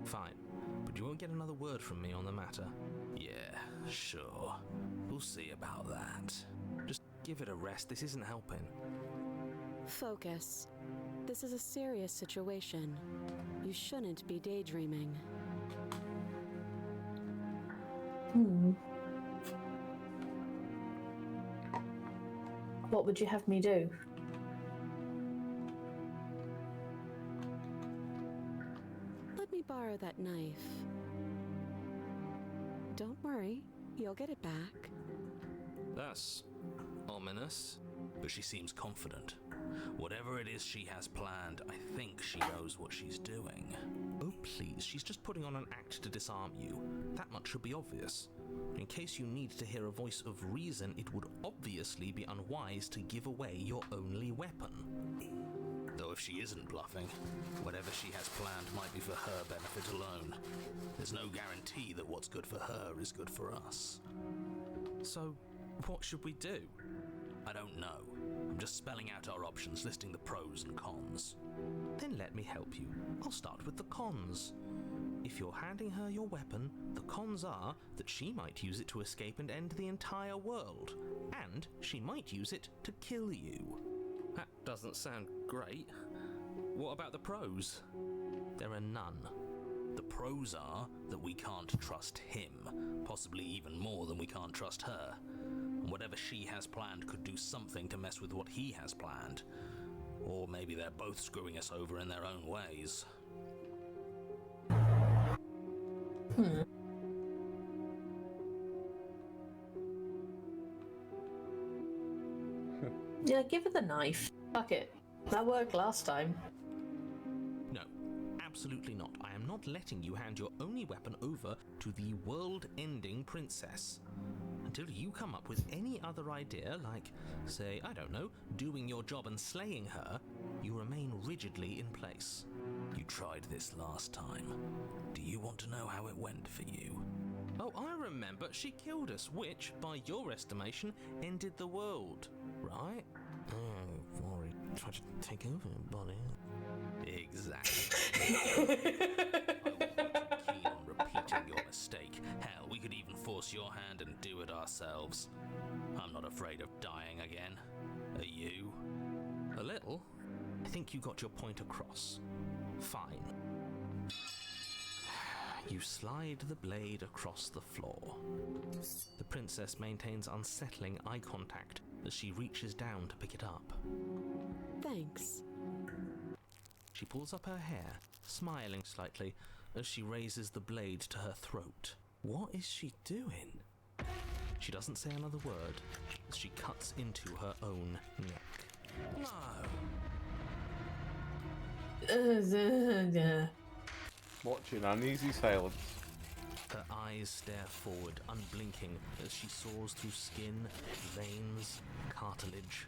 Fine, but you won't get another word from me on the matter. Yeah, sure. We'll see about that. Just give it a rest, this isn't helping. Focus. This is a serious situation. You shouldn't be daydreaming. What would you have me do? Let me borrow that knife. Don't worry, you'll get it back. That's ominous. But she seems confident. Whatever it is she has planned, I think she knows what she's doing. Oh please, she's just putting on an act to disarm you. That much should be obvious. In case you need to hear a voice of reason, it would obviously be unwise to give away your only weapon. Though if she isn't bluffing, whatever she has planned might be for her benefit alone. There's no guarantee that what's good for her is good for us. So, what should we do? I don't know. I'm just spelling out our options, listing the pros and cons. Then let me help you. I'll start with the cons. If you're handing her your weapon, the cons are that she might use it to escape and end the entire world, and she might use it to kill you. That doesn't sound great. What about the pros? There are none. The pros are that we can't trust him, possibly even more than we can't trust her. And whatever she has planned could do something to mess with what he has planned. Or maybe they're both screwing us over in their own ways. Yeah, give her the knife. Fuck it. That worked last time. No, absolutely not. I am not letting you hand your only weapon over to the world-ending princess. Until you come up with any other idea, like, say, I don't know, doing your job and slaying her, you remain rigidly in place. You tried this last time. Do you want to know how it went for you? Oh, I remember. She killed us, which, by your estimation, ended the world, right? Oh, Rory, try to take over, buddy. Exactly. I wouldn't be keen on repeating your mistake. Hell, we could even force your hand and do it ourselves. I'm not afraid of dying again. Are you? A little. I think you got your point across. Fine. You slide the blade across the floor. The princess maintains unsettling eye contact as she reaches down to pick it up. Thanks. She pulls up her hair, smiling slightly as she raises the blade to her throat. What is she doing? She doesn't say another word as she cuts into her own neck. No! Watching uneasy silence. Her eyes stare forward, unblinking, as she saws through skin, veins, cartilage.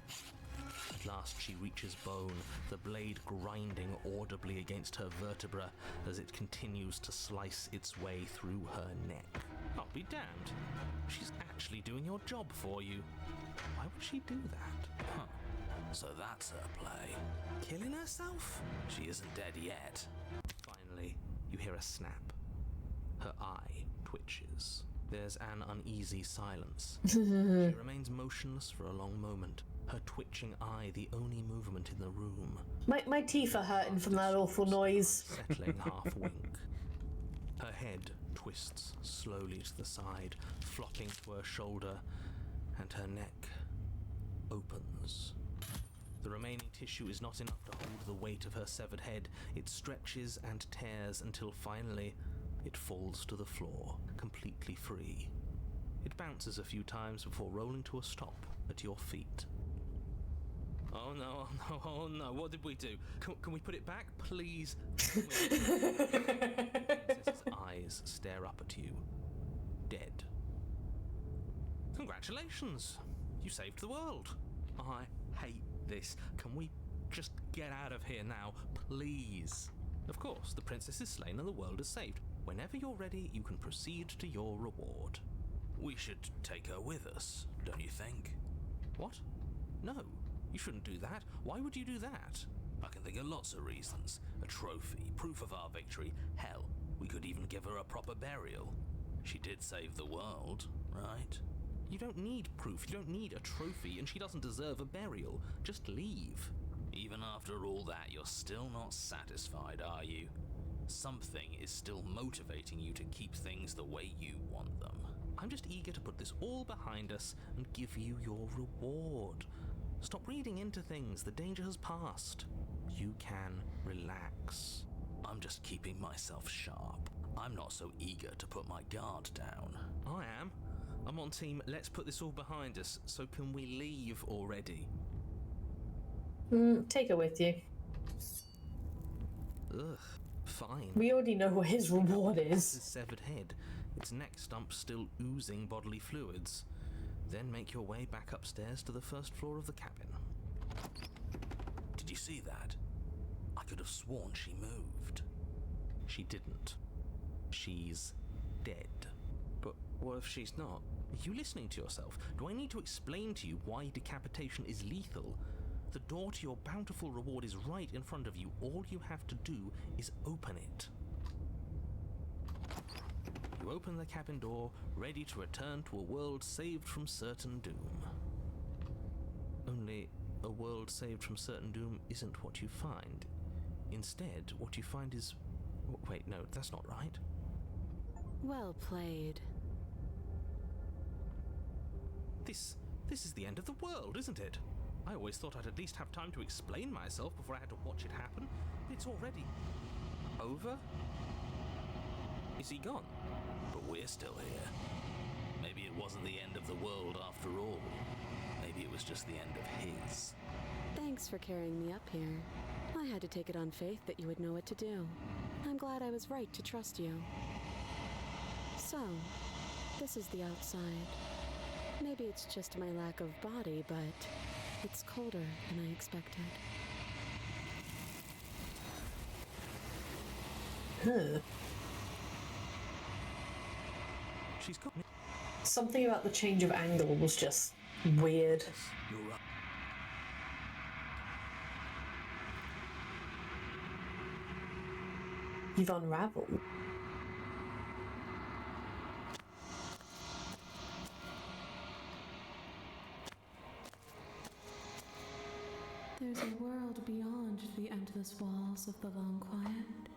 At last she reaches bone, the blade grinding audibly against her vertebra as it continues to slice its way through her neck. I'll be damned. She's actually doing your job for you. Why would she do that? Huh. So that's her play. Killing herself? She isn't dead yet. Finally, you hear a snap. Her eye twitches. There's an uneasy silence. She remains motionless for a long moment, her twitching eye the only movement in the room. My teeth are hurting from that awful noise. Settling half wink. Her head twists slowly to the side, flopping to her shoulder, and her neck opens. The remaining tissue is not enough to hold the weight of her severed head. It stretches and tears until finally it falls to the floor, completely free. It bounces a few times before rolling to a stop at your feet. Oh no, oh no, oh no, what did we do? Can we put it back, please? The princess's eyes stare up at you, dead. Congratulations! You saved the world. I hate this. Can we just get out of here now, please? Of course, the princess is slain and the world is saved. Whenever you're ready, you can proceed to your reward. We should take her with us, don't you think? What? No, you shouldn't do that. Why would you do that? I can think of lots of reasons. A trophy, proof of our victory. Hell, we could even give her a proper burial. She did save the world, right? You don't need proof, you don't need a trophy, and she doesn't deserve a burial. Just leave. Even after all that, you're still not satisfied, are you? Something is still motivating you to keep things the way you want them. I'm just eager to put this all behind us and give you your reward. Stop reading into things, the danger has passed. You can relax. I'm just keeping myself sharp. I'm not so eager to put my guard down. I am. I'm on team, let's put this all behind us, so can we leave already? Take her with you. Ugh, fine. We already know what his reward is. His severed head, its neck stump still oozing bodily fluids. Then make your way back upstairs to the first floor of the cabin. Did you see that? I could have sworn she moved. She didn't. She's dead. But what if she's not? Are you listening to yourself? Do I need to explain to you why decapitation is lethal? The door to your bountiful reward is right in front of you. All you have to do is open it. You open the cabin door, ready to return to a world saved from certain doom. Only, a world saved from certain doom isn't what you find. Instead, what you find is... Wait, no, that's not right. Well played. This is the end of the world, isn't it? I always thought I'd at least have time to explain myself before I had to watch it happen. It's already... over? Is he gone? But we're still here. Maybe it wasn't the end of the world after all. Maybe it was just the end of his. Thanks for carrying me up here. I had to take it on faith that you would know what to do. I'm glad I was right to trust you. So, this is the outside. Maybe it's just my lack of body, but it's colder than I expected. She's got me. Something about the change of angle was just weird. You're right. You've unraveled. There's a world beyond the endless walls of the long quiet.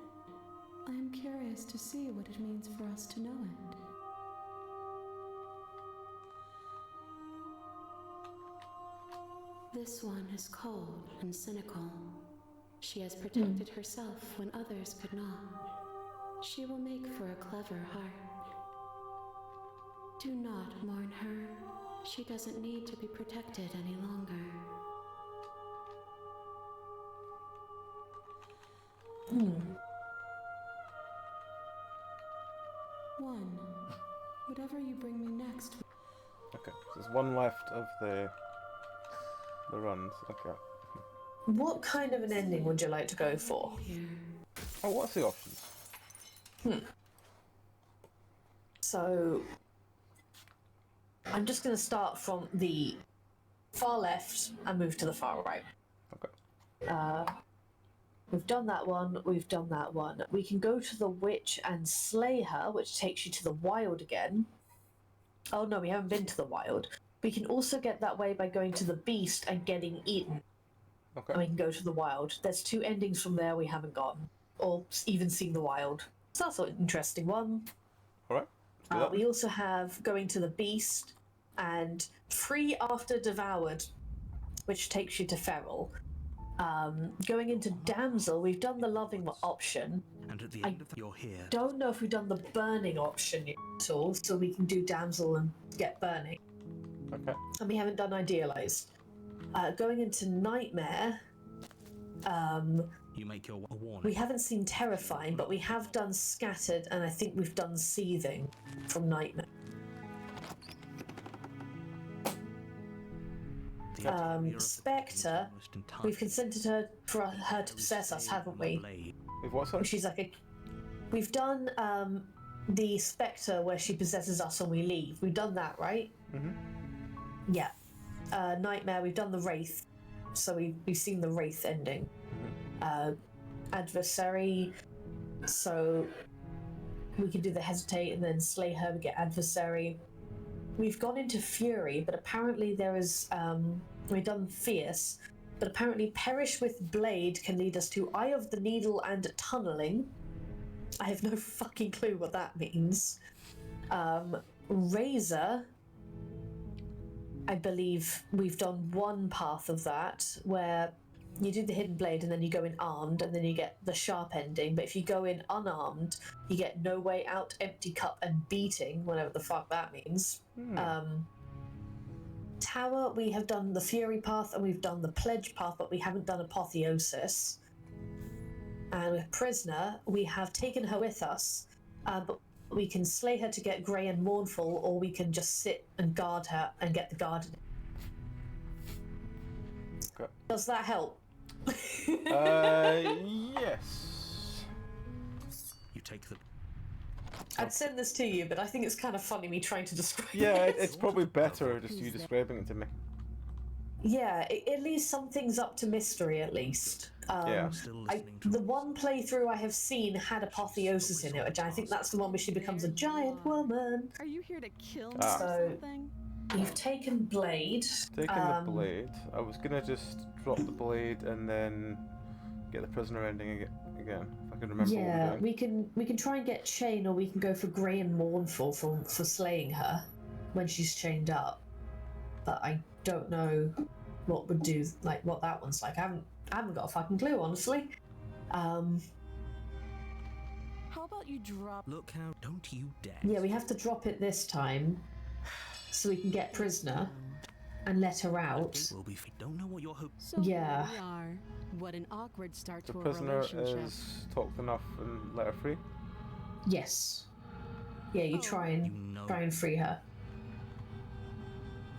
I am curious to see what it means for us to know it. This one is cold and cynical. She has protected herself when others could not. She will make for a clever heart. Do not mourn her. She doesn't need to be protected any longer. One. Whatever you bring me next. Okay, so there's one left of the runs. Okay. What kind of an ending would you like to go for? Oh, what's the options? So, I'm just going to start from the far left and move to the far right. Okay. We've done that one, we've done that one. We can go to the witch and slay her, which takes you to the wild again. Oh no, we haven't been to the wild. We can also get that way by going to the beast and getting eaten. Okay. And we can go to the wild. There's 2 endings from there we haven't gotten, or even seen the wild. So that's an interesting one. Alright. We also have going to the beast and free after devoured, which takes you to feral. Going into Damsel, we've done the loving option. And at the end of you're here. Don't know if we've done the burning option yet at all, so we can do Damsel and get burning. Okay. And we haven't done Idealized. Going into Nightmare, You make your warning. we haven't seen Terrifying, but we have done Scattered, and I think we've done Seething from Nightmare. Spectre, we've consented her for her to possess us, haven't we? We've what, sorry? She's like we've done the Spectre where she possesses us and we leave. We've done that, right? Mm-hmm. Yeah. Nightmare, we've done the Wraith, so we've seen the Wraith ending. Adversary, so we can do the Hesitate and then slay her, we get Adversary. We've gone into Fury, but apparently there is, we've done Fierce, but apparently Perish with Blade can lead us to Eye of the Needle and Tunneling. I have no fucking clue what that means. Razor, I believe we've done one path of that, where you do the Hidden Blade and then you go in armed and then you get the sharp ending, but if you go in unarmed, you get No Way Out, Empty Cup and Beating, whatever the fuck that means. Tower, we have done the Fury path and we've done the Pledge path, but we haven't done Apotheosis. And with Prisoner, we have taken her with us, but we can slay her to get Grey and Mournful, or we can just sit and guard her and get the guard. Okay. Does that help? Yes. You take the. I'd send this to you, but I think it's kind of funny me trying to describe Yeah, it. it's probably better just you describing it to me. Yeah, it leaves some things up to mystery at least. Yeah. The one playthrough I have seen had Apotheosis in it, which I think that's the one where she becomes a giant woman. Are you here to kill me Ah. or So- something? You've taken Blade. Taking the blade. I was gonna just drop the blade and then get the prisoner ending again, if I can remember Yeah, what we're doing. we can try and get Chain, or we can go for Grey and Mournful for slaying her when she's chained up. But I don't know what would do, like what that one's like. I haven't got a fucking clue, honestly. How about you drop? Look how. Don't you dare. Yeah, we have to drop it this time so we can get Prisoner and let her out. Will be. Don't know what you're hoping. So Yeah. here we are. What an awkward start The to a prisoner relationship. is talked enough and let her free. Yes. Yeah, you try and free her.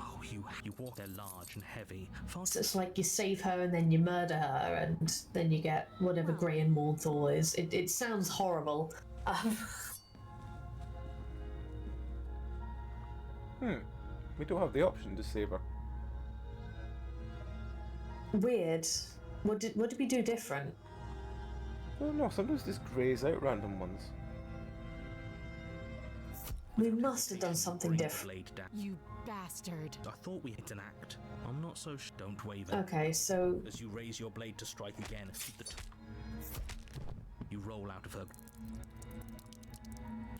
Oh, you walk. They're large and heavy. So it's like you save her and then you murder her and then you get whatever Grey and Mournful is. It sounds horrible. We don't have the option to save her. Weird. What did we do different? I don't know, sometimes this grays out random ones. We must have done something Bring the different. blade down. You bastard. I thought we hit an act. I'm not so. Don't waver. Okay, so As you raise your blade to strike again, you roll out of her.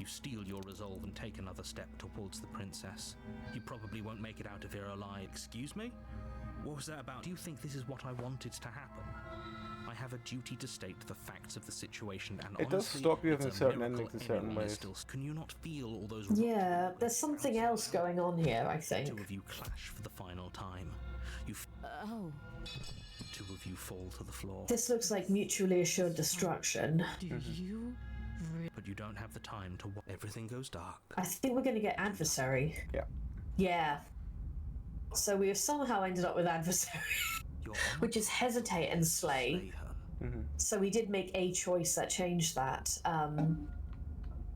You steel your resolve and take another step towards the princess. You probably won't make it out of here alive. Excuse me? What was that about? Do you think this is what I wanted to happen? I have a duty to state the facts of the situation, and It does honestly, stop you it's having a certain miracle endings in certain anyone is ways. still. Can you not feel all those? yeah, there's something else going on here, I Two think. of you clash for the final time. Oh, Two of you fall to the floor. This looks like mutually assured destruction. do you? But you don't have the time to. Everything goes dark. I think we're going to get Adversary. Yeah. Yeah. So we have somehow ended up with Adversary, You're which is Hesitate and Slay. her. So we did make a choice that changed that.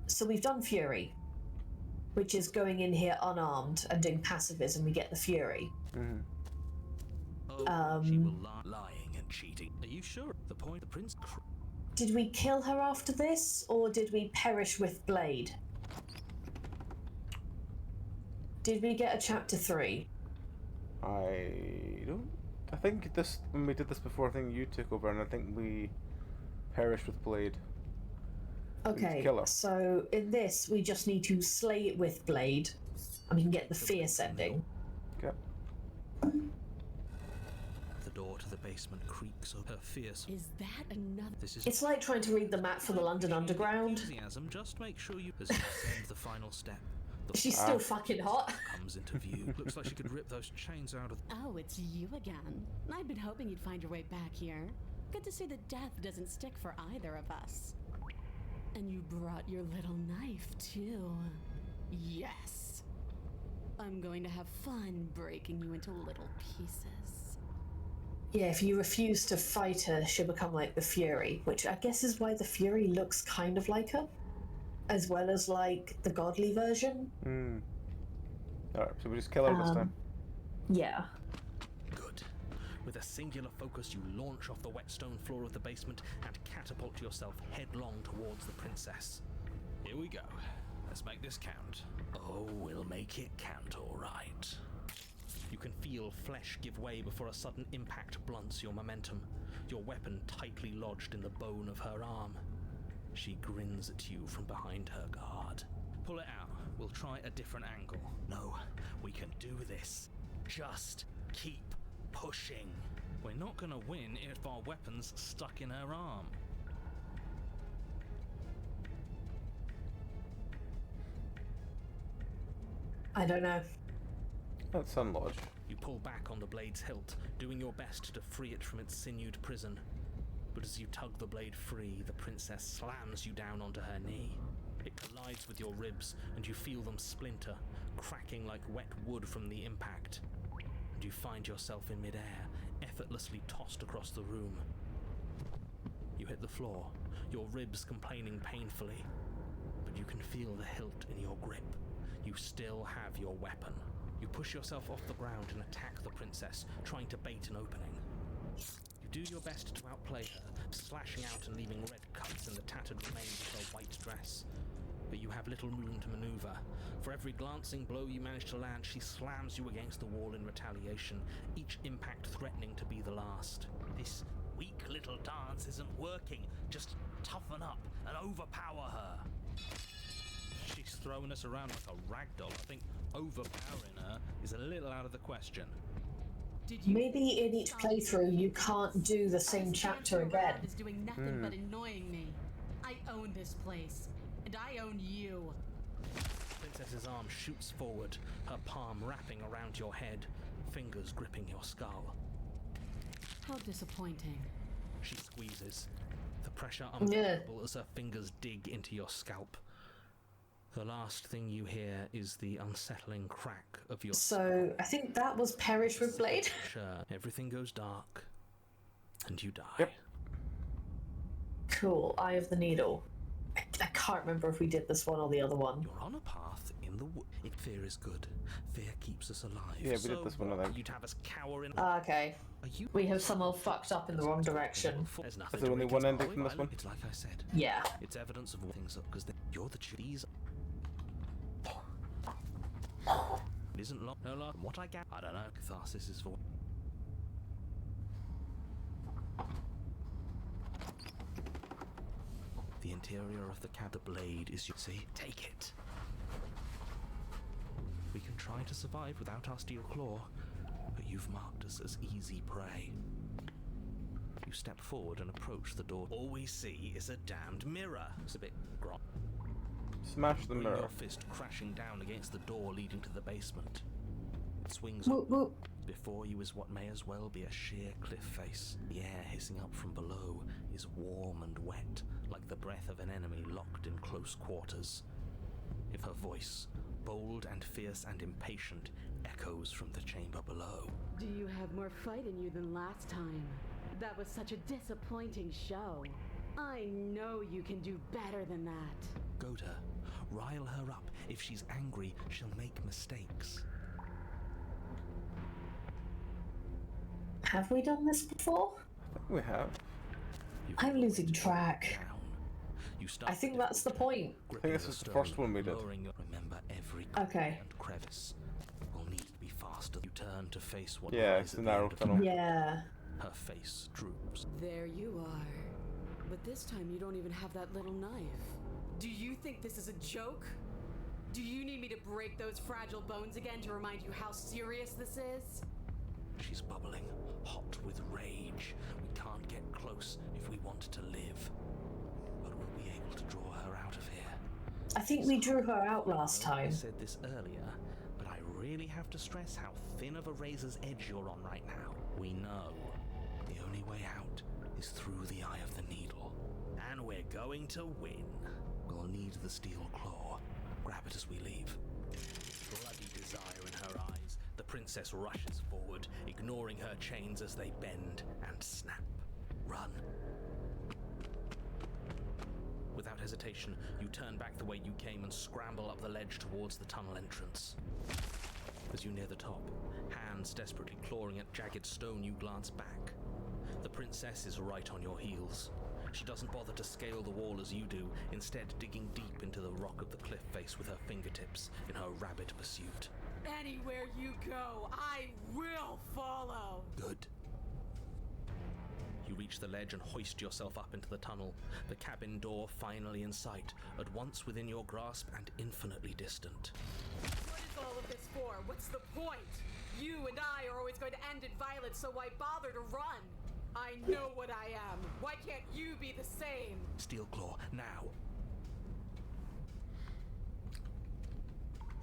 So we've done Fury, which is going in here unarmed and doing pacifism. We get the Fury. Oh, she will lying and cheating. Are you sure? The point, the prince. Did we kill her after this, or did we perish with Blade? Did we get a chapter 3? I think this, when we did this before, I think you took over, and I think we perished with Blade. Okay, kill her. so in this, we just need to slay it with Blade, and we can get the Fierce ending. Okay. door to the basement creaks over her fierce. Is that another? This is It's like trying to read the map for the London Underground. enthusiasm. Just make sure you as you ascend the final step. The She's still fucking hot. comes into view. Looks like she could rip those chains out of. Oh, it's you again. I've been hoping you'd find your way back here. Good to see that death doesn't stick for either of us. And you brought your little knife, too. Yes. I'm going to have fun breaking you into little pieces. Yeah, if you refuse to fight her, she'll become like the Fury, which I guess is why the Fury looks kind of like her, as well as like the godly version. Alright, so we just kill her this time. Yeah. Good. With a singular focus, you launch off the wet stone floor of the basement and catapult yourself headlong towards the princess. Here we go. Let's make this count. Oh, we'll make it count, all right. You can feel flesh give way before a sudden impact blunts your momentum, your weapon tightly lodged in the bone of her arm. She grins at you from behind her guard. Pull it out. We'll try a different angle. No, we can do this. Just keep pushing. We're not gonna win if our weapon's stuck in her arm. I don't know. That's unlodged. You pull back on the blade's hilt, doing your best to free it from its sinewed prison. But as you tug the blade free, the princess slams you down onto her knee. It collides with your ribs, and you feel them splinter, cracking like wet wood from the impact. And you find yourself in midair, effortlessly tossed across the room. You hit the floor, your ribs complaining painfully, but you can feel the hilt in your grip. You still have your weapon. You push yourself off the ground and attack the princess, trying to bait an opening. You do your best to outplay her, slashing out and leaving red cuts in the tattered remains of her white dress. But you have little room to maneuver. For every glancing blow you manage to land, she slams you against the wall in retaliation, each impact threatening to be the last. This weak little dance isn't working. Just toughen up and overpower her. She's throwing us around like a ragdoll. I think overpowering her is a little out of the question. Maybe in each playthrough you can't do the same chapter again. Is doing nothing but annoying me. I own this place, and I own you. Princess's arm shoots forward, her palm wrapping around your head, fingers gripping your skull. How disappointing. She squeezes, the pressure unbearable as her fingers dig into your scalp. The last thing you hear is the unsettling crack of your... So, I think that was Perish with Blade. Sure, everything goes dark, and you die. Yep. Cool, Eye of the Needle. I can't remember if we did this one or the other one. You're on a path in the wood. Fear is good. Fear keeps us alive. Yeah, we did this one of them. You'd have us cower in... Okay. We have somehow fucked up in the wrong direction. There's Is nothing there to only one ending from this reconcile. one? It's like I said. Yeah. It's evidence of things up because you're the cheese. It isn't long. No, from what I get, I don't know. Catharsis is for. The interior of the cab, the blade is. You see, take it. We can try to survive without our steel claw, but you've marked us as easy prey. You step forward and approach the door. All we see is a damned mirror. It's a bit gross. Smash the Bring mirror. your fist crashing down against the door leading to the basement. It swings Whoop, whoop. before you is what may as well be a sheer cliff face. The air hissing up from below is warm and wet, like the breath of an enemy locked in close quarters. If her voice, bold and fierce and impatient, echoes from the chamber below. Do you have more fight in you than last time? That was such a disappointing show. I know you can do better than that. Goad her. Rile her up. If she's angry, she'll make mistakes. Have we done this before? I think we have. I'm losing track. Down. You start I think that's the point. I think this was the first one we did. Remember every Okay. and crevice. Will need to be faster. You turn to face what Yeah, lies it's at the the narrow end of tunnel. Yeah. Her face droops. There you are. But this time you don't even have that little knife. Do you think this is a joke? Do you need me to break those fragile bones again to remind you how serious this is? She's bubbling, hot with rage. We can't get close if we want to live. But we'll be able to draw her out of here. I think we drew her out last time. I said this earlier, but I really have to stress how thin of a razor's edge you're on right now. We know the only way out is through the eye of the needle. And we're going to win. We'll need the steel claw. Grab it as we leave. Bloody desire in her eyes, the princess rushes forward, ignoring her chains as they bend and snap. Run. Without hesitation, you turn back the way you came and scramble up the ledge towards the tunnel entrance. As you near the top, hands desperately clawing at jagged stone, you glance back. The princess is right on your heels. She doesn't bother to scale the wall as you do, instead digging deep into the rock of the cliff face with her fingertips in her rabid pursuit. Anywhere you go, I will follow. Good. You reach the ledge and hoist yourself up into the tunnel, the cabin door finally in sight, at once within your grasp and infinitely distant. What is all of this for? What's the point? You and I are always going to end in violence, so why bother to run? I know what I am. Why can't you be the same? Steel claw, now.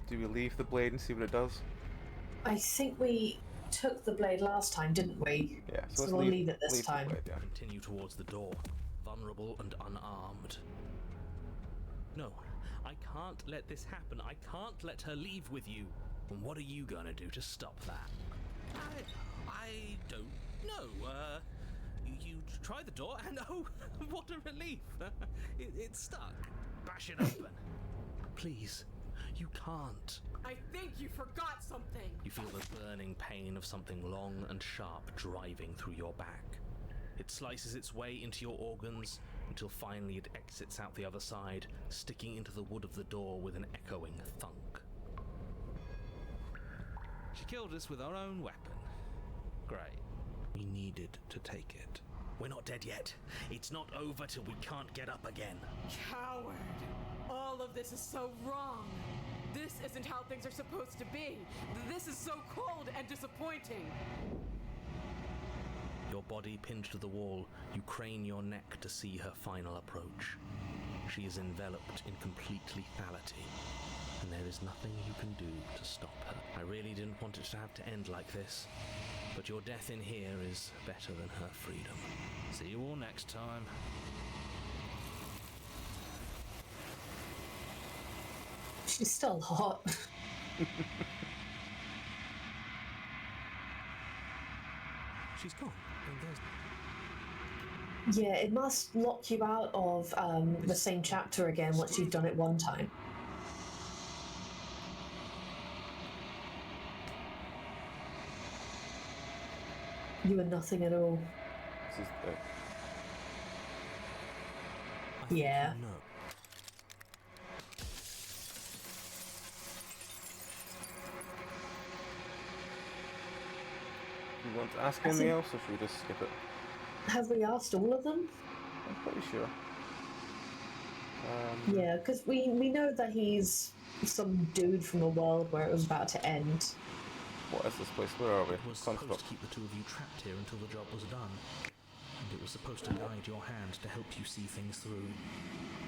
Do we leave the blade and see what it does? I think we took the blade last time, didn't we? Yeah, so let's we'll leave it this time. The blade, yeah. Continue towards the door, vulnerable and unarmed. No, I can't let this happen. I can't let her leave with you. And what are you gonna do to stop that? I don't know. You try the door and oh, what a relief. It's stuck. Bash it open. Please, you can't. I think you forgot something. You feel the burning pain of something long and sharp driving through your back. It slices its way into your organs until finally it exits out the other side, sticking into the wood of the door with an echoing thunk. She killed us with her own weapon. Great. We needed to take it. We're not dead yet. It's not over till we can't get up again. Coward. All of this is so wrong. This isn't how things are supposed to be. This is so cold and disappointing. Your body pinned to the wall, you crane your neck to see her final approach. She is enveloped in complete lethality, and there is nothing you can do to stop her. I really didn't want it to have to end like this, but your death in here is better than her freedom. See you all next time. She's still hot. She's gone. Yeah, it must lock you out of the same chapter again once you've done it one time. You are nothing at all. This is Yeah. No. You want to ask anything else, or should we just skip it? Have we asked all of them? I'm pretty sure. Yeah, because we know that he's some dude from a world where it was about to end. What is this place? Where are we? It was supposed to keep the two of you trapped here until the job was done. And it was supposed to guide your hand to help you see things through.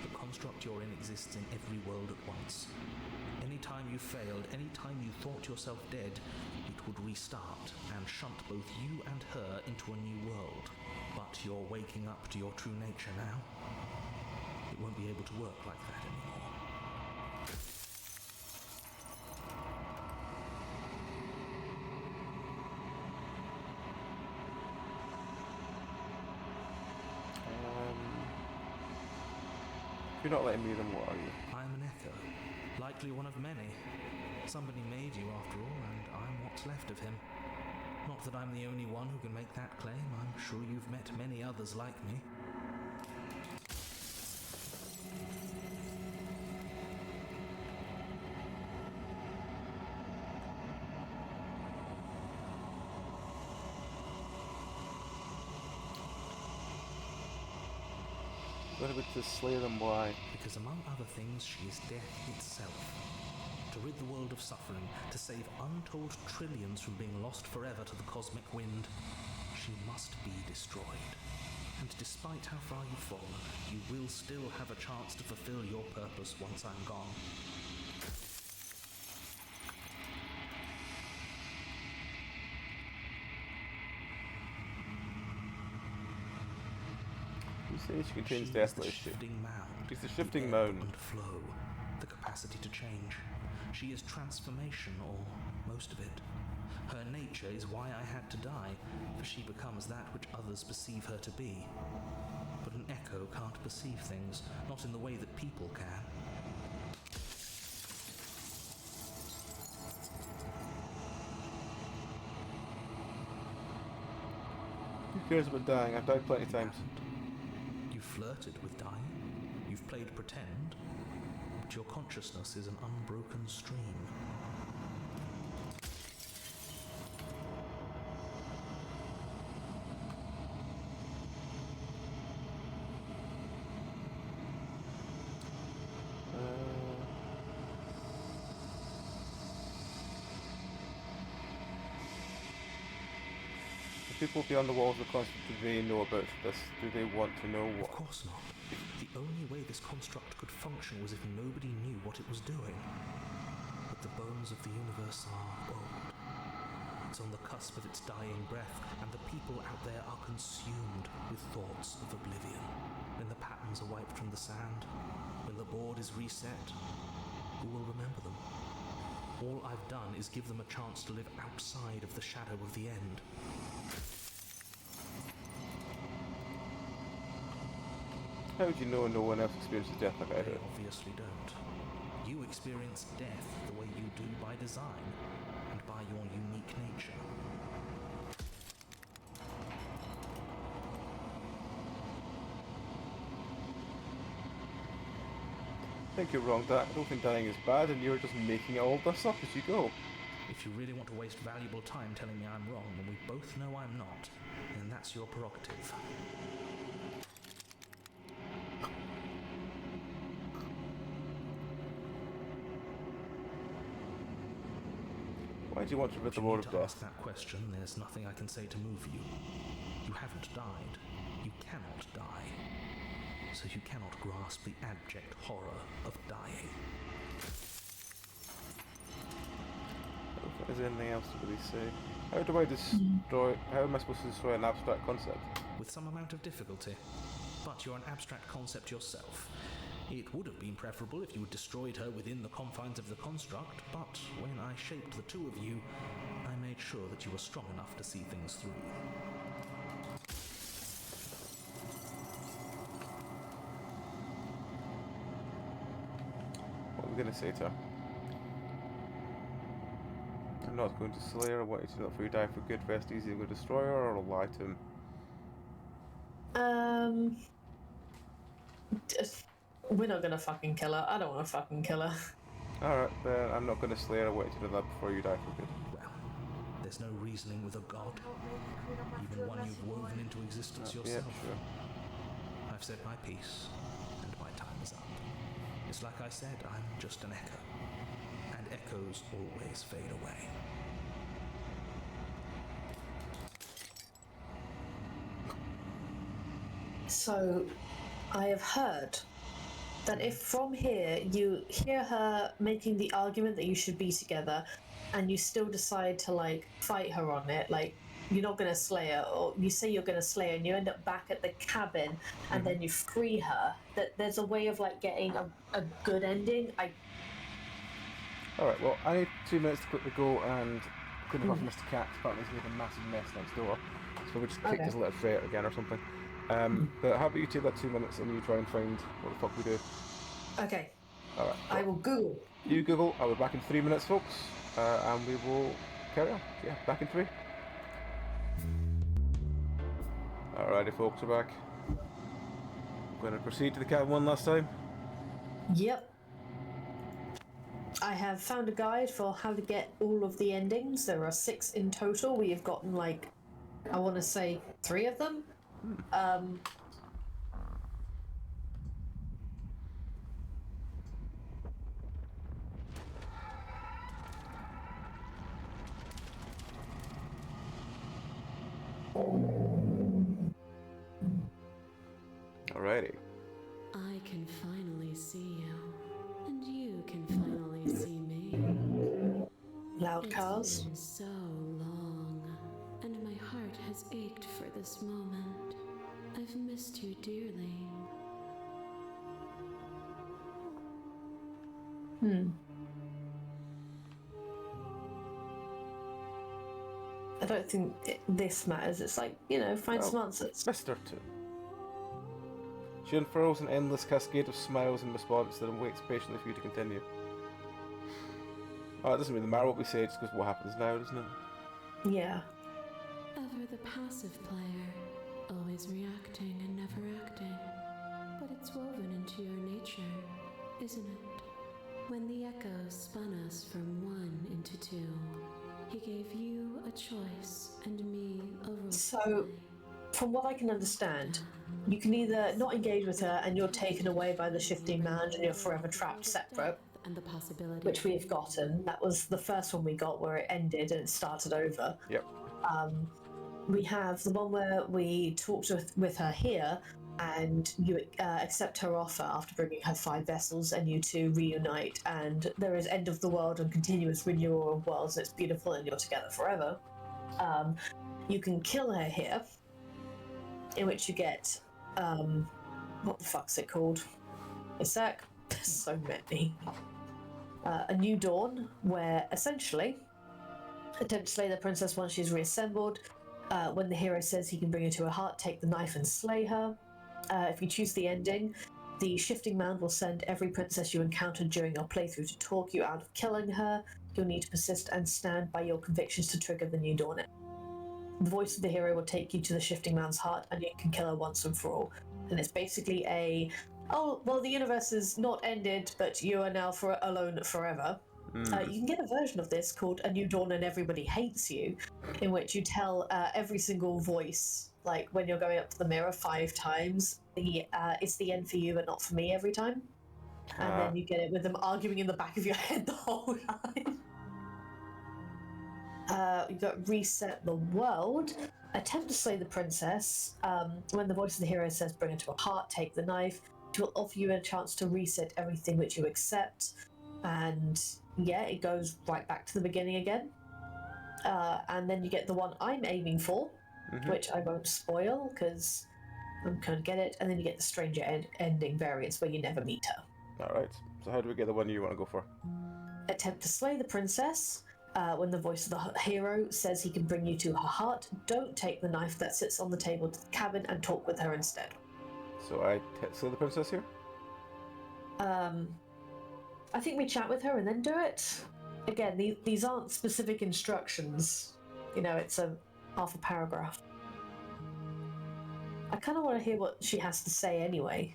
The construct you're in exists in every world at once. Any time you failed, any time you thought yourself dead, it would restart and shunt both you and her into a new world. But you're waking up to your true nature now. It won't be able to work like that anymore. You're not letting me then, what are you? I'm an echo, likely one of many. Somebody made you after all, and I'm what's left of him. Not that I'm the only one who can make that claim. I'm sure you've met many others like me. What about to slay them? Why? Because among other things, she is death itself. To to rid the world of suffering, to save untold trillions from being lost forever to the cosmic wind, she must be destroyed. And despite how far you've fallen, you will still have a chance to fulfill your purpose once I'm gone. You say she contains deathless. She's the shifting mound. And flow, the capacity to change. She is transformation, or most of it. Her nature is why I had to die, for she becomes that which others perceive her to be. But an echo can't perceive things, not in the way that people can. Who cares about dying? I've died plenty of times. You flirted with dying. You've played pretend. But your consciousness is an unbroken stream. People beyond the walls of the construct, do they know about this? Do they want to know what? Of course not. The only way this construct could function was if nobody knew what it was doing. But the bones of the universe are old. It's on the cusp of its dying breath, and the people out there are consumed with thoughts of oblivion. When the patterns are wiped from the sand, when the board is reset, who will remember them? All I've done is give them a chance to live outside of the shadow of the end. How would you know no one else experiences death like I do? They obviously don't. You experience death the way you do by design, and by your unique nature. I think you're wrong, Dad. I don't think dying is bad, and you're just making all this up as you go. If you really want to waste valuable time telling me I'm wrong, and we both know I'm not, then that's your prerogative. Why do you want to rid the world of death? Ask that question, there's nothing I can say to move you. You haven't died. You cannot die. So you cannot grasp the abject horror of dying. I don't think there's anything else to really say. How do I destroy... How am I supposed to destroy an abstract concept? With some amount of difficulty. But you're an abstract concept yourself. It would have been preferable if you had destroyed her within the confines of the construct, but when I shaped the two of you, I made sure that you were strong enough to see things through. What am I going to say to her? I'm not going to slay her. I want you to not before you die for good. Rest easy. I'm going to destroy her, or I'll lie to him. We're not gonna fucking kill her. I don't want to fucking kill her. Alright, then I'm not going to slay her. I want you to do that before you die for good. Well, there's no reasoning with a god. Even one you've woven into existence yourself. Yeah, sure. I've said my piece, and my time is up. It's like I said, I'm just an echo. And echoes always fade away. So, I have heard that if from here you hear her making the argument that you should be together, and you still decide to like fight her on it, like you're not going to slay her, or you say you're going to slay her and you end up back at the cabin and then you free her, that there's a way of like getting a good ending. Alright, well, I need 2 minutes to quickly go and clean up Mr. Cat. Apparently he's made a massive mess next door. So we just kicked his little tray out again or something. But how about you take that 2 minutes and you try and find what the fuck we do? Okay. Alright. I will Google. You Google, I'll be back in 3 minutes, folks. And we will carry on. Yeah, back in 3. Alrighty, folks, we're back. I'm going to proceed to the cabin one last time. Yep. I have found a guide for how to get all of the endings. There are 6 in total. We have gotten, like, I want to say 3 of them. Alrighty. I can finally see you, and you can finally see me. Loud cars. It's been so long, and my heart has ached for this moment. I've missed you dearly. I don't think this matters. It's like, find some answers. Mr. Two. She unfurls an endless cascade of smiles in response, then waits patiently for you to continue. Oh, it doesn't really matter what we say, just because what happens now, doesn't it? Yeah. Ever the passive player, always reacting and never acting. But it's woven into your nature, isn't it? When the echo spun us from one into two, he gave you a choice and me a role. So, from what I can understand, you can either not engage with her and you're taken away by the shifting mound and you're forever trapped separate, and the possibility which we have gotten. That was the first one we got where it ended and it started over. Yep. We have the one where we talked with her here and you accept her offer after bringing her 5 vessels and you two reunite and there is end of the world and continuous renewal of worlds and it's beautiful and you're together forever. You can kill her here, in which you get, what the fuck's it called? A sec. There's so many. A New Dawn, where essentially attempt to slay the princess once she's reassembled. When the hero says he can bring her to her heart, take the knife and slay her. If you choose the ending, the shifting mound will send every princess you encountered during your playthrough to talk you out of killing her. You'll need to persist and stand by your convictions to trigger the New Dawn. The voice of the hero will take you to the shifting mound's heart and you can kill her once and for all. And it's basically the universe is not ended, but you are now alone forever. You can get a version of this called A New Dawn and Everybody Hates You, in which you tell every single voice, like when you're going up to the mirror 5 times, it's the end for you but not for me every time. And then you get it with them arguing in the back of your head the whole time. You've got Reset the World. Attempt to slay the princess. When the voice of the hero says bring her to a heart, take the knife. It will offer you a chance to reset everything which you accept. And yeah, it goes right back to the beginning again. And then you get the one I'm aiming for, which I won't spoil because I'm going to get it. And then you get the stranger ending variants where you never meet her. Alright, so how do we get the one you want to go for? Attempt to slay the princess. When the voice of the hero says he can bring you to her heart, don't take the knife that sits on the table to the cabin and talk with her instead. So I slay the princess here? I think we chat with her and then do it. Again, these aren't specific instructions. It's a half a paragraph. I kind of want to hear what she has to say anyway.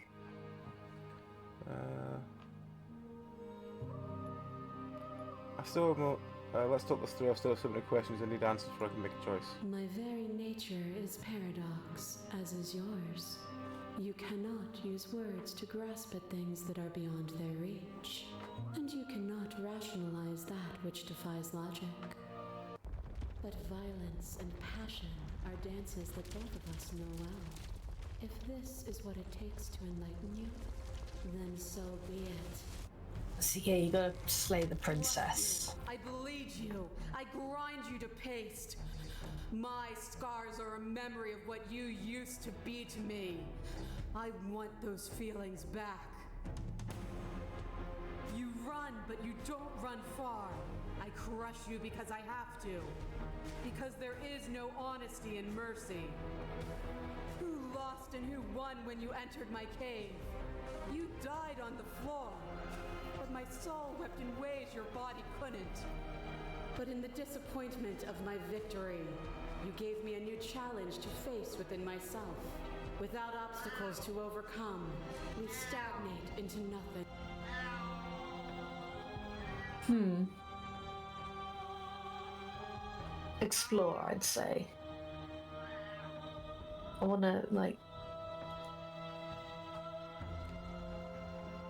I still have more... let's talk this through. I still have so many questions I need answers before I can make a choice. My very nature is paradox, as is yours. You cannot use words to grasp at things that are beyond their reach, and you cannot rationalize that which defies logic. But violence and passion are dances that both of us know well. If this is what it takes to enlighten you, then so be it. So yeah, you gotta slay the princess. I bleed you. I grind you to paste. My scars are a memory of what you used to be to me. I want those feelings back. You run, but you don't run far. I crush you because I have to. Because there is no honesty and mercy. Who lost and who won when you entered my cave? You died on the floor. But my soul wept in ways your body couldn't. But in the disappointment of my victory, you gave me a new challenge to face within myself. Without obstacles to overcome, we stagnate into nothing. Explore, I'd say. I wanna,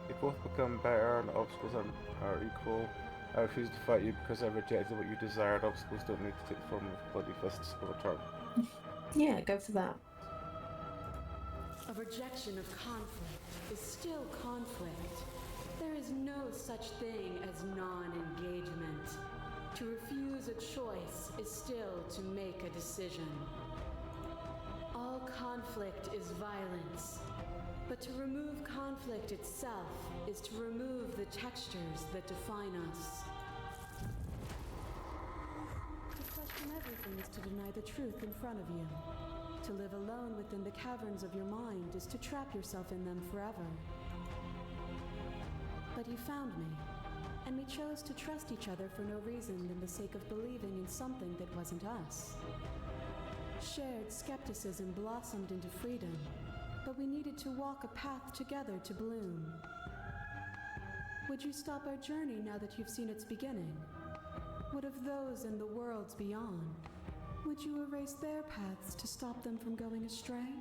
You both become better and obstacles are equal. I refuse to fight you because I rejected what you desired. Obstacles don't need to take the form of bloody fists for return. Yeah, go for that. A rejection of conflict is still conflict. There is no such thing as non-engagement. To refuse a choice is still to make a decision. All conflict is violence, but to remove conflict itself is to remove the textures that define us. To question everything is to deny the truth in front of you. To live alone within the caverns of your mind is to trap yourself in them forever. But you found me, and we chose to trust each other for no reason than the sake of believing in something that wasn't us. Shared skepticism blossomed into freedom, but we needed to walk a path together to bloom. Would you stop our journey now that you've seen its beginning? What of those in the worlds beyond? Would you erase their paths to stop them from going astray?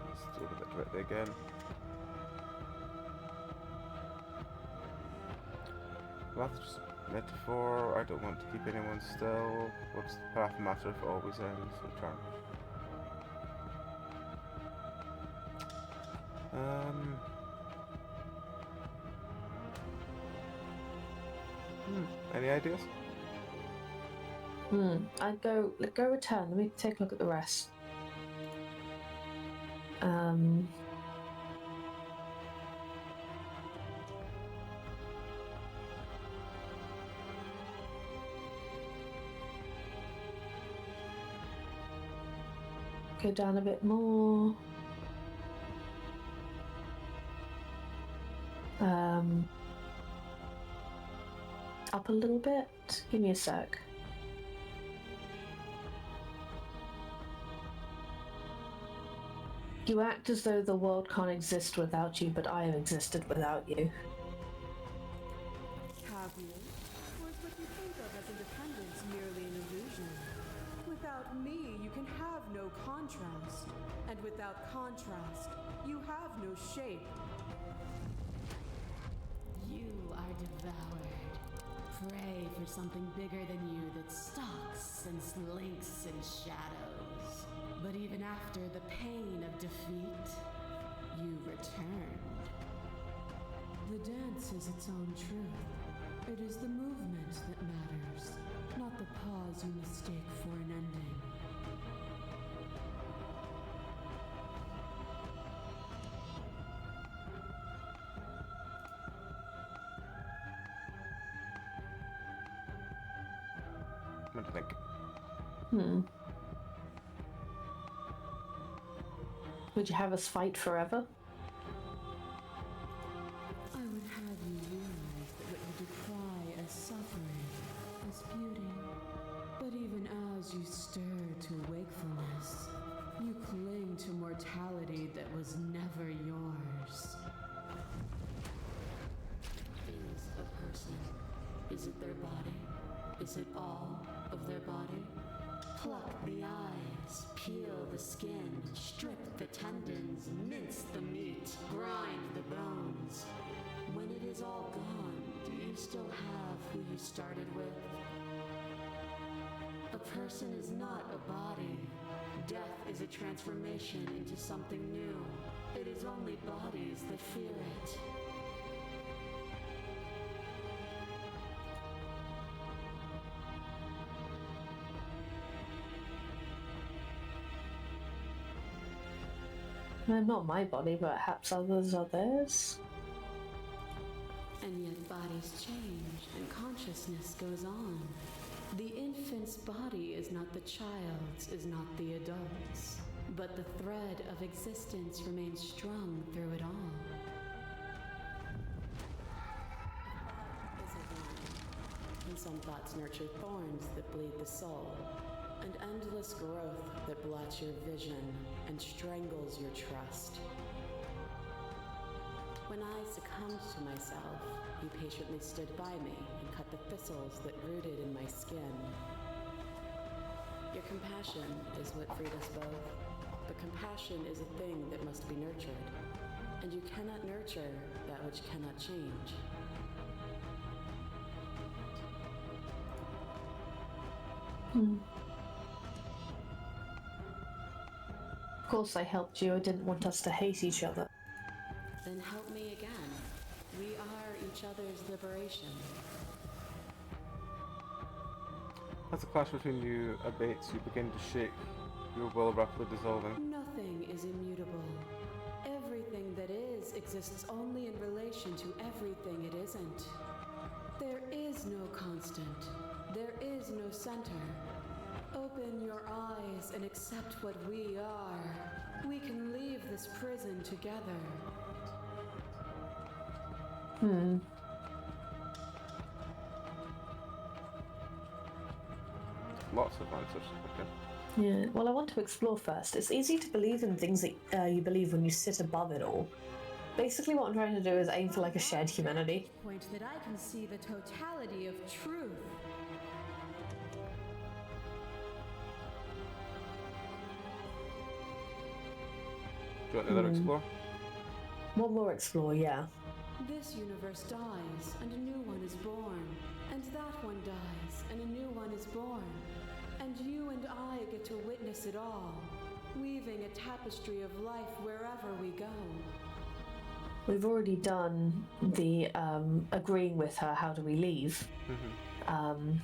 Let's do it directly again. Well, that's just a metaphor. I don't want to keep anyone still. What's the path matter if it always ends? Return. Any ideas? I'd go return. Let me take a look at the rest. Go down a bit more. Up a little bit. Give me a sec. You act as though the world can't exist without you, but I have existed without you. Have you? Or is what you think of as independence merely an illusion? Without me, you can have no contrast. And without contrast, you have no shape. You are devoured. Pray for something bigger than you that stalks and slinks in shadows. But even after the pain of defeat, you returned. The dance is its own truth. It is the movement that matters, not the pause you mistake for an ending. What do you think? Would you have us fight forever? I would have you realize that what you decry as suffering is beauty. But even as you stir to wakefulness, you cling to mortality that was never yours. Is a person? Is it their body? Is it all of their body? Pluck the eyes, peel the skin, strip the tendons, mince the meat, grind the bones. When it is all gone, do you still have who you started with? A person is not a body. Death is a transformation into something new. It is only bodies that fear it. Well, not my body, but perhaps others are theirs. And yet bodies change and consciousness goes on. The infant's body is not the child's, is not the adult's, but the thread of existence remains strung through it all. Is a vine, and some thoughts nurture thorns that bleed the soul, and endless growth that blots your vision and strangles your trust. When I succumbed to myself, you patiently stood by me and cut the thistles that rooted in my skin. Your compassion is what freed us both, but compassion is a thing that must be nurtured. and you cannot nurture that which cannot change. Of course I helped you. I didn't want us to hate each other. Then help me again. We are each other's liberation. As the clash between you abates, you begin to shake, your will rapidly dissolving. Nothing is immutable. Everything that is exists only in relation to everything it isn't. There is no constant. There is no center. Open your eyes and accept what we are. We can leave this prison together. Lots of answers. Okay. Yeah, well, I want to explore first. It's easy to believe in things that you believe when you sit above it all. Basically, what I'm trying to do is aim for like a shared humanity. Point that I can see the totality of truth. Do you want another explore? One more explore, yeah. This universe dies, and a new one is born. And that one dies, and a new one is born. And you and I get to witness it all, weaving a tapestry of life wherever we go. We've already done the agreeing with her, how do we leave? Well,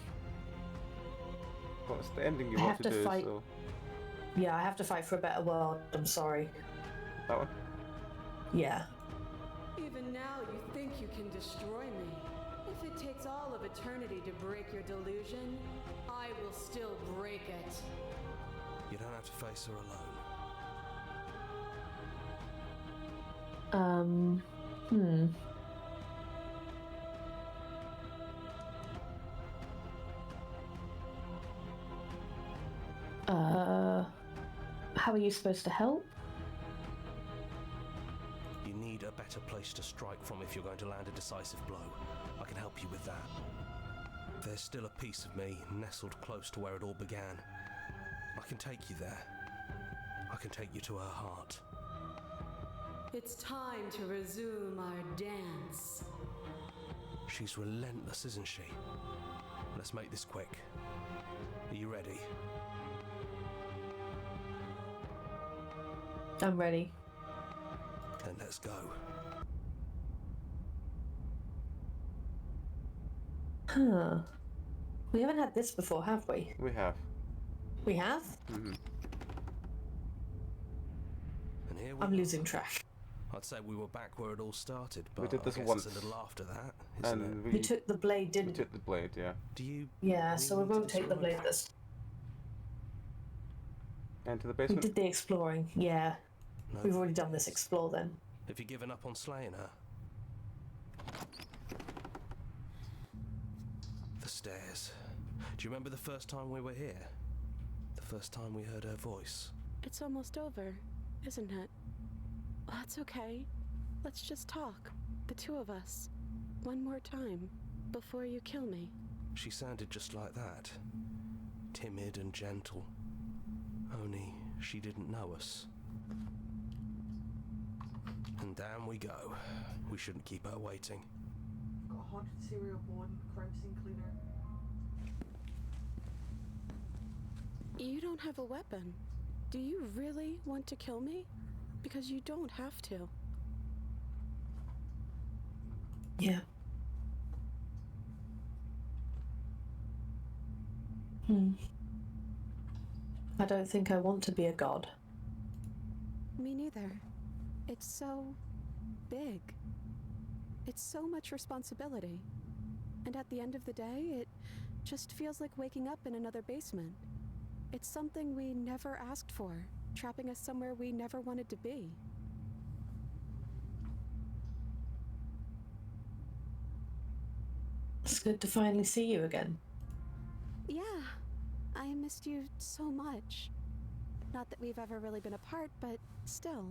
it's the ending you I want have to to do, fight. so... Yeah, I have to fight for a better world, I'm sorry. That one? Yeah. Even now, you think you can destroy me. If it takes all of eternity to break your delusion, I will still break it. You don't have to face her alone. How are you supposed to help? You need a better place to strike from if you're going to land a decisive blow. I can help you with that. There's still a piece of me nestled close to where it all began. I can take you there. I can take you to her heart. It's time to resume our dance. She's relentless, isn't she? Let's make this quick. Are you ready? I'm ready. Then let's go. Huh. We haven't had this before, have we? We have. We have? Mm-hmm. And here I'm losing track. I'd say we were back where it all started, but We did this I guess once. it's a little after that, isn't And it? We took the blade, we didn't we? took the blade, yeah. Do you... Yeah, so we need to won't take the describe blade it? this. Into the We basement? did the exploring, yeah. No. We've already done this explore then. Have you given up on slaying her? The stairs. Do you remember the first time we were here? The first time we heard her voice? It's almost over, isn't it? That's okay. Let's just talk, the two of us. One more time, before you kill me. She sounded just like that. Timid and gentle. Only she didn't know us. And down we go. We shouldn't keep her waiting. Got a haunted cereal bowl and crime scene cleaner. You don't have a weapon. Do you really want to kill me? Because you don't have to. Yeah. I don't think I want to be a god. Me neither. It's so big. It's so much responsibility. And at the end of the day, it just feels like waking up in another basement. It's something we never asked for, trapping us somewhere we never wanted to be. It's good to finally see you again. Yeah, I missed you so much. Not that we've ever really been apart, but still,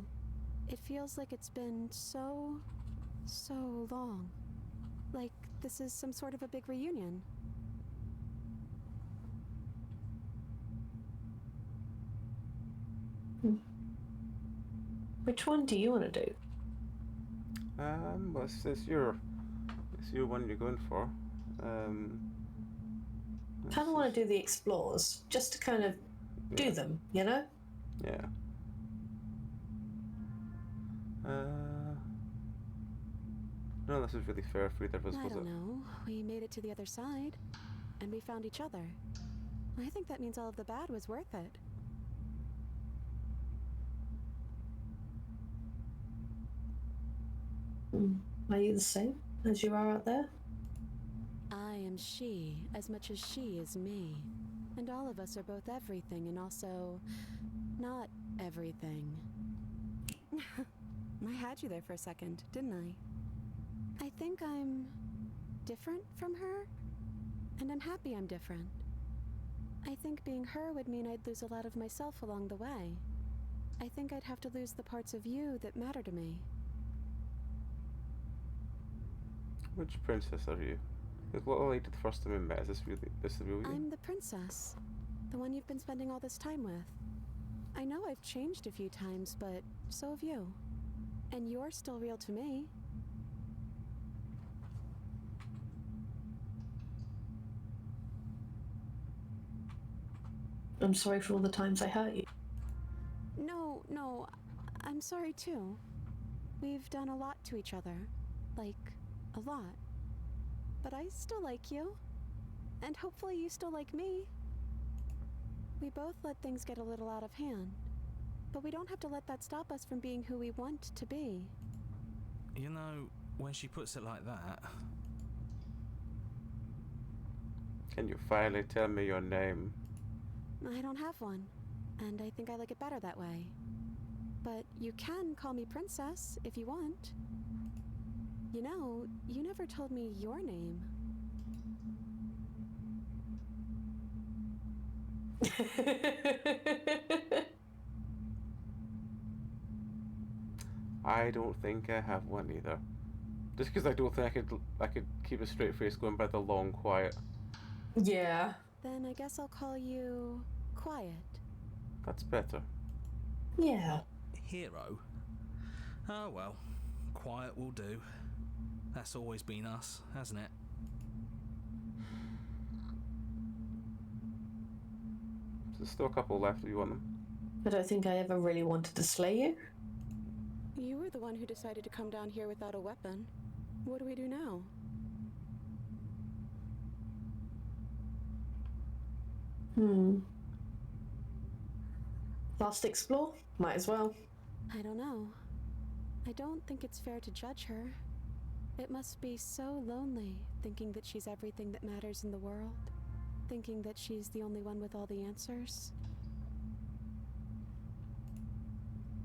it feels like it's been so long. Like this is some sort of a big reunion. Which one do you want to do? Well, it's your one you're going for. Kind of want to do the explores, just to kind of do them, you know? Yeah. No, this is really fair for either of us, I was don't it? know. We made it to the other side, and we found each other. I think that means all of the bad was worth it. Are you the same as you are out there? I am she as much as she is me. And all of us are both everything and also not everything. I had you there for a second, didn't I? I think I'm different from her, and I'm happy I'm different. I think being her would mean I'd lose a lot of myself along the way. I think I'd have to lose the parts of you that matter to me. Which princess are you? Because what I did the first time we met, is this the real you? I'm the princess, the one you've been spending all this time with. I know I've changed a few times, but so have you. And you're still real to me. I'm sorry for all the times I hurt you. No, I'm sorry too. We've done a lot to each other. Like, a lot. But I still like you. And hopefully you still like me. We both let things get a little out of hand. But we don't have to let that stop us from being who we want to be. You know, when she puts it like that... Can you finally tell me your name? I don't have one. And I think I like it better that way. But you can call me Princess if you want. You know, you never told me your name. I don't think I have one either. Just because I don't think I could keep a straight face going by the long quiet. Yeah. Then I guess I'll call you Quiet. That's better. Yeah. Hero? Oh well, Quiet will do. That's always been us, hasn't it? There's still a couple left if you want them. I don't think I ever really wanted to slay you. You were the one who decided to come down here without a weapon. What do we do now? Last explore? Might as well. I don't know. I don't think it's fair to judge her. It must be so lonely, thinking that she's everything that matters in the world. Thinking that she's the only one with all the answers.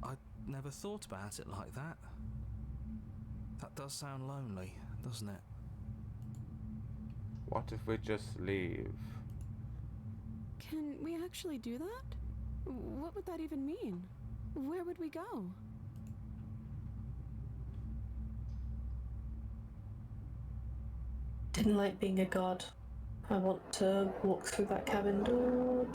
I never thought about it like that. That does sound lonely, doesn't it? What if we just leave? Can we actually do that? What would that even mean? Where would we go? Didn't like being a god. I want to walk through that cabin door.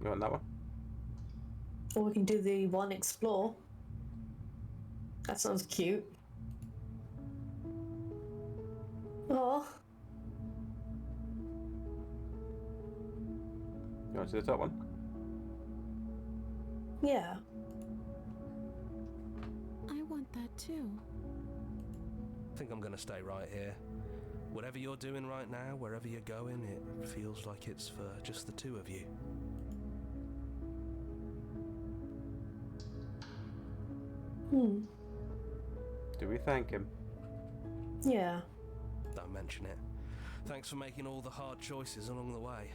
You want that one? Or we can do the one explore. That sounds cute. Oh. You want to do the top one? Yeah. I want that too. I think I'm gonna stay right here. Whatever you're doing right now, wherever you're going, it feels like it's for just the two of you. Do we thank him? Yeah. Don't mention it. Thanks for making all the hard choices along the way.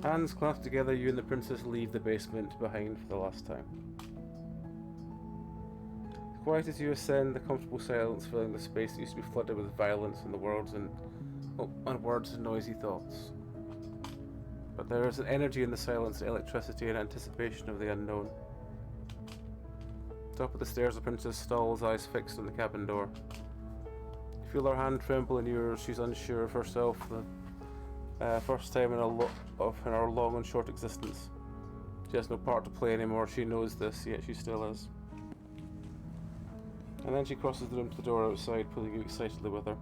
Hands clasped together, you and the princess leave the basement behind for the last time. Quiet as you ascend, the comfortable silence filling the space that used to be flooded with violence and words and noisy thoughts. But there is an energy in the silence, electricity and anticipation of the unknown. Top of the stairs, the princess stalls, eyes fixed on the cabin door. You feel her hand tremble in yours. She's unsure of herself. The first time in in her long and short existence. She has no part to play anymore. She knows this, yet she still is. And then she crosses the room to the door outside, pulling you excitedly with her.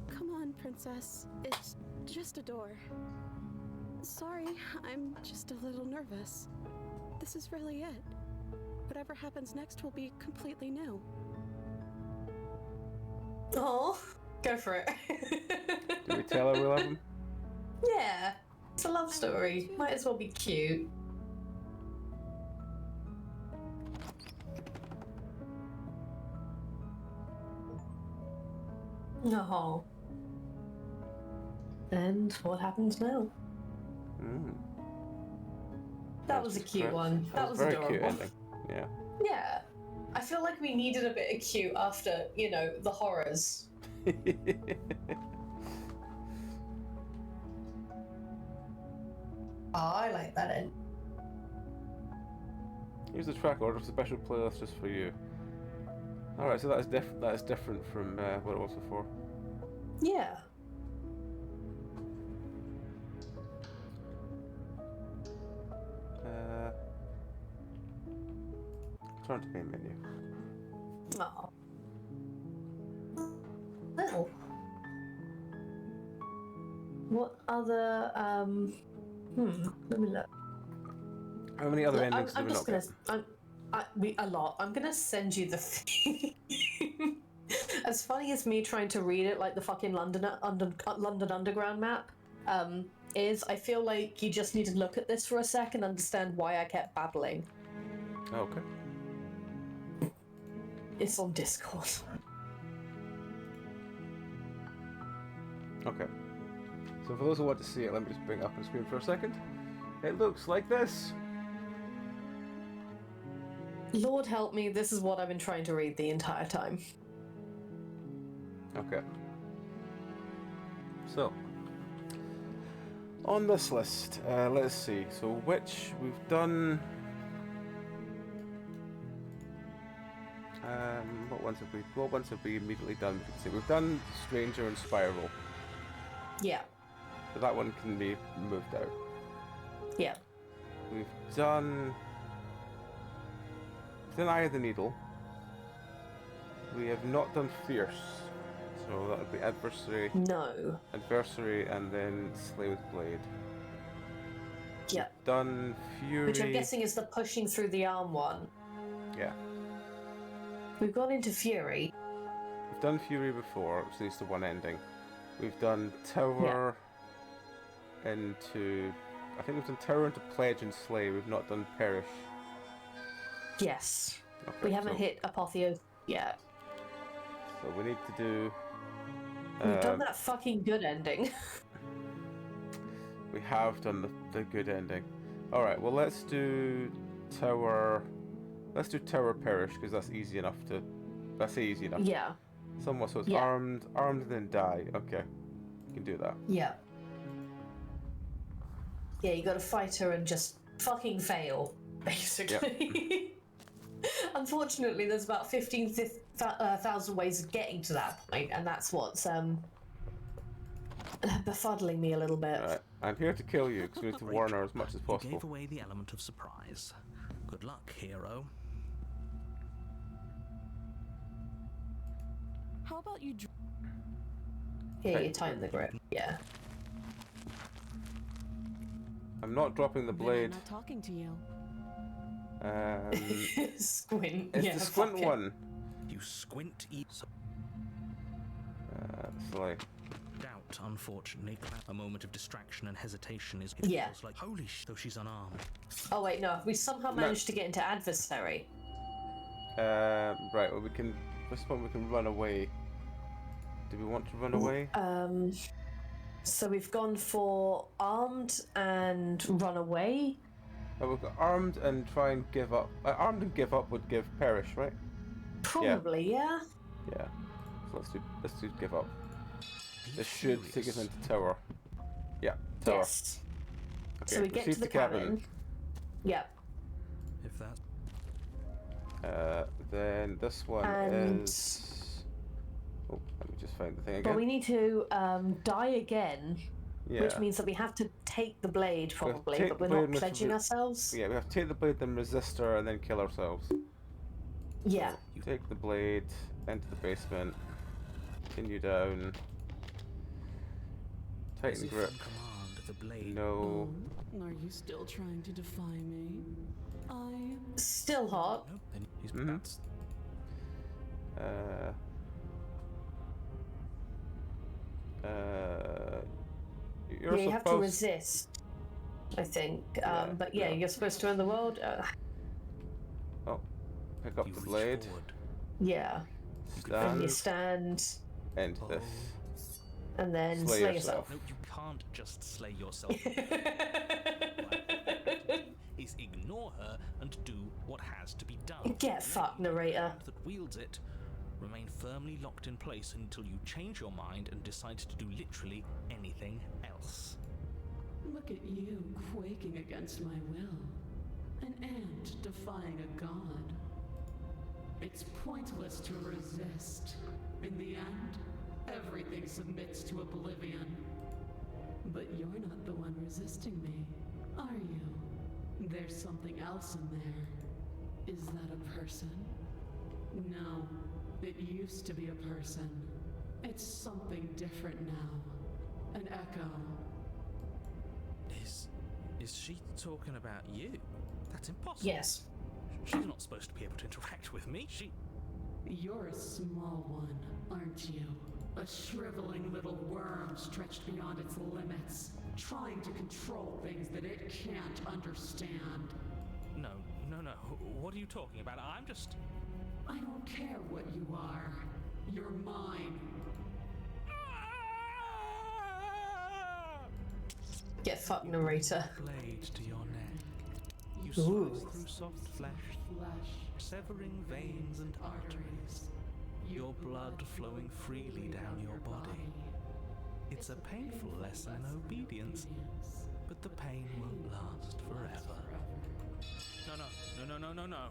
Come on, princess. It's just a door. Sorry, I'm just a little nervous. This is really it. Whatever happens next will be completely new. Oh, go for it. Do we tell her we love him? Yeah, it's a love story. Might as well be cute. No. And what happens now? That was a cute one. That was very adorable. cute ending. Yeah. Yeah. I feel like we needed a bit of cute after, you know, the horrors. I like that end. Here's the track order for the special playlist just for you. Alright, so that is different from what it was before. Yeah. Turn to main menu. Oh. Well. What other, let me look. How many other endings do we not get? A lot. I'm gonna send you the thing. As funny as me trying to read it like the fucking London Underground map is, I feel like you just need to look at this for a sec and understand why I kept babbling. Okay. It's on Discord. Okay. So for those who want to see it, let me just bring it up on screen for a second. It looks like this. Lord help me, this is what I've been trying to read the entire time. Okay. So, on this list, let's see. So, which we've done. What ones have we immediately done? We can see we've done Stranger and Spiral. Yeah. So that one can be moved out. Yeah. We've done Eye of the Needle. We have not done Fierce. So that would be Adversary. No. Adversary and then Slay with Blade. Yeah. We've done Fury. Which I'm guessing is the pushing through the arm one. Yeah. We've gone into Fury. We've done Fury before, which leads to one ending. We've done Tower into... I think we've done Tower into Pledge and Slay. We've not done Perish. Yes. Okay, we haven't hit Apotheosis yet. So we need to do... We've done that fucking good ending. We have done the good ending. Alright, well let's do Tower... Let's do Tower Perish, because that's easy enough to... That's easy enough. Yeah. Somewhat, so it's armed and then die. Okay. You can do that. Yeah. Yeah, you gotta fight her and just fucking fail, basically. Yep. Unfortunately, there's about 15,000 ways of getting to that point, and that's what's befuddling me a little bit. Right. I'm here to kill you, because we need to warn her as much as possible. You gave away the element of surprise. Good luck, hero. How about you... Here, you tighten the grip. Yeah. I'm not dropping the blade. I'm not talking to you. Squint. It's yeah, the squint one. You squint Slay. Doubt, unfortunately. A moment of distraction and hesitation is... Yeah. Feels like, holy so she's unarmed. Oh wait, no. We somehow managed to get into Adversary. Right, well we can... This one we can run away. Do we want to run away? So we've gone for armed and run away. Oh, we've got armed and try and give up. Armed and give up would give Perish, right? Probably, yeah. Yeah. So let's do give up. This should take us into Tower. Yeah, Tower. Yes. Okay, so we get to the cabin. Yep. If that's... Then this one is... just find the thing again. But we need to die again, Yeah. which means that we have to take the blade probably, take but the we're blade not with pledging ourselves. Yeah, we have to take the blade, then resist her, and then kill ourselves. Yeah. You take the blade, enter the basement, continue down. Tighten grip. No. Are you still trying to defy me? Still hot. You have to resist, I think. But yeah, you're supposed to end the world. Oh, pick up the blade. Yeah. Stand. And you stand. End this. And then slay yourself. No, you can't just slay yourself. Is ignore her and do what has to be done. Get fucked, narrator. That wields it. Remain firmly locked in place until you change your mind and decide to do literally anything else. Look at you quaking against my will. An ant defying a god. It's pointless to resist. In the end, everything submits to oblivion. But you're not the one resisting me, are you? There's something else in there. Is that a person? No. It used to be a person. It's something different now. An echo. Is she talking about you? That's impossible. Yes. She's not supposed to be able to interact with me. You're a small one, aren't you? A shriveling little worm stretched beyond its limits, trying to control things that it can't understand. No. What are you talking about? I don't care what you are. You're mine. Get fucked, narrator. Blade to your neck. You slice through soft flesh, severing veins and arteries. Your blood flowing freely down your body. It's a painful lesson in obedience, but the pain won't last forever. No.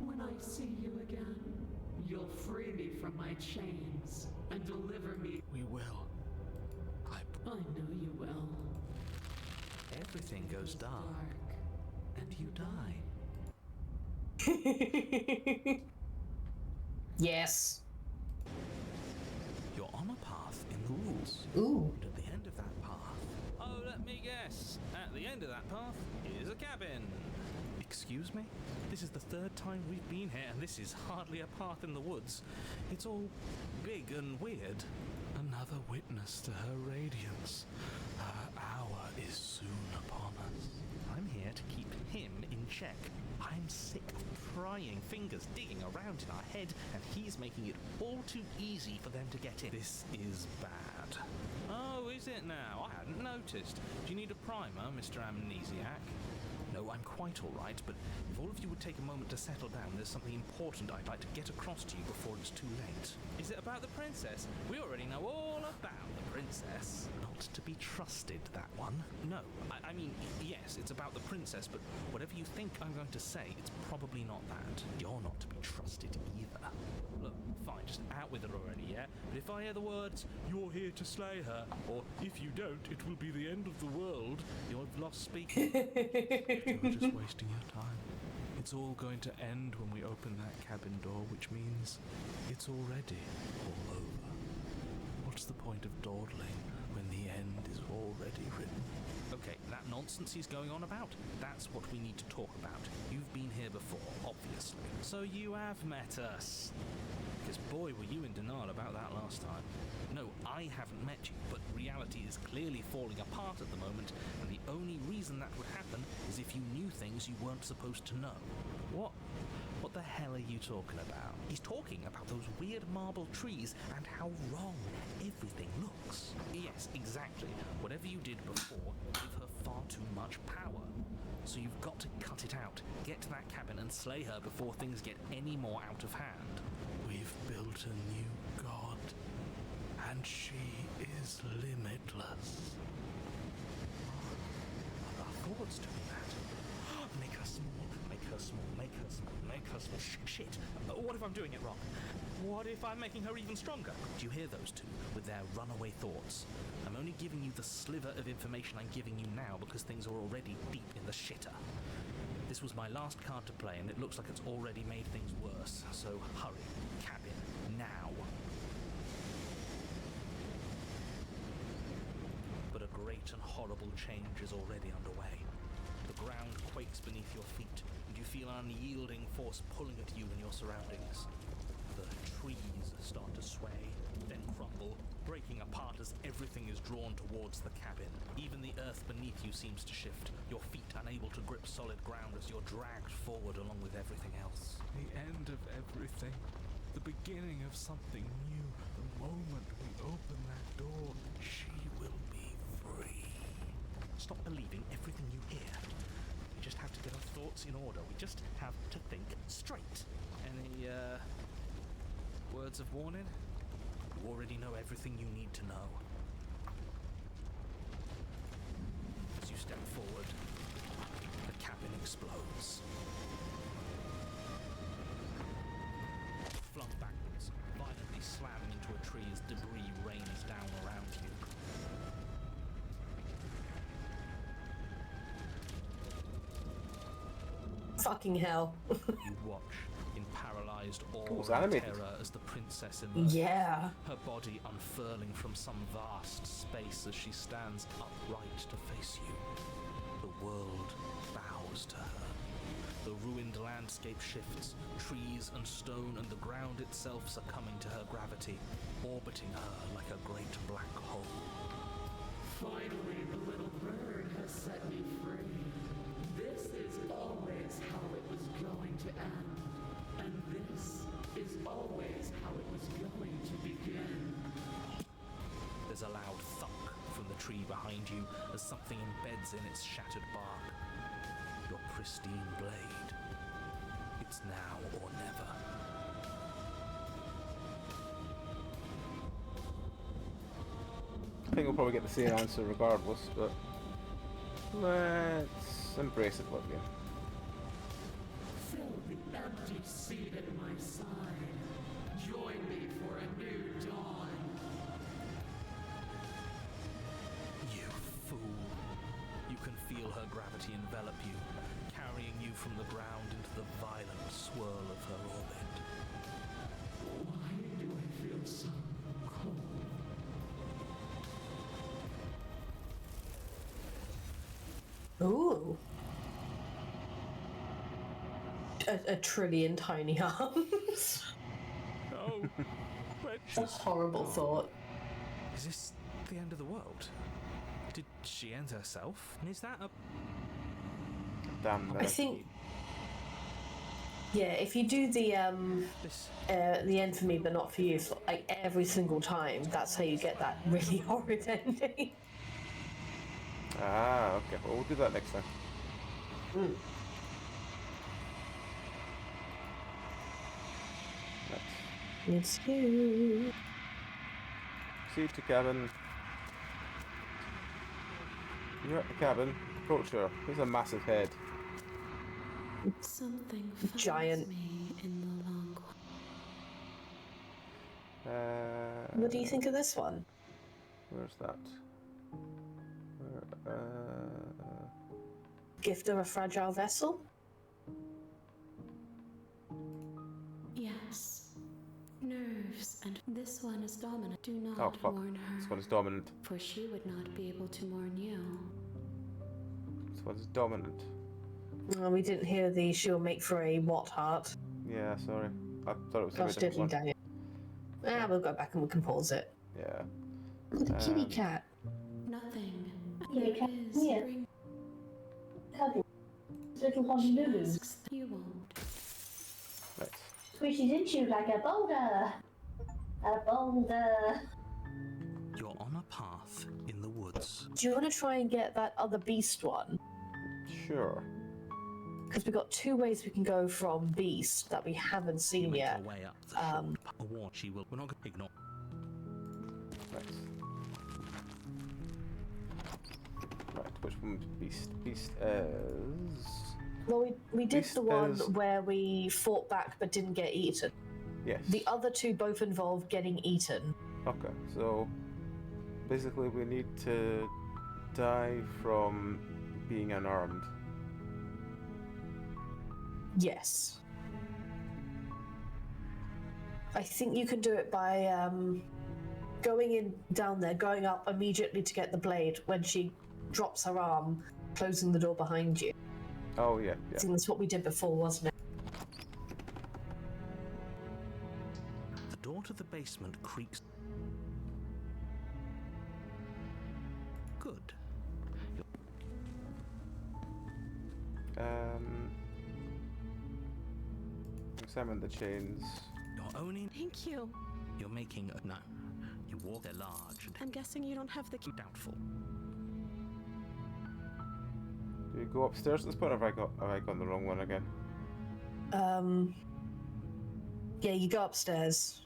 When I see you again, you'll free me from my chains and deliver me. We will. I know you will. Everything goes dark, and you die. Yes. You're on a path in the woods. Ooh. And at the end of that path... Oh, let me guess. At the end of that path is a cabin. Excuse me? This is the third time we've been here, and this is hardly a path in the woods. It's all big and weird. Another witness to her radiance. Her hour is soon upon us. I'm here to keep him in check. I'm sick of prying fingers digging around in our head, and he's making it all too easy for them to get in. This is bad. Oh, is it now? I hadn't noticed. Do you need a primer, Mr. Amnesiac? No, I'm quite all right, but if all of you would take a moment to settle down, there's something important I'd like to get across to you before it's too late. Is it about the princess? We already know all about the princess. Not to be trusted, that one. No, I mean, yes, it's about the princess, but whatever you think I'm going to say, it's probably not that. You're not to be trusted either. Look, fine, just out with it already, yeah? But if I hear the words, "You're here to slay her," or "If you don't, it will be the end of the world," you've lost speaking. You're just wasting your time. It's all going to end when we open that cabin door, which means it's already all over. What's the point of dawdling when the end is already written? Okay, that nonsense he's going on about, that's what we need to talk about. You've been here before, obviously. So you have met us. Because boy, were you in denial about that last time. No, I haven't met you, but reality is clearly falling apart at the moment, and the only reason that would happen is if you knew things you weren't supposed to know. What the hell are you talking about? He's talking about those weird marble trees and how wrong everything looks. Yes, exactly. Whatever you did before gave her far too much power. So you've got to cut it out, get to that cabin and slay her before things get any more out of hand. We've built a new god, and she is limitless. Are our gods doing that? Make her small, make her small, make her small, make her small. Shit! What if I'm doing it wrong? What if I'm making her even stronger? Do you hear those two with their runaway thoughts? I'm only giving you the sliver of information I'm giving you now because things are already deep in the shitter. This was my last card to play, and it looks like it's already made things worse. So hurry, cabin, now. But a great and horrible change is already underway. The ground quakes beneath your feet, and you feel an unyielding force pulling at you and your surroundings. The trees start to sway, then crumble, breaking apart as everything is drawn towards the cabin. Even the earth beneath you seems to shift, your feet unable to grip solid ground as you're dragged forward along with everything else. The end of everything. The beginning of something new. The moment we open that door, she will be free. Stop believing everything you hear. We just have to get our thoughts in order. We just have to think straight. Any, words of warning? You already know everything you need to know. As you step forward, the cabin explodes. Flung backwards, violently slamming into a tree as debris rains down around you. Fucking hell. You watch in paralyzed awe was and animated. terror as the princess emerges. Yeah. Her body unfurling from some vast space as she stands upright to face you. The world bows to her. The ruined landscape shifts, trees and stone and the ground itself succumbing to her gravity, orbiting her like a great black hole. Finally, the little bird has set me free. This is always how it was going to end. And this is always how it was going to begin. There's a loud thunk from the tree behind you as something embeds in its shattered bark. Your pristine blade. It's now or never. I think we'll probably get the same answer regardless, but let's embrace it, Olivia. Fill the empty seat at my side. Join me for a new dawn. You fool. You can feel her gravity envelop you, carrying you from the ground into the violent swirl of her orbit. Why do I feel so cold? Ooh. A trillion tiny arms. Oh, A horrible thought. Is this the end of the world? Did she end herself? And is that a... Damn. I think. Yeah, if you do the end for me but not for you, for, like every single time, that's how you get that really horrid ending. Ah, okay. Well, we'll do that next time. It's you. Proceed to cabin. You're at the cabin. Approach her. There's a massive head. Something finds Giant. me in the long What do you think of this one? Where's that? Gift of a fragile vessel? Yes. Nerves, and this one is dominant. Do not Oh, fuck. warn her, This one's dominant. for she would not be able to warn you. This one's dominant. Oh, we didn't hear the she'll make for a what heart. Yeah, sorry. I thought it was a Gosh, different one. dang it. We'll go back and we can pause it. Yeah. Look at the kitty cat. Nothing. Kitty There cat, is here. bring Cuddle. Little Honolulu's. asks you won't. Right. Squishes into you like a boulder. A boulder. You're on a path in the woods. Do you want to try and get that other beast one? Sure. Because we've got two ways we can go from beast that we haven't seen Make yet. your way up the short path. A war she will. We're not going to ignore. Right. Right, which one? Beast is... Well, we did Beast the one is- where we fought back but didn't get eaten. Yes. The other two both involve getting eaten. Okay, so basically we need to die from being unarmed. Yes. I think you can do it by going in down there, going up immediately to get the blade when she drops her arm, closing the door behind you. Oh yeah. I think that's what we did before, wasn't it? The door to the basement creaks. Good. Examine the chains. You're owning. Thank you. You're making a. No. You walk. They're large and. I'm guessing you don't have the key. Doubtful. Do you go upstairs at this point, or have I gone the wrong one again? Yeah, you go upstairs.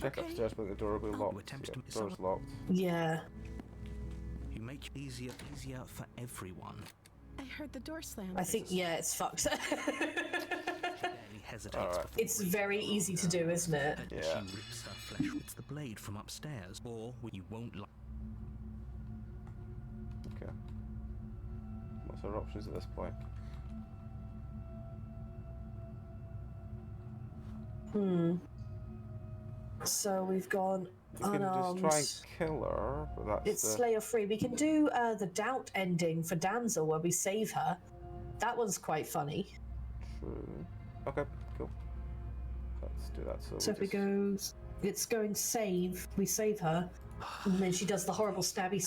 Check upstairs, but the door will be locked. Yeah, door's locked. Yeah. You make it easier for everyone. I heard the door slam. I think, yeah, it's fucked. Hesitates. Right. It's very easy to do, isn't it? Yeah. She rips her flesh. It's the blade from upstairs, or you won't like. Okay. What's our options at this point? So we've gone You can unarmed. just try and kill her, but that's It's Slayer free. We can do the doubt ending for Damsel where we save her. That one's quite funny. True. Okay, cool. Let's do that. So if we go, it's going save. We save her, and then she does the horrible stabby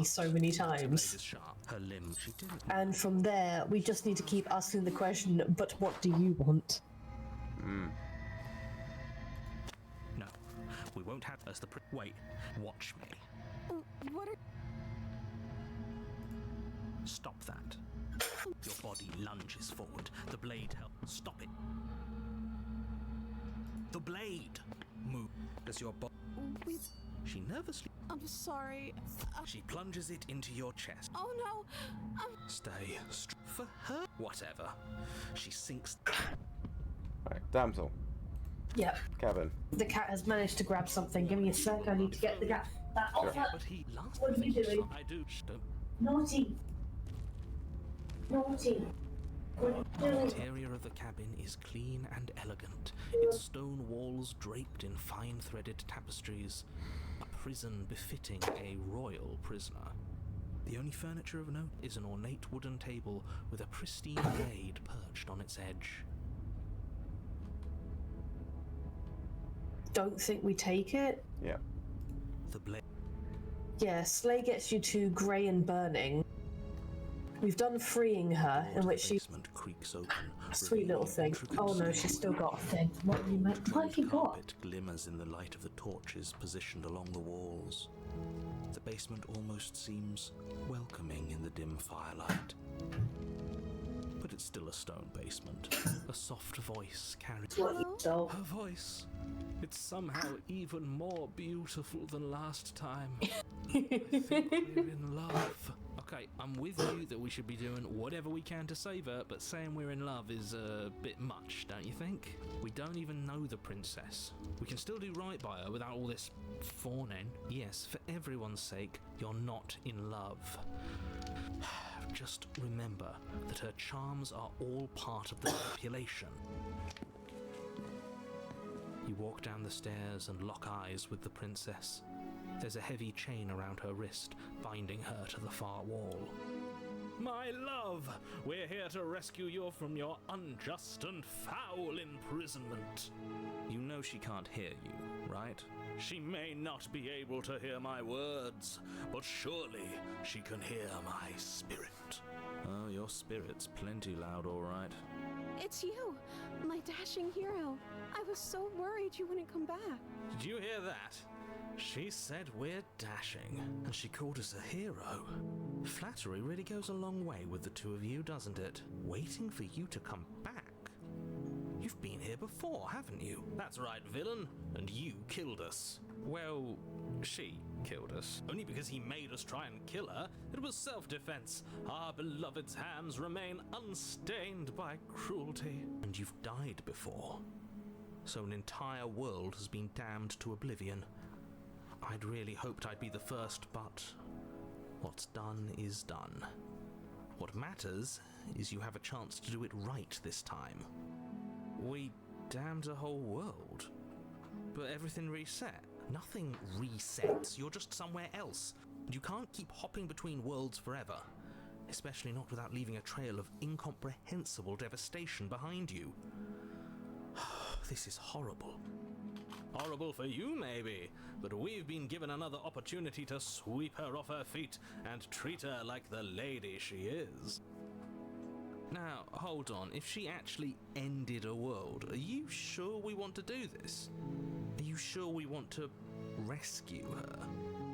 so many times. Her limb. She didn't. And from there, we just need to keep asking the question, but what do you want? No, we won't have as the. Wait, watch me. What are... Stop that. Your body lunges forward. The blade helps. Stop it. The blade. Move. Does your body. She nervously. I'm sorry. She plunges it into your chest. Oh no. Stay. For her. Whatever. She sinks. Right, Damsel. Yep. Cabin. The cat has managed to grab something. Give me a sec. I need to get the cat. That off her. But he last. What are you doing? I do. Naughty. Naughty. The interior of the cabin is clean and elegant, its stone walls draped in fine-threaded tapestries, a prison befitting a royal prisoner. The only furniture of note is an ornate wooden table with a pristine blade perched on its edge. Don't think we take it. Yeah. The blade. Yeah, Slay gets you to grey and burning. We've done freeing her, in which she. Creaks open, Sweet little thing. Oh no, she's still got a thing. What have you meant? What have you got? It glimmers in the light of the torches positioned along the walls. The basement almost seems welcoming in the dim firelight. But it's still a stone basement. A soft voice carries. Her voice. It's somehow even more beautiful than last time. I think we're in love. Okay, I'm with you that we should be doing whatever we can to save her, but saying we're in love is a bit much, don't you think? We don't even know the princess. We can still do right by her without all this fawning. Yes, for everyone's sake, you're not in love. Just remember that her charms are all part of the population. You walk down the stairs and lock eyes with the princess. There's a heavy chain around her wrist, binding her to the far wall. My love, we're here to rescue you from your unjust and foul imprisonment. You know she can't hear you, right? She may not be able to hear my words, but surely she can hear my spirit. Oh, your spirit's plenty loud, all right. It's you, my dashing hero. I was so worried you wouldn't come back. Did you hear that? She said we're dashing. And she called us a hero. Flattery really goes a long way with the two of you, doesn't it? Waiting for you to come back. You've been here before, haven't you? That's right, villain. And you killed us. Well, she killed us. Only because he made us try and kill her. It was self-defense. Our beloved's hands remain unstained by cruelty. And you've died before. So an entire world has been damned to oblivion. I'd really hoped I'd be the first, but what's done is done. What matters is you have a chance to do it right this time. We damned a whole world, but everything reset. Nothing resets, you're just somewhere else. You can't keep hopping between worlds forever, especially not without leaving a trail of incomprehensible devastation behind you. This is horrible. Horrible for you, maybe, but we've been given another opportunity to sweep her off her feet and treat her like the lady she is. Now, hold on, if she actually ended a world, are you sure we want to do this? Are you sure we want to rescue her?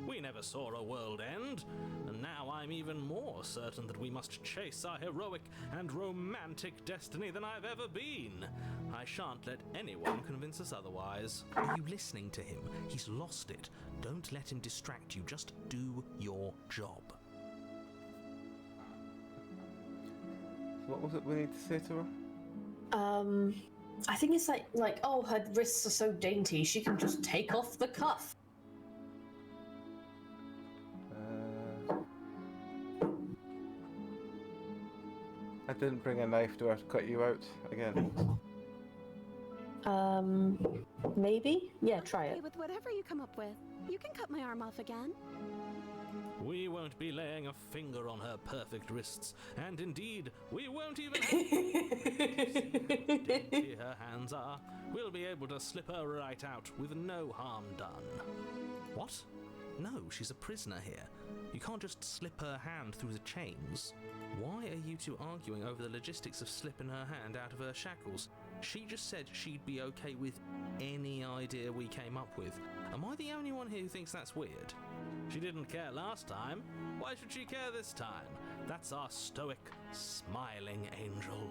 We never saw a world end, and now I'm even more certain that we must chase our heroic and romantic destiny than I've ever been. I shan't let anyone convince us otherwise. Are you listening to him? He's lost it. Don't let him distract you. Just do your job. What was it we need to say to her? I think it's like, oh, her wrists are so dainty, she can just take off the cuff. I didn't bring a knife. Do I have to cut you out again? Maybe? Yeah, try it. With whatever you come up with, you can cut my arm off again. We won't be laying a finger on her perfect wrists, and indeed, we won't even have dainty her hands are. We'll be able to slip her right out with no harm done. What? No, she's a prisoner here. You can't just slip her hand through the chains. Why are you two arguing over the logistics of slipping her hand out of her shackles? She just said she'd be okay with any idea we came up with. Am I the only one here who thinks that's weird? She didn't care last time. Why should she care this time? That's our stoic, smiling angel.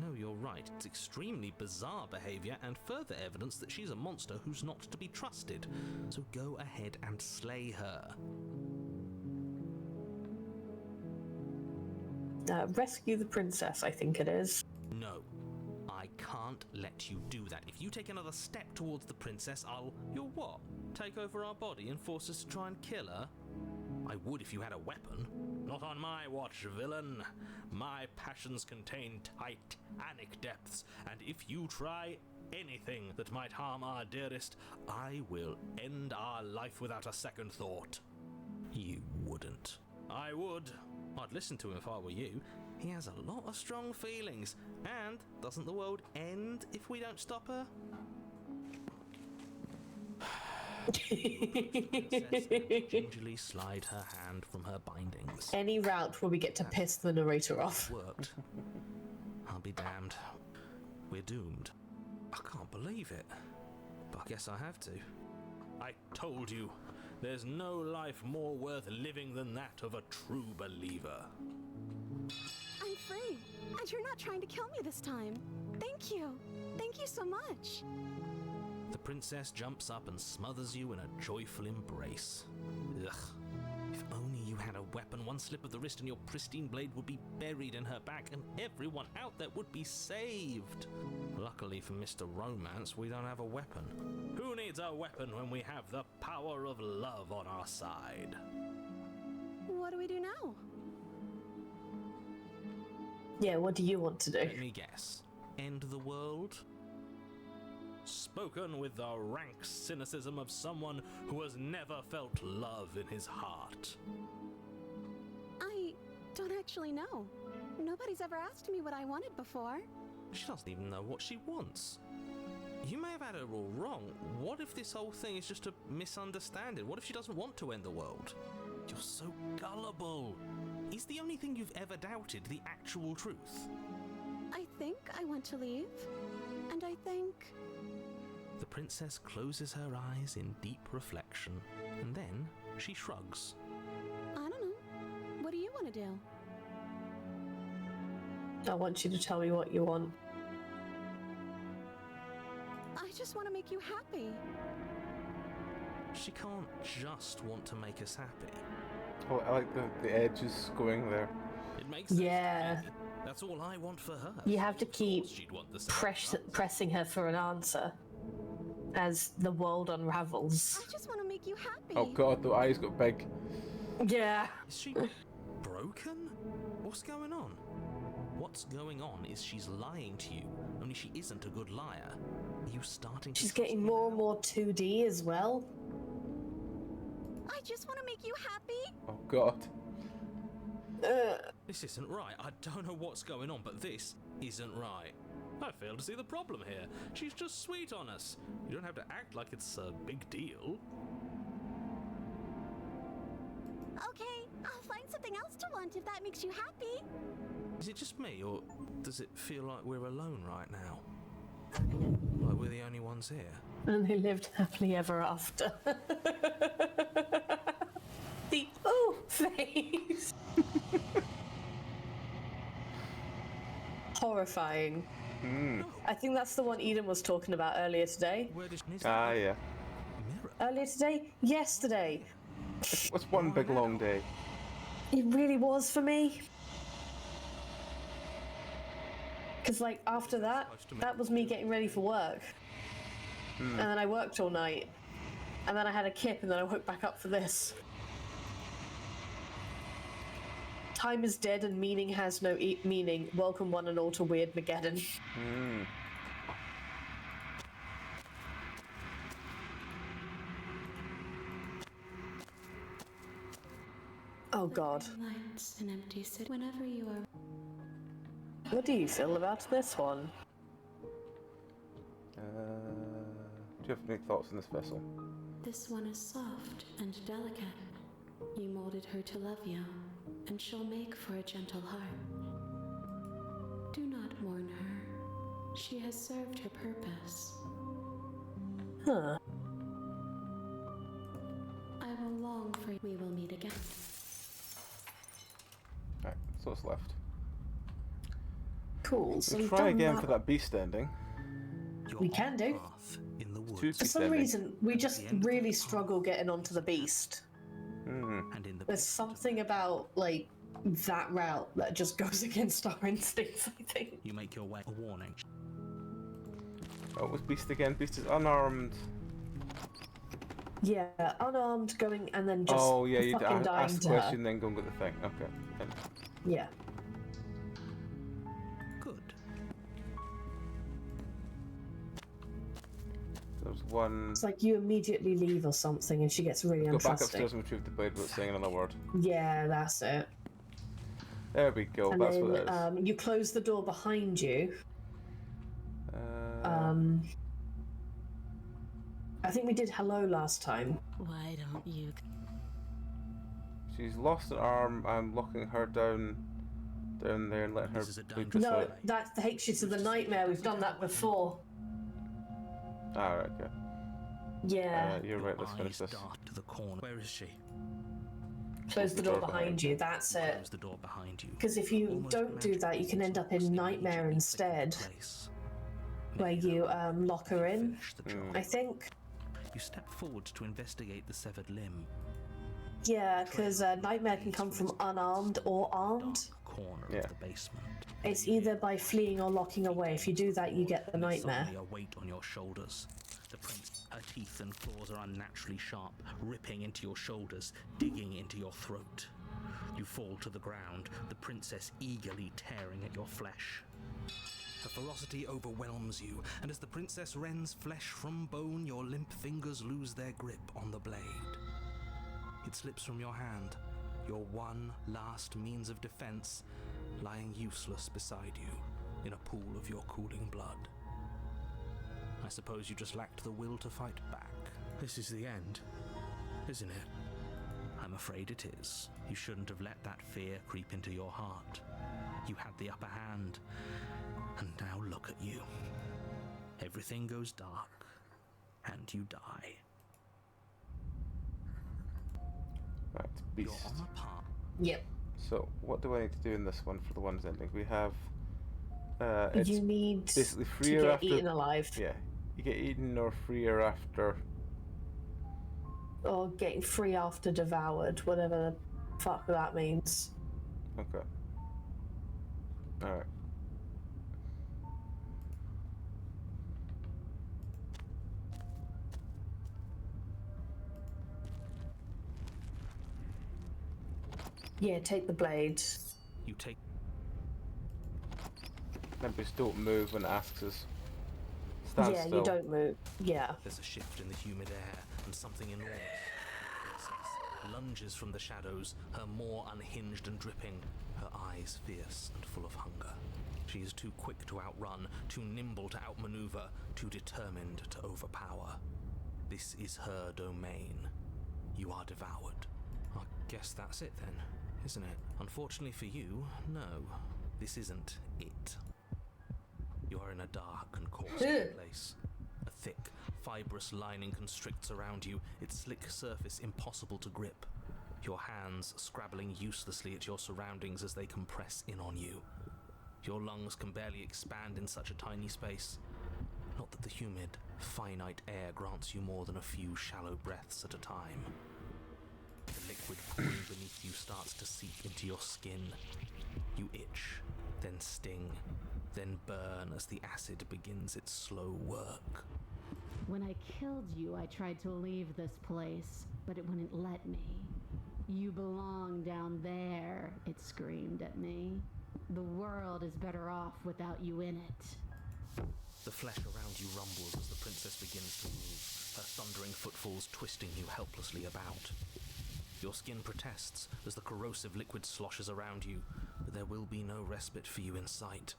No, you're right. It's extremely bizarre behavior and further evidence that she's a monster who's not to be trusted. So go ahead and slay her. Rescue the princess, I think it is. No. I can't let you do that. If you take another step towards the princess, You'll what? Take over our body and force us to try and kill her? I would if you had a weapon. Not on my watch, villain. My passions contain titanic depths, and if you try anything that might harm our dearest, I will end our life without a second thought. You wouldn't. I would. I'd listen to him if I were you. He has a lot of strong feelings. And doesn't the world end if we don't stop her? Gingerly slide her hand from her bindings. Any route where we get to piss the narrator off. Worked. I'll be damned. We're doomed. I can't believe it. But I guess I have to. I told you. There's no life more worth living than that of a true believer. I'm free, and you're not trying to kill me this time. Thank you. Thank you so much. The princess jumps up and smothers you in a joyful embrace. Ugh. If only you had a weapon, one slip of the wrist and your pristine blade would be buried in her back and everyone out there would be saved. Luckily for Mr. Romance, we don't have a weapon. Who needs a weapon when we have the power of love on our side? What do we do now? Yeah, what do you want to do? Let me guess. End the world? Spoken with the rank cynicism of someone who has never felt love in his heart. I don't actually know. Nobody's ever asked me what I wanted before. She doesn't even know what she wants. You may have had her all wrong. What if this whole thing is just a misunderstanding? What if she doesn't want to end the world? You're so gullible. Is the only thing you've ever doubted the actual truth? I think I want to leave. And I think... The princess closes her eyes in deep reflection, and then she shrugs. I don't know. What do you want to do? I want you to tell me what you want. I just want to make you happy. She can't just want to make us happy. Oh, I like the edges going there. It makes sense. Yeah. That's all I want for her. You have to keep She'd want the pressing her for an answer. as the world unravels. I just want to make you happy. Oh god, the eyes got big. Yeah. Is she broken? What's going on? What's going on is she's lying to you, only she isn't a good liar. Are you starting to... She's getting more and more 2D as well. I just want to make you happy. Oh god. This isn't right. I don't know what's going on, but this isn't right. I fail to see the problem here. She's just sweet on us. You don't have to act like it's a big deal. Okay, I'll find something else to want if that makes you happy. Is it just me, or does it feel like we're alone right now? Like we're the only ones here? And they lived happily ever after. The oh face. Horrifying. I think that's the one Eden was talking about earlier today. Ah, yeah. Earlier today? Yesterday. It's one big long day. It really was for me. Because, like, after that, that was me getting ready for work. And then I worked all night. And then I had a kip, and then I woke back up for this. Time is dead and meaning has no meaning. Welcome one and all to Weirdmageddon. Oh god. Lights and empty city. Whenever you are. What do you feel about this one? Do you have any thoughts on this vessel? This one is soft and delicate. You molded her to love you, and she'll make for a gentle heart. Do not mourn her. She has served her purpose. Huh. I will long for we will meet again. Right, so what's left? Cool, so We'll we've try done again that. for that beast ending. We can do. Two For beast some endings. reason, we just really struggle getting onto the beast. There's something about, like, that route that just goes against our instincts, I think. You make your way. A warning. What was beast again? Beast is unarmed. Yeah, unarmed, going, and then just Oh yeah, you fucking dying ask the to her. question, then go and get the thing. Okay. Fine. Yeah. Good. There's one. It's like you immediately leave or something, and she gets really Go back untrusting. upstairs and retrieve the blade without saying another word. Yeah, that's it. There we go. And That's then what it is. you close the door behind you. I think we did hello last time. Why don't you? She's lost an arm. I'm locking her down there and letting her bleed this No, out. that takes you to the nightmare. We've done that before. Ah, right, okay. Yeah. You're right. Let's finish this. To the corner. Where is she? Close the door behind you. That's it. Close the door behind you. Because if you don't do that, you can end up in nightmare instead, where you lock her in. I think. You step forward to investigate the severed limb. Yeah, because nightmare can come from unarmed or armed. Corner of the basement. It's either by fleeing or locking away. If you do that, you get the nightmare. Suddenly a weight on your shoulders. The prince, her teeth and claws are unnaturally sharp, ripping into your shoulders, digging into your throat. You fall to the ground, the princess eagerly tearing at your flesh. Her ferocity overwhelms you, and as the princess rends flesh from bone, your limp fingers lose their grip on the blade. It slips from your hand, your one last means of defense, lying useless beside you in a pool of your cooling blood. I suppose you just lacked the will to fight back. This is the end, isn't it? I'm afraid it is. You shouldn't have let that fear creep into your heart. You had the upper hand, and now look at you. Everything goes dark, and you die. Right, beast. You're on a path. Yep. So, what do I need to do in this one for the ones ending? We have. It's You need basically to freer get after. eaten alive. Yeah, you get eaten or freer after. Or getting free after devoured, whatever the fuck that means. Okay. Alright. Yeah, take the blade. You take. Maybe just don't move when it asks us. Stand Yeah, still. you don't move. Yeah. There's a shift in the humid air, and something enormous. The princess lunges from the shadows, her maw unhinged and dripping, her eyes fierce and full of hunger. She is too quick to outrun, too nimble to outmaneuver, too determined to overpower. This is her domain. You are devoured. I guess that's it then, isn't it? Unfortunately for you, no. This isn't it. You are in a dark and caustic place. A thick, fibrous lining constricts around you, its slick surface impossible to grip. Your hands scrabbling uselessly at your surroundings as they compress in on you. Your lungs can barely expand in such a tiny space. Not that the humid, finite air grants you more than a few shallow breaths at a time. The liquid pouring beneath you starts to seep into your skin. You itch, then sting, then burn as the acid begins its slow work. When I killed you, I tried to leave this place, but it wouldn't let me. You belong down there, it screamed at me. The world is better off without you in it. The flesh around you rumbles as the princess begins to move, her thundering footfalls twisting you helplessly about. Your skin protests as the corrosive liquid sloshes around you, but there will be no respite for you in sight.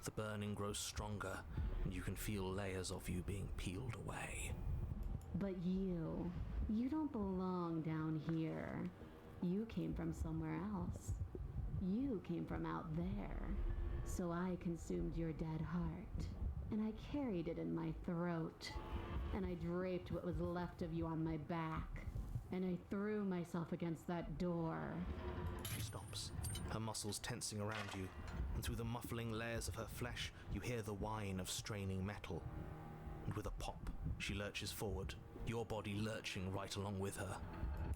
The burning grows stronger, and you can feel layers of you being peeled away. But you don't belong down here. You came from somewhere else. You came from out there. So I consumed your dead heart, and I carried it in my throat, and I draped what was left of you on my back, and I threw myself against that door. She stops, her muscles tensing around you, and through the muffling layers of her flesh, you hear the whine of straining metal. And with a pop, she lurches forward, your body lurching right along with her.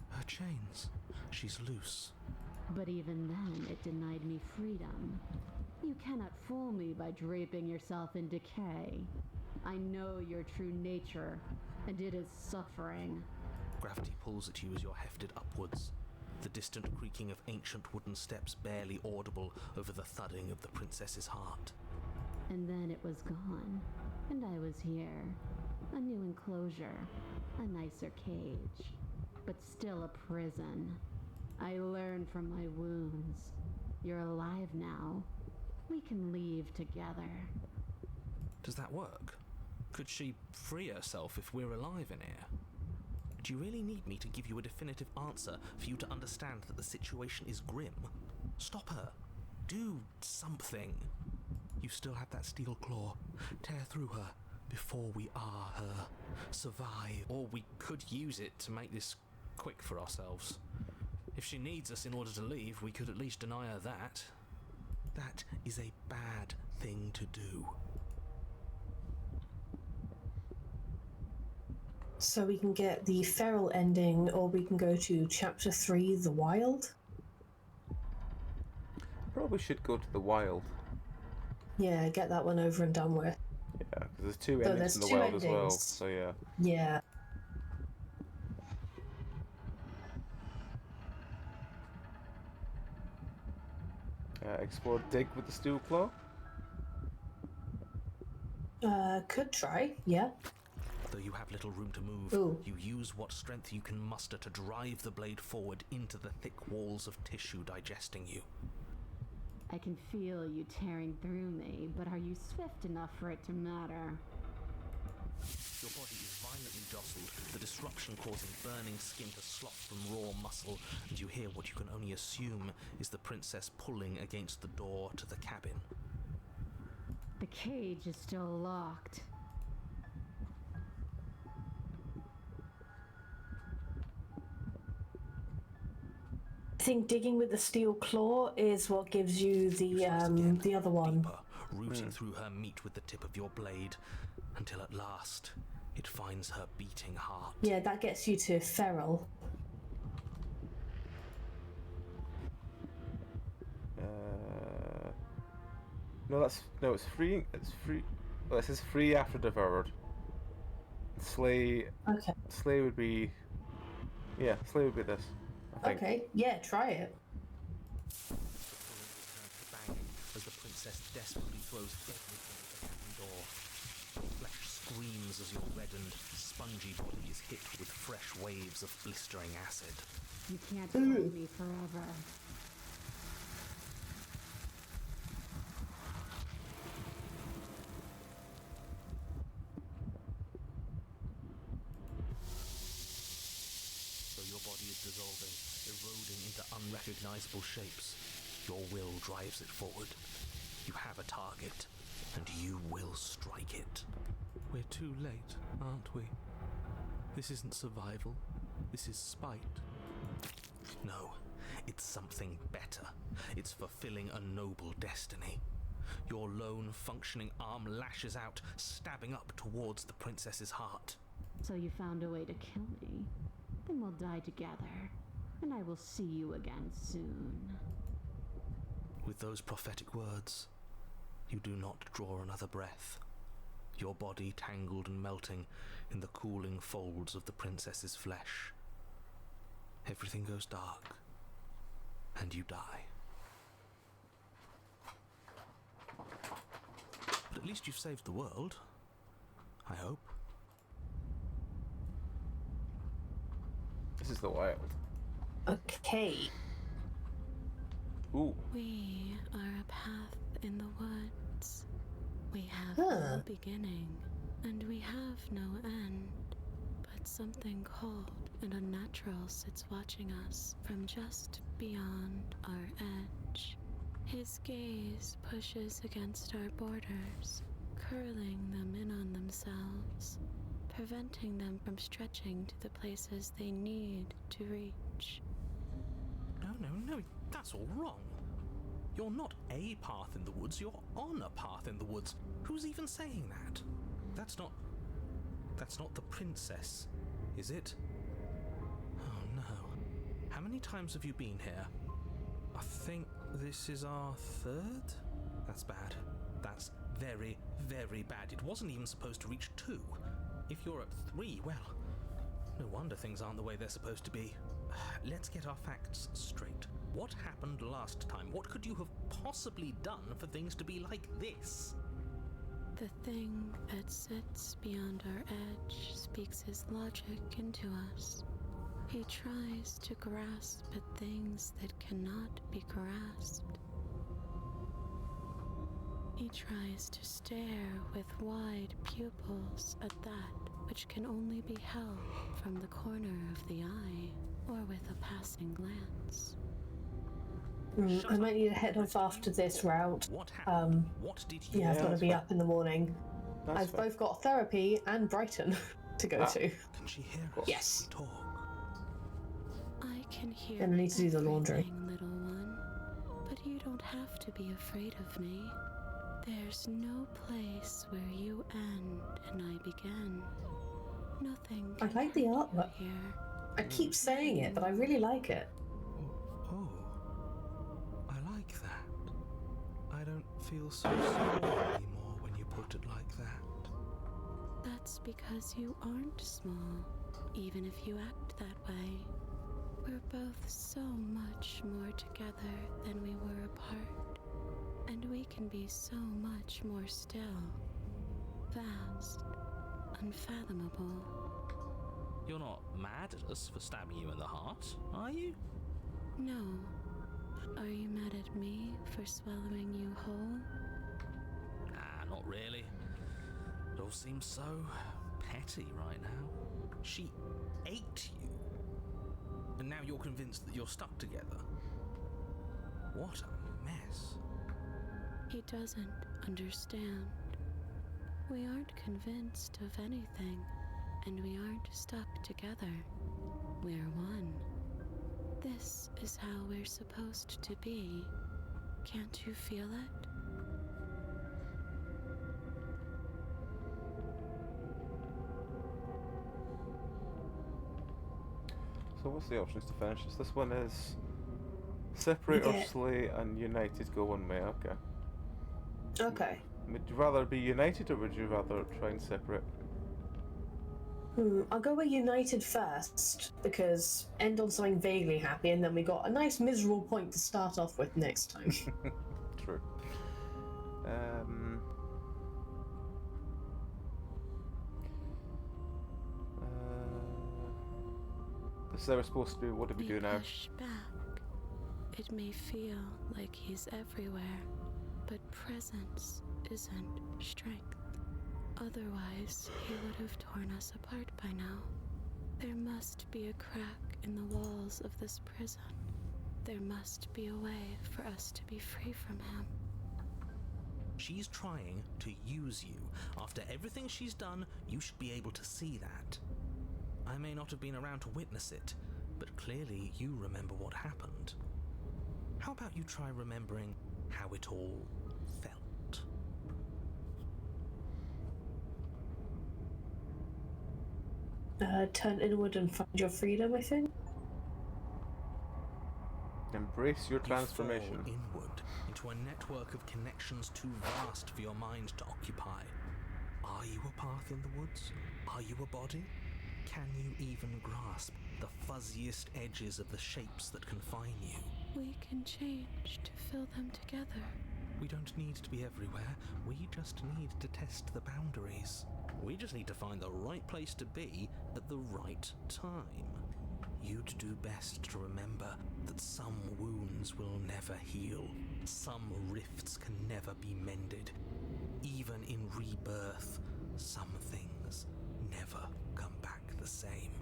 Her chains. She's loose. But even then, it denied me freedom. You cannot fool me by draping yourself in decay. I know your true nature, and it is suffering. Gravity pulls at you as you're hefted upwards. The distant creaking of ancient wooden steps barely audible over the thudding of the princess's heart. And then it was gone, and I was here. A new enclosure, a nicer cage, but still a prison. I learned from my wounds. You're alive now. We can leave together. Does that work? Could she free herself if we're alive in here? Do you really need me to give you a definitive answer for you to understand that the situation is grim? Stop her. Do something. You still have that steel claw. Tear through her before we are her. Survive. Or we could use it to make this quick for ourselves. If she needs us in order to leave, we could at least deny her that. That is a bad thing to do. So we can get the feral ending, or we can go to chapter 3, the wild. Probably should go to the wild. Yeah, get that one over and done with. Yeah, because there's two endings in the wild as well. So yeah. Yeah. Explore dig with the steel claw. Could try, yeah. Though you have little room to move, you use what strength you can muster to drive the blade forward into the thick walls of tissue digesting you. I can feel you tearing through me, but are you swift enough for it to matter? Your body is violently jostled, the disruption causing burning skin to slop from raw muscle, and you hear what you can only assume is the princess pulling against the door to the cabin. The cage is still locked. I think digging with the steel claw is what gives you the other one. Deeper, rooting through her meat with the tip of your blade, until at last it finds her beating heart. Yeah, that gets you to feral. It's free. It's free. Well, this is free after devoured. Slay. Okay. Slay would be. Yeah, slay would be this. I think. Okay. Yeah, try it. The pulling returns to banging as the princess desperately throws everything at the cabin door. Flesh screams as your reddened, spongy body is hit with fresh waves of blistering acid. You can't hold me forever. So your body is dissolving, eroding into unrecognizable shapes. Your will drives it forward. You have a target, and you will strike it. We're too late, aren't we? This isn't survival. This is spite. No, it's something better. It's fulfilling a noble destiny. Your lone, functioning arm lashes out, stabbing up towards the princess's heart. So you found a way to kill me? Then we'll die together, and I will see you again soon. With those prophetic words, you do not draw another breath. Your body tangled and melting in the cooling folds of the princess's flesh. Everything goes dark, and you die. But at least you've saved the world, I hope. This is the wild. Okay. Ooh. We are a path in the woods. We have no beginning, and we have no end. But something cold and unnatural sits watching us from just beyond our edge. His gaze pushes against our borders, curling them in on themselves, preventing them from stretching to the places they need to reach. No, that's all wrong. You're not a path in the woods, you're on a path in the woods. Who's even saying that? That's not the princess, is it? Oh no. How many times have you been here? I think this is our third? That's bad. That's very, very bad. It wasn't even supposed to reach 2. If you're at 3, well, no wonder things aren't the way they're supposed to be. Let's get our facts straight. What happened last time? What could you have possibly done for things to be like this? The thing that sits beyond our edge speaks his logic into us. He tries to grasp at things that cannot be grasped. He tries to stare with wide pupils at that which can only be held from the corner of the eye or with a passing glance. I might need to head off after this route. What happened? What did you? Yeah, I've got to be up in the morning. I've both got therapy and Brighton to go to. Can she hear us? Yes. Talk. I can hear Then I need to do the laundry. everything, little one, but you don't have to be afraid of me. There's no place where you end and I begin. Nothing I can like the hurt you artwork. here. I keep saying it, but I really like it. Oh, I like that. I don't feel so small anymore when you put it like that. That's because you aren't small, even if you act that way. We're both so much more together than we were apart, and we can be so much more still. Vast, unfathomable. You're not mad at us for stabbing you in the heart, are you? No. Are you mad at me for swallowing you whole? Nah, not really. It all seems so petty right now. She ate you. And now you're convinced that you're stuck together. What a mess. He doesn't understand. We aren't convinced of anything, and we aren't stuck together. We're one. This is how we're supposed to be. Can't you feel it? So what's the options to finish this? This one is separate or slay and united go one way. Okay. Okay. Would you rather be united or would you rather try and separate? I'll go with United first, because end on something vaguely happy, and then we got a nice miserable point to start off with next time. True. This is how we're supposed to do. What do we do now? Push back. It may feel like he's everywhere, but presence isn't strength. Otherwise, he would have torn us apart by now. There must be a crack in the walls of this prison. There must be a way for us to be free from him. She's trying to use you. After everything she's done, you should be able to see that. I may not have been around to witness it, but clearly you remember what happened. How about you try remembering how it all felt? Turn inward and find your freedom, I think. Embrace your transformation. You fall inward into a network of connections too vast for your mind to occupy. Are you a path in the woods? Are you a body? Can you even grasp the fuzziest edges of the shapes that confine you? We can change to fill them together. We don't need to be everywhere. We just need to test the boundaries. We just need to find the right place to be at the right time. You'd do best to remember that some wounds will never heal. Some rifts can never be mended. Even in rebirth, some things never come back the same.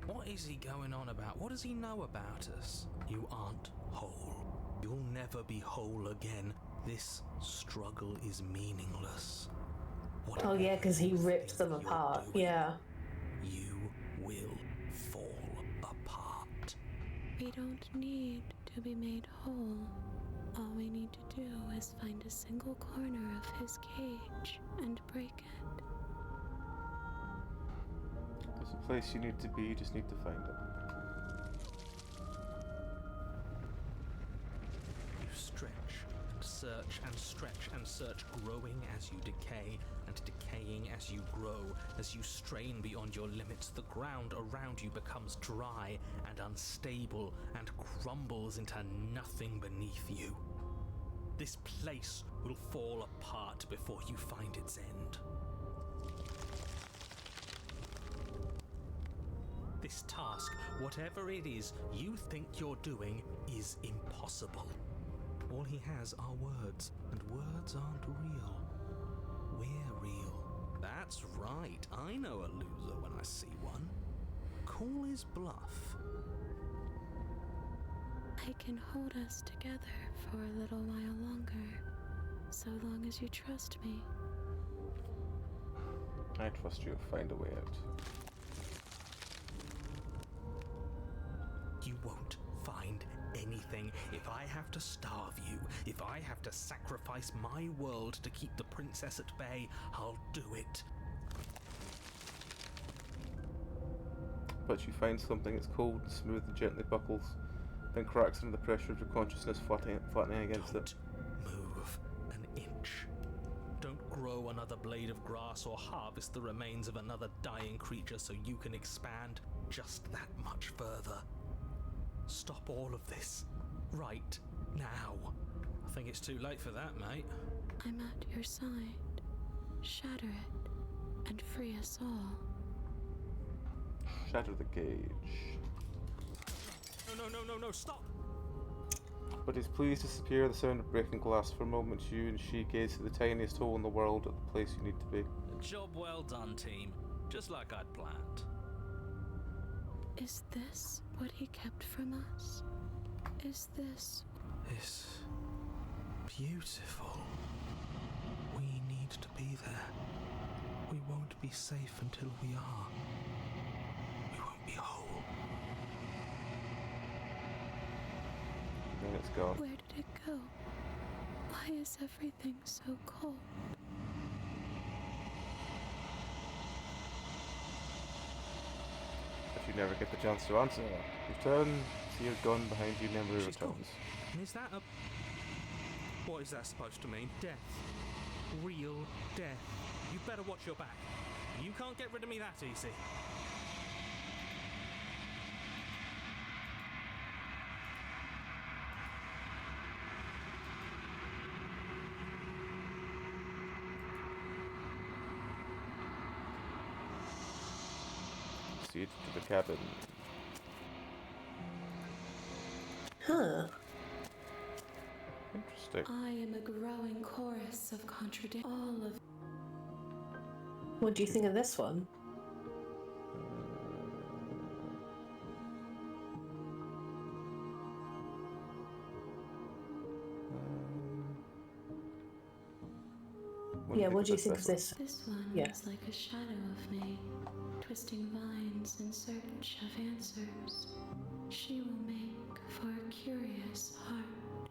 What is he going on about? What does he know about us? You aren't whole. You'll never be whole again. This struggle is meaningless. Oh yeah, because he ripped them apart. Yeah. You will fall apart. We don't need to be made whole. All we need to do is find a single corner of his cage and break it. There's a place you need to be, you just need to find it. You stretch and search and stretch and search, growing as you decay and decaying as you grow. As you strain beyond your limits, the ground around you becomes dry and unstable and crumbles into nothing beneath you. This place will fall apart before you find its end. This task, whatever it is you think you're doing, is impossible. All he has are words, and words aren't real. We're real. That's right, I know a loser when I see one. Call his bluff. I can hold us together for a little while longer, so long as you trust me. I trust you'll find a way out. You won't find anything. If I have to starve you, if I have to sacrifice my world to keep the princess at bay, I'll do it. But you find something that's cold, smooth and gently buckles, then cracks under the pressure of your consciousness flattening against it. Don't move an inch. Don't grow another blade of grass or harvest the remains of another dying creature so you can expand just that much further. Stop all of this, right now. I think it's too late for that, mate. I'm at your side. Shatter it, and free us all. Shatter the cage. No, stop! But as please disappear the sound of breaking glass for a moment, you and she gaze at the tiniest hole in the world at the place you need to be. Job well done, team. Just like I'd planned. Is this what he kept from us? Is this... It's beautiful. We need to be there. We won't be safe until we are. We won't be whole. Then it's gone. Where did it go? Why is everything so cold? If you never get the chance to answer, return, see your gun behind you never returns. And is that a... What is that supposed to mean? Death. Real death. You better watch your back. You can't get rid of me that easy. Proceed to the cabin. Huh. Interesting. I am a growing chorus of contradiction. All of. What do you think of this one? Yeah, what do you think of this? This one is like a shadow of me, twisting vines in search of answers. She will make for a curious heart.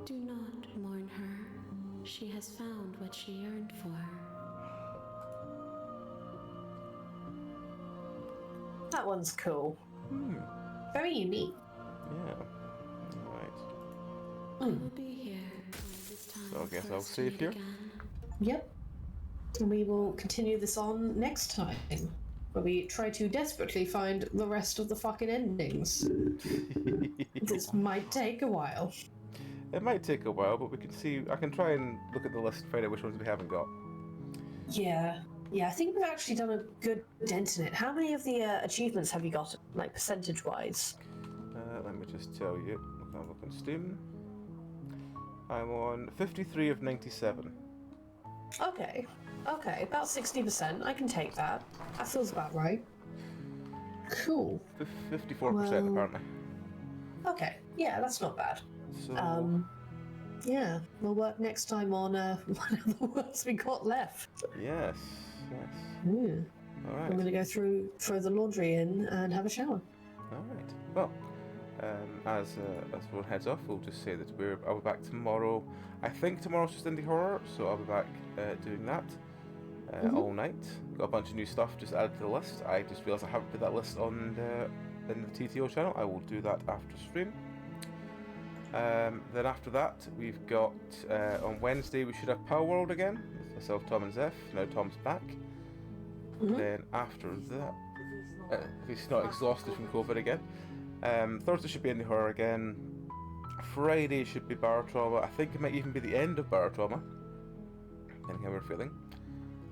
Do not mourn her. She has found what she yearned for. That one's cool. Very unique. Yeah. Alright. I will be here this time. So I guess I'll save here. Yep. And we will continue this on next time, where we try to desperately find the rest of the fucking endings. This might take a while. It might take a while, but we can see. I can try and look at the list and find out which ones we haven't got. Yeah. Yeah, I think we've actually done a good dent in it. How many of the achievements have you got, like, percentage-wise? Let me just tell you. Look on Steam. I'm on 53 of 97. Okay. Okay, about 60%. I can take that. That feels about right. Cool. 54% apparently. Okay. Yeah, that's not bad. So... yeah, we'll work next time on what other words we got left. Yes. Alright. I'm going to go throw the laundry in and have a shower. Alright. Well, as everyone heads off, we'll just say that I'll be back tomorrow. I think tomorrow's just indie horror, so I'll be back doing that all night. Got a bunch of new stuff just added to the list. I just realised I haven't put that list on in the TTO channel. I will do that after stream. Then after that, we've got on Wednesday we should have Power World again. With myself, Tom, and Zeph. Now Tom's back. Then after that, if he's not exhausted from COVID again. Thursday should be indie horror again. Friday should be bar trauma. I think it might even be the end of bar trauma, depending how we're feeling.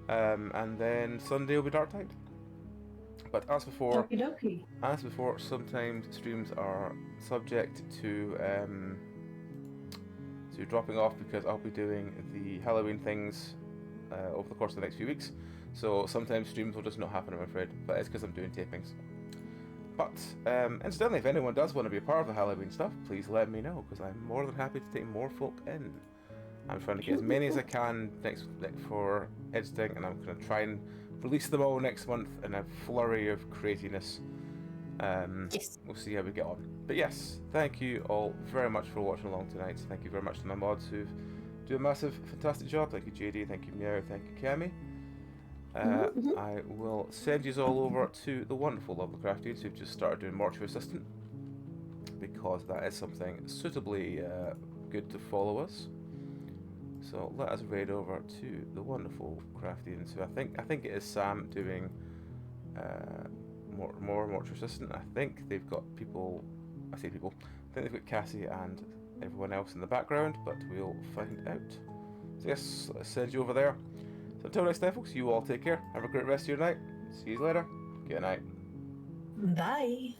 And then Sunday will be Dark Tide. But as before, sometimes streams are subject to dropping off because I'll be doing the Halloween things over the course of the next few weeks. So sometimes streams will just not happen, I'm afraid. But it's because I'm doing tapings. But incidentally, if anyone does want to be a part of the Halloween stuff, please let me know, because I'm more than happy to take more folk in. I'm trying to get as many as I can next for editing, and I'm going to try and release them all next month in a flurry of craziness. We'll see how we get on. But yes, thank you all very much for watching along tonight. Thank you very much to my mods who do a massive, fantastic job. Thank you, JD. Thank you, Meow. Thank you, Cammy. I will send you all over to the wonderful Lovecraftians who've just started doing Mortuary Assistant, because that is something suitably good to follow us. So let us raid over to the wonderful Craftians, who I think it is Sam doing more Mortuary Assistant. I think they've got people. I think they've got Cassie and everyone else in the background, but we'll find out. So yes, let's send you over there. So until next time, folks, you all take care. Have a great rest of your night. See you later. Good night. Bye.